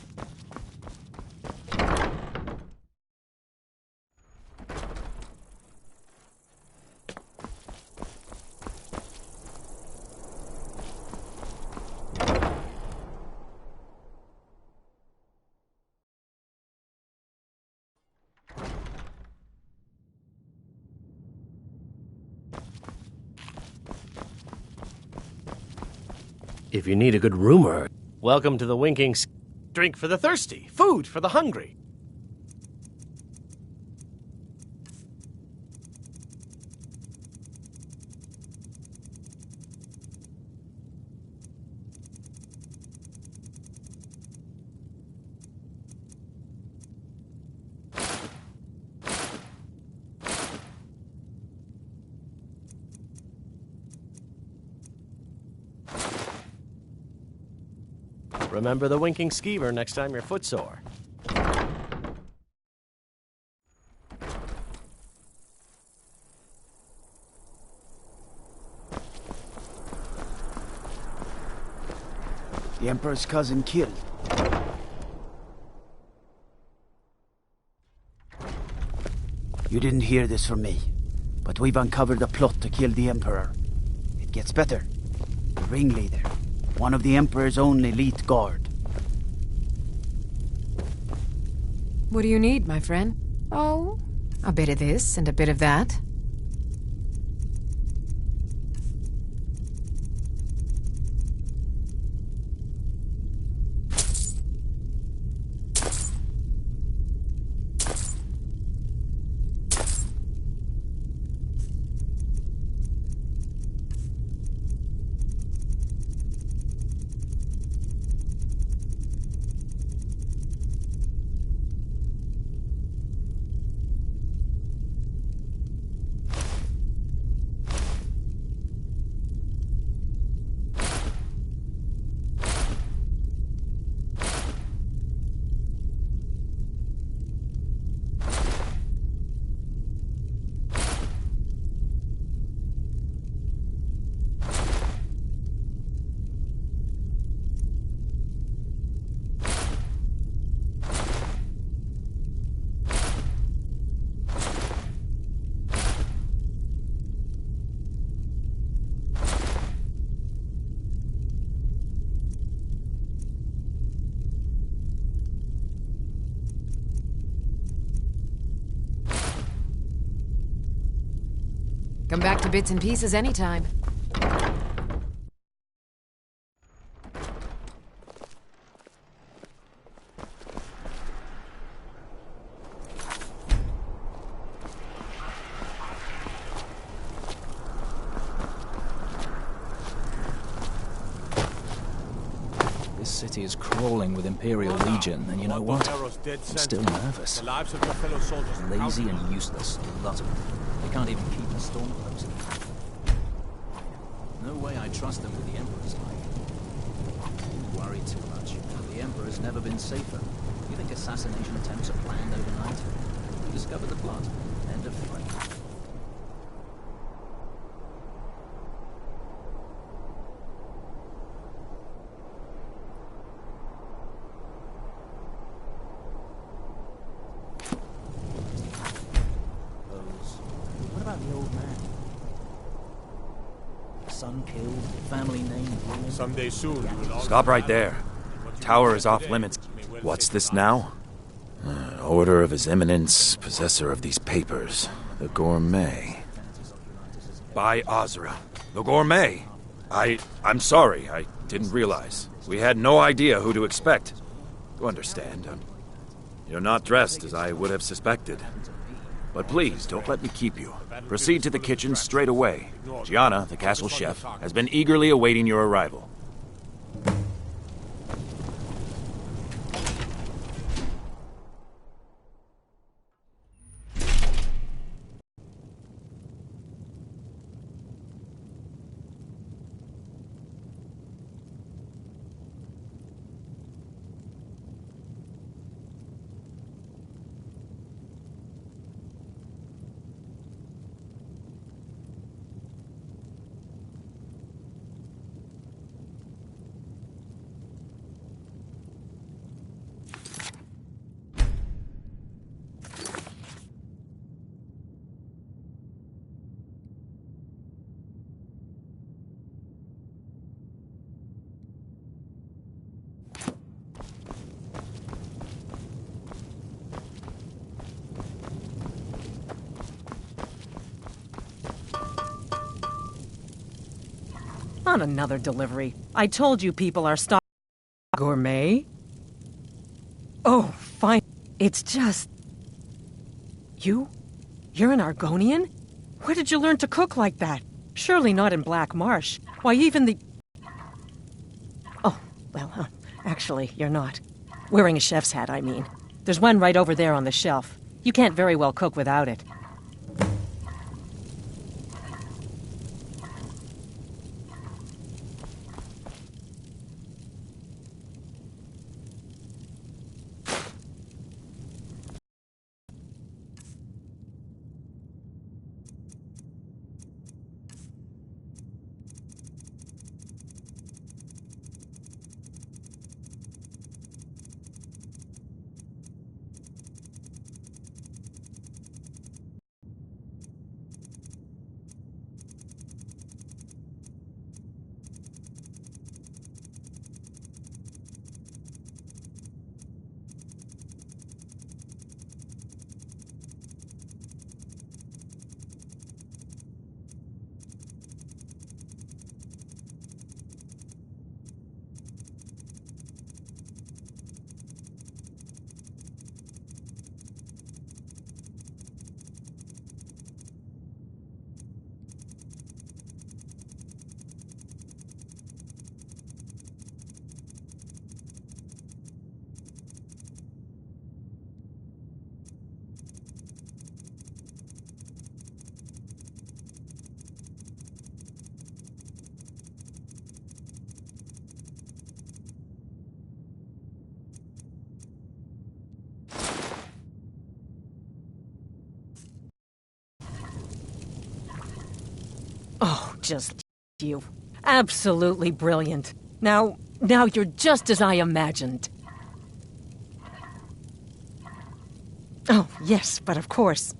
If you need a good rumor, welcome to the Winking... Drink for the thirsty, food for the hungry. Remember the winking skeever next time you're footsore. The Emperor's cousin killed. You didn't hear this from me, but we've uncovered a plot to kill the Emperor. It gets better. The ringleader. One of the Emperor's own elite guard. What do you need, my friend? Oh, a bit of this and a bit of that. Come back to bits and pieces anytime. This city is crawling with Imperial Legion, and you know what? I'm still nervous. Lazy and useless, a lot of them. They can't even keep the storm closed. No way I trust them with the Emperor's life. You worry too much. The Emperor's never been safer. You think assassination attempts are planned overnight? Discover the plot. End of fight. What about the old man? Son killed, family name ruined. Someday soon you will all... Stop right there. Tower is off limits. What's this now? Order of His Eminence, possessor of these papers. The Gourmet. By Azra. The Gourmet? I'm sorry. I didn't realize. We had no idea who to expect. You understand. You're not dressed as I would have suspected. But please, don't let me keep you. Proceed to the kitchen straight away. Gianna, the castle chef, has been eagerly awaiting your arrival. On another delivery. I told you people are stock gourmet. Oh, fine. It's just... You're an Argonian? Where did you learn to cook like that? Surely not in Black Marsh. Why, even the... Oh, well, actually, you're not. Wearing a chef's hat, I mean. There's one right over there on the shelf. You can't very well cook without it. just you. Absolutely brilliant. Now you're just as I imagined. Oh, yes, but of course.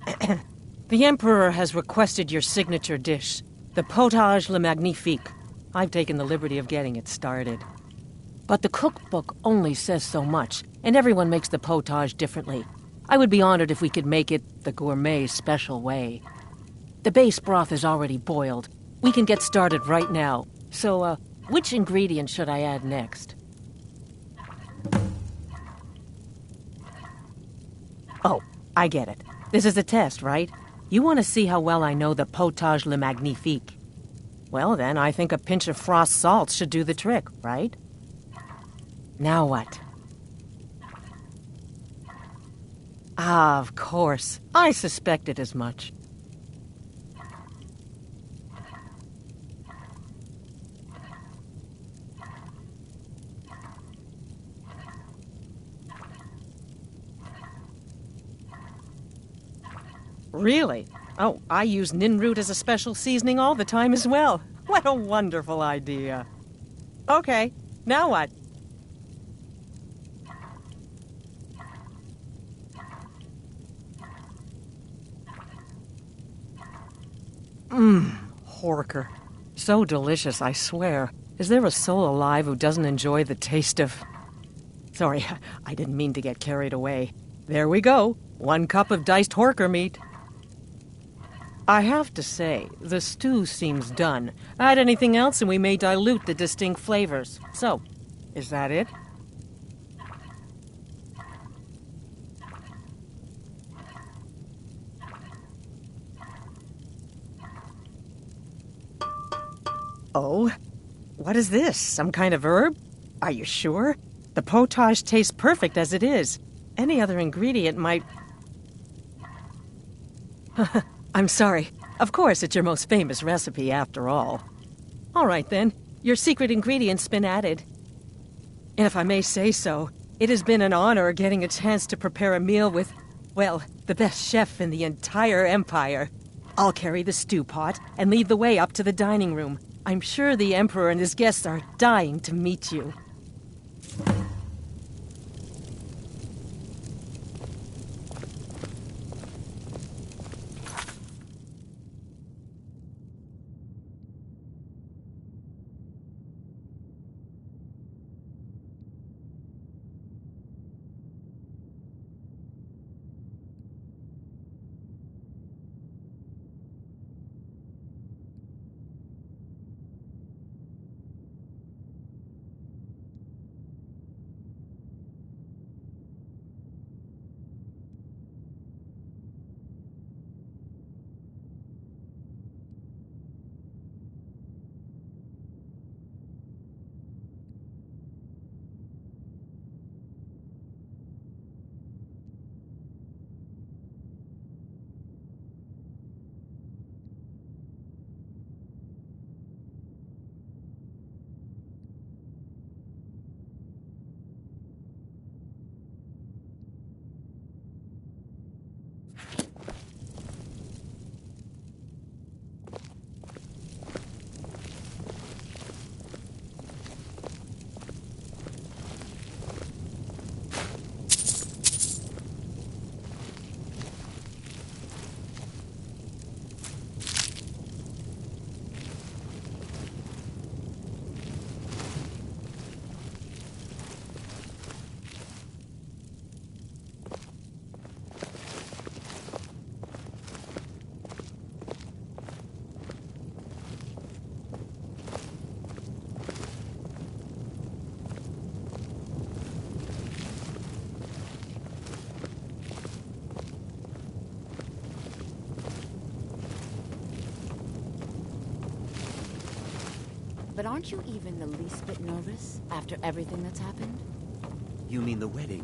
The Emperor has requested your signature dish, the potage le magnifique. I've taken the liberty of getting it started. But the cookbook only says so much, and everyone makes the potage differently. I would be honored if we could make it the gourmet special way. The base broth is already boiled. We can get started right now. So, which ingredient should I add next? Oh, I get it. This is a test, right? You want to see how well I know the potage le magnifique. Well then, I think a pinch of frost salt should do the trick, right? Now what? Ah, of course. I suspected as much. Really? Oh, I use nin root as a special seasoning all the time as well. What a wonderful idea. Okay, now what? Horker. So delicious, I swear. Is there a soul alive who doesn't enjoy the taste of... Sorry, I didn't mean to get carried away. There we go. 1 cup of diced horker meat. I have to say, the stew seems done. Add anything else and we may dilute the distinct flavors. So, is that it? Oh? What is this? Some kind of herb? Are you sure? The potage tastes perfect as it is. Any other ingredient might... I'm sorry. Of course, it's your most famous recipe, after all. All right, then. Your secret ingredient's been added. And if I may say so, it has been an honor getting a chance to prepare a meal with, well, the best chef in the entire Empire. I'll carry the stew pot and lead the way up to the dining room. I'm sure the Emperor and his guests are dying to meet you. But aren't you even the least bit nervous after everything that's happened? You mean the wedding?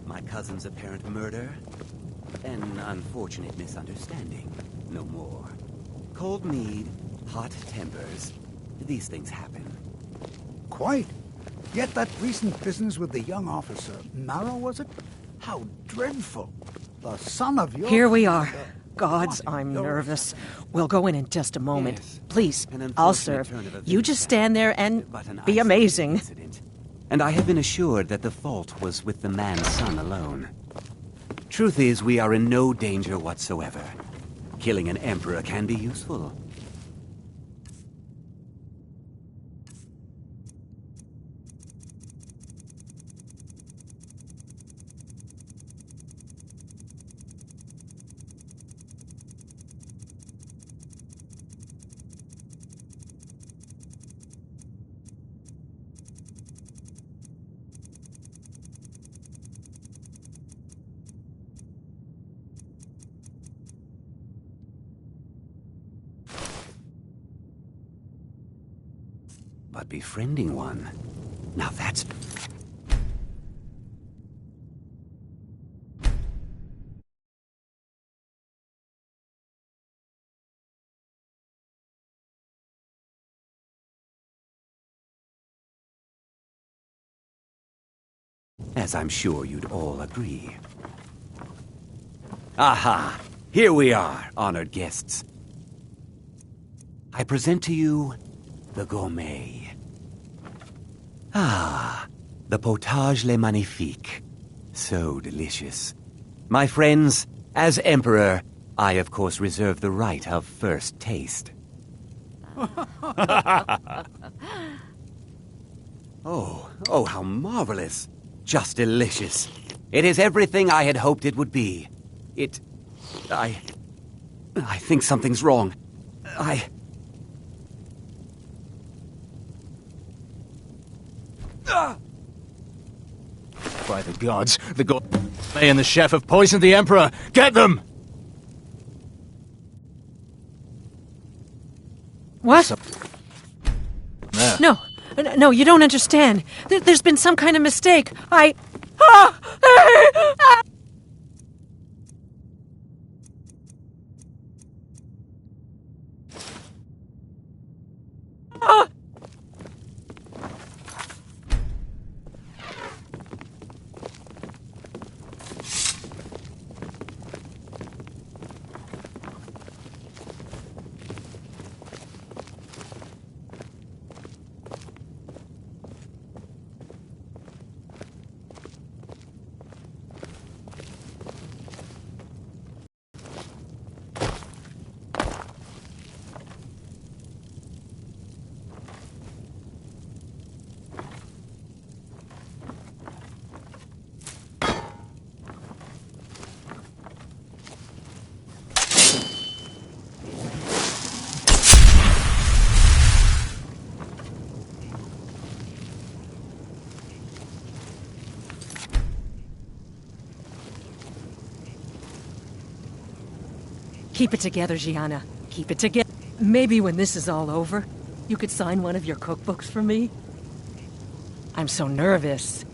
My cousin's apparent murder? An unfortunate misunderstanding. No more. Cold mead, hot tempers. These things happen. Quite. Yet that recent business with the young officer, Marrow, was it? How dreadful. The son of your... Here we are. gods, I'm nervous. We'll go in just a moment. Yes. Please, An unfortunate I'll serve. turn of events, You just stand there and but an be isolated amazing. incident. And I have been assured that the fault was with the man's son alone. Truth is, we are in no danger whatsoever. Killing an emperor can be useful. But befriending one, now that's... As I'm sure you'd all agree. Aha! Here we are, honored guests. I present to you the gourmet. Ah, the potage le magnifique. So delicious. My friends, as Emperor, I of course reserve the right of first taste. Oh, how marvelous. Just delicious. It is everything I had hoped it would be. I think something's wrong. By the gods, the gourmet and the chef have poisoned the Emperor! Get them! What? No, you don't understand. There's been some kind of mistake. Keep it together, Gianna. Keep it together. Maybe when this is all over, you could sign one of your cookbooks for me? I'm so nervous.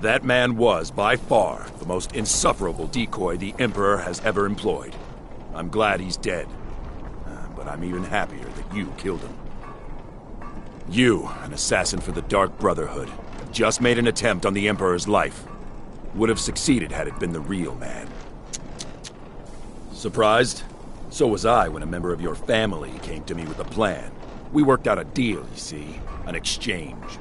That man was, by far, the most insufferable decoy the Emperor has ever employed. I'm glad he's dead. But I'm even happier that you killed him. You, an assassin for the Dark Brotherhood, have just made an attempt on the Emperor's life. Would have succeeded had it been the real man. Surprised? So was I when a member of your family came to me with a plan. We worked out a deal, you see. An exchange.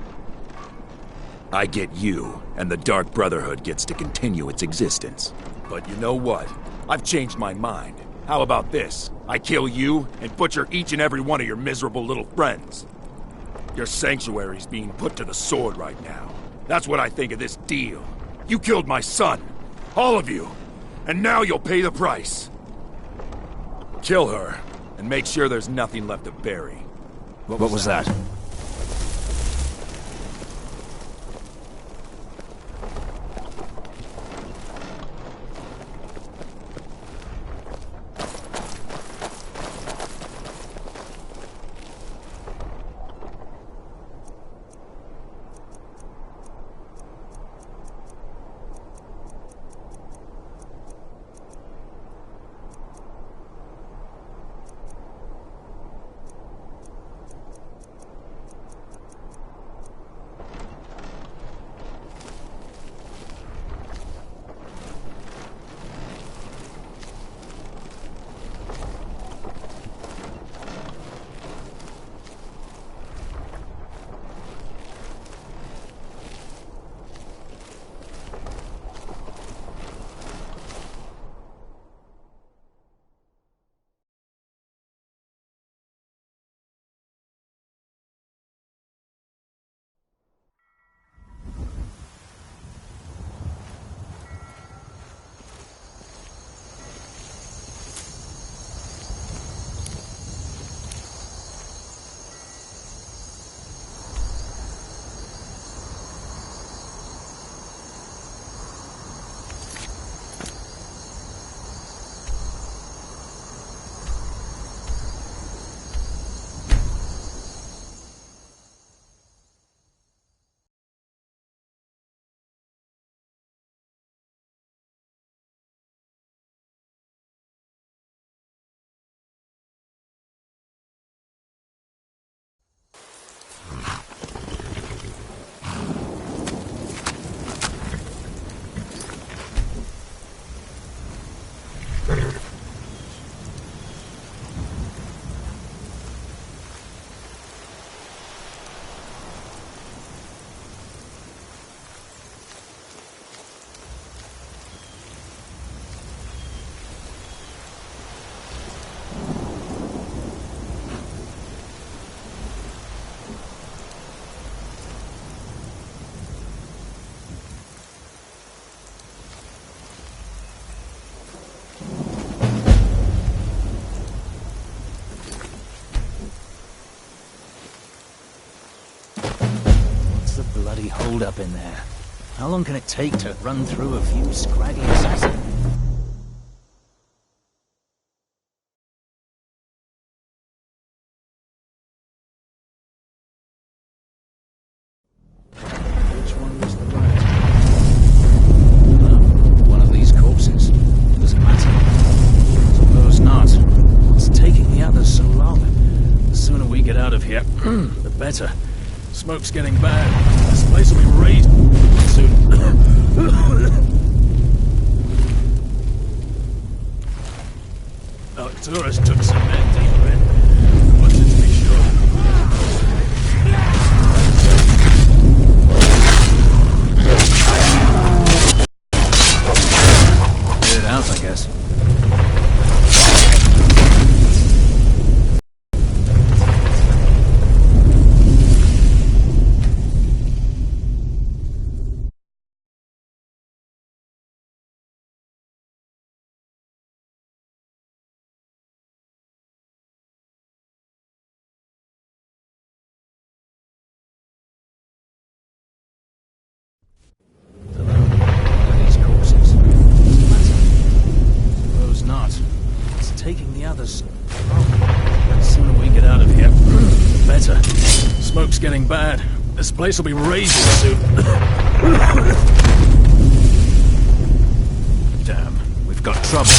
I get you, and the Dark Brotherhood gets to continue its existence. But you know what? I've changed my mind. How about this? I kill you, and butcher each and every one of your miserable little friends. Your sanctuary's being put to the sword right now. That's what I think of this deal. You killed my son. All of you. And now you'll pay the price. Kill her, and make sure there's nothing left to bury. What was that? Bloody hold up in there. How long can it take to run through a few scraggy assassins? Which one was the right? One of these corpses. Doesn't matter. Suppose not. What's taking the others so long? The sooner we get out of here, the better. Smoke's getting bad. This place will be raided soon. Arcturus took some men deeper in. Wanted to be sure. Get it out, I guess. Taking the others. The sooner we get out of here, the better. Smoke's getting bad. This place will be raging soon. Damn, we've got trouble.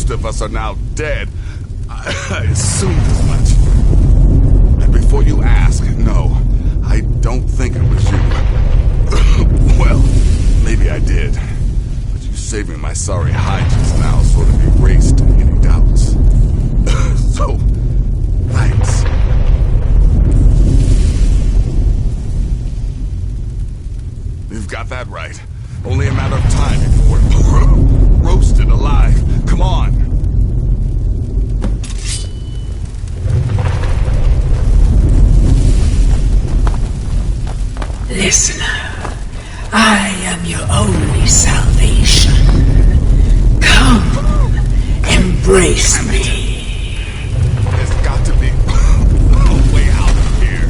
most of us are now dead. I assumed as much. And before you ask, no, I don't think it was you. Well, maybe I did. But you saving my sorry hide just now sort of erased any doubts. So, thanks. You've got that right. Only a matter of time before we're roasted alive. Come on. Listener, I am your only salvation. Come, embrace me. There's got to be a way out of here.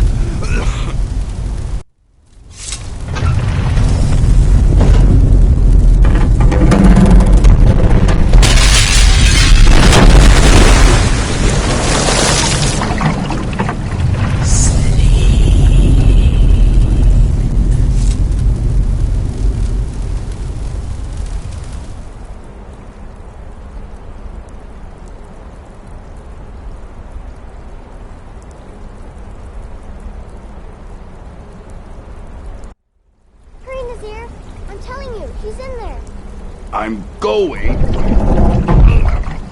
I'm telling you, he's in there. I'm going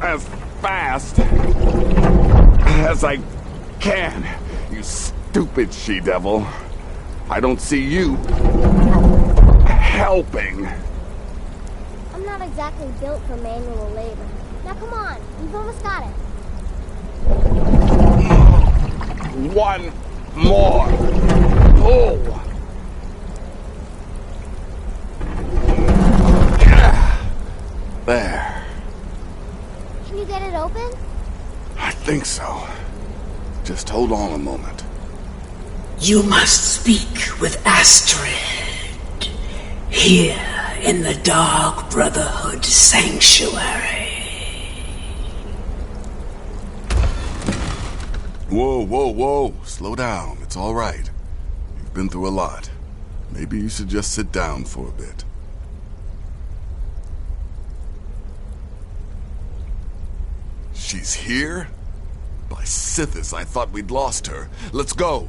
as fast as I can, you stupid she-devil. I don't see you helping. I'm not exactly built for manual labor. Now come on, you've almost got it. One more pull. There. Can you get it open? I think so. Just hold on a moment. You must speak with Astrid. Here in the Dark Brotherhood Sanctuary. Whoa, whoa, whoa. Slow down. It's all right. You've been through a lot. Maybe you should just sit down for a bit. She's here? By Sithis, I thought we'd lost her. Let's go.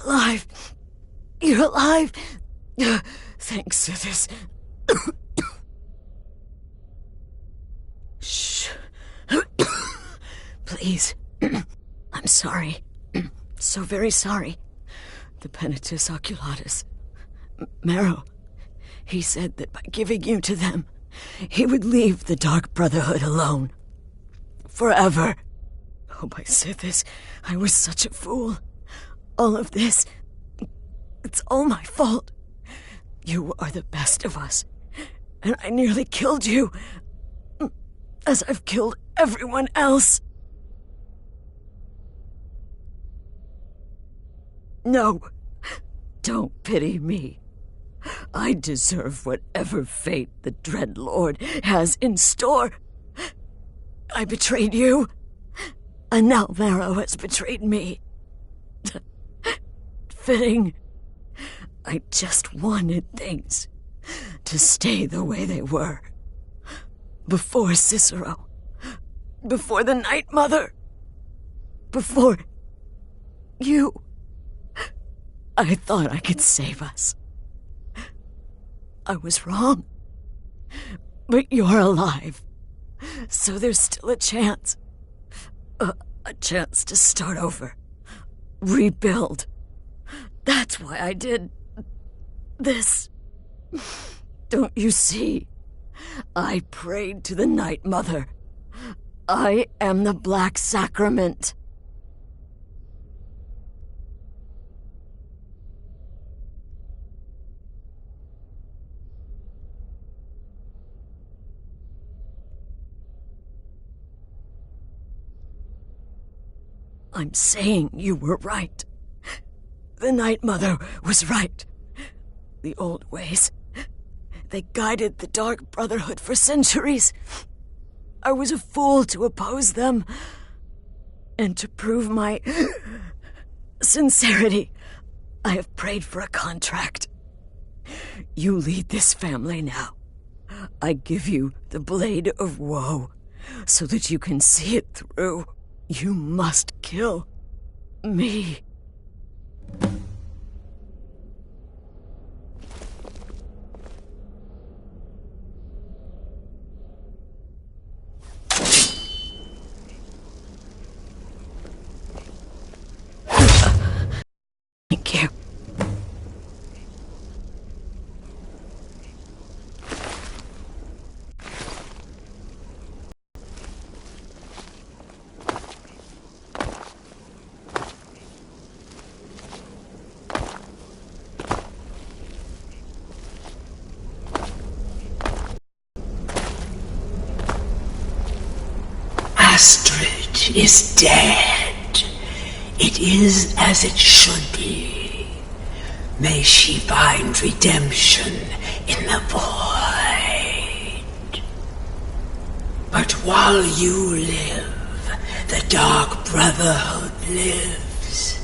Alive. You're alive. Thanks to this. Shh. Please. I'm sorry. So very sorry. The Penitus Oculatus. Marrow. He said that by giving you to them, he would leave the Dark Brotherhood alone. Forever. Oh, my Sithis, I was such a fool. All of this, it's all my fault. You are the best of us, and I nearly killed you, as I've killed everyone else. No, don't pity me. I deserve whatever fate the Dread Lord has in store. I betrayed you, and now Marrow has betrayed me. Fitting. I just wanted things to stay the way they were. Before Cicero. Before the Night Mother. Before You... I thought I could save us. I was wrong. But you're alive. So there's still a chance. A chance to start over. Rebuild. That's why I did... this. Don't you see? I prayed to the Night Mother. I am the Black Sacrament. I'm saying you were right. The Night Mother was right. The old ways, they guided the Dark Brotherhood for centuries. I was a fool to oppose them. And to prove my sincerity, I have prayed for a contract. You lead this family now. I give you the Blade of Woe, so that you can see it through. You must kill me. Thank you. Astrid is dead. It is as it should be. May she find redemption in the void. But while you live, the Dark Brotherhood lives.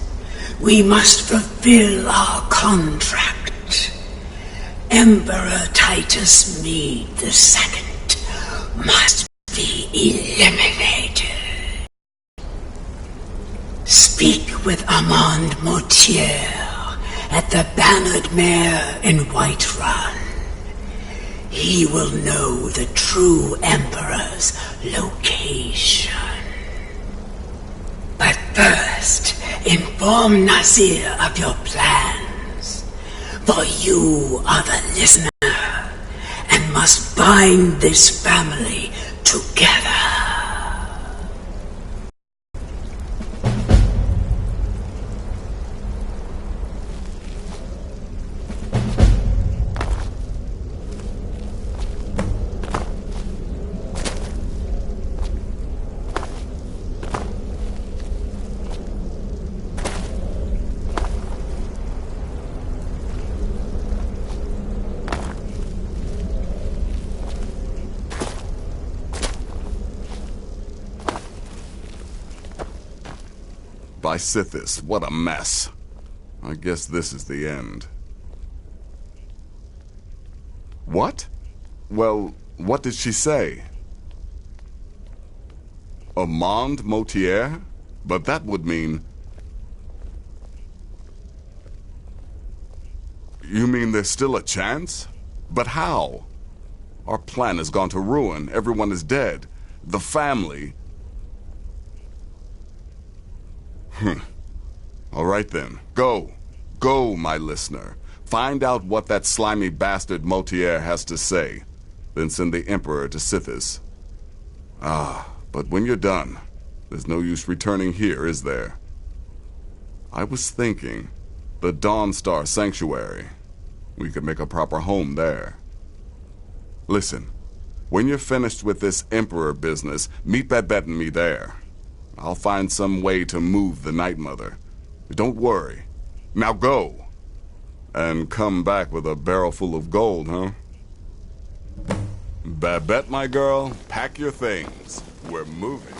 We must fulfill our contract. Emperor Titus Mede II must be eliminated. Speak with Armand Motier at the Bannered Mare in Whiterun. He will know the true Emperor's location. But first, inform Nazir of your plans, for you are the listener and must bind this family together. By Sithis, what a mess. I guess this is the end. What? Well, what did she say? Armand Motier? But that would mean... You mean there's still a chance? But how? Our plan has gone to ruin. Everyone is dead. The family... All right then. Go. Go, my listener. Find out what that slimy bastard Motier has to say. Then send the Emperor to Sithis. But when you're done, there's no use returning here, is there? I was thinking, the Dawnstar Sanctuary. We could make a proper home there. Listen, when you're finished with this Emperor business, meet Babette and me there. I'll find some way to move the Night Mother. Don't worry. Now go. And come back with a barrel full of gold, huh? Babette, my girl, pack your things. We're moving.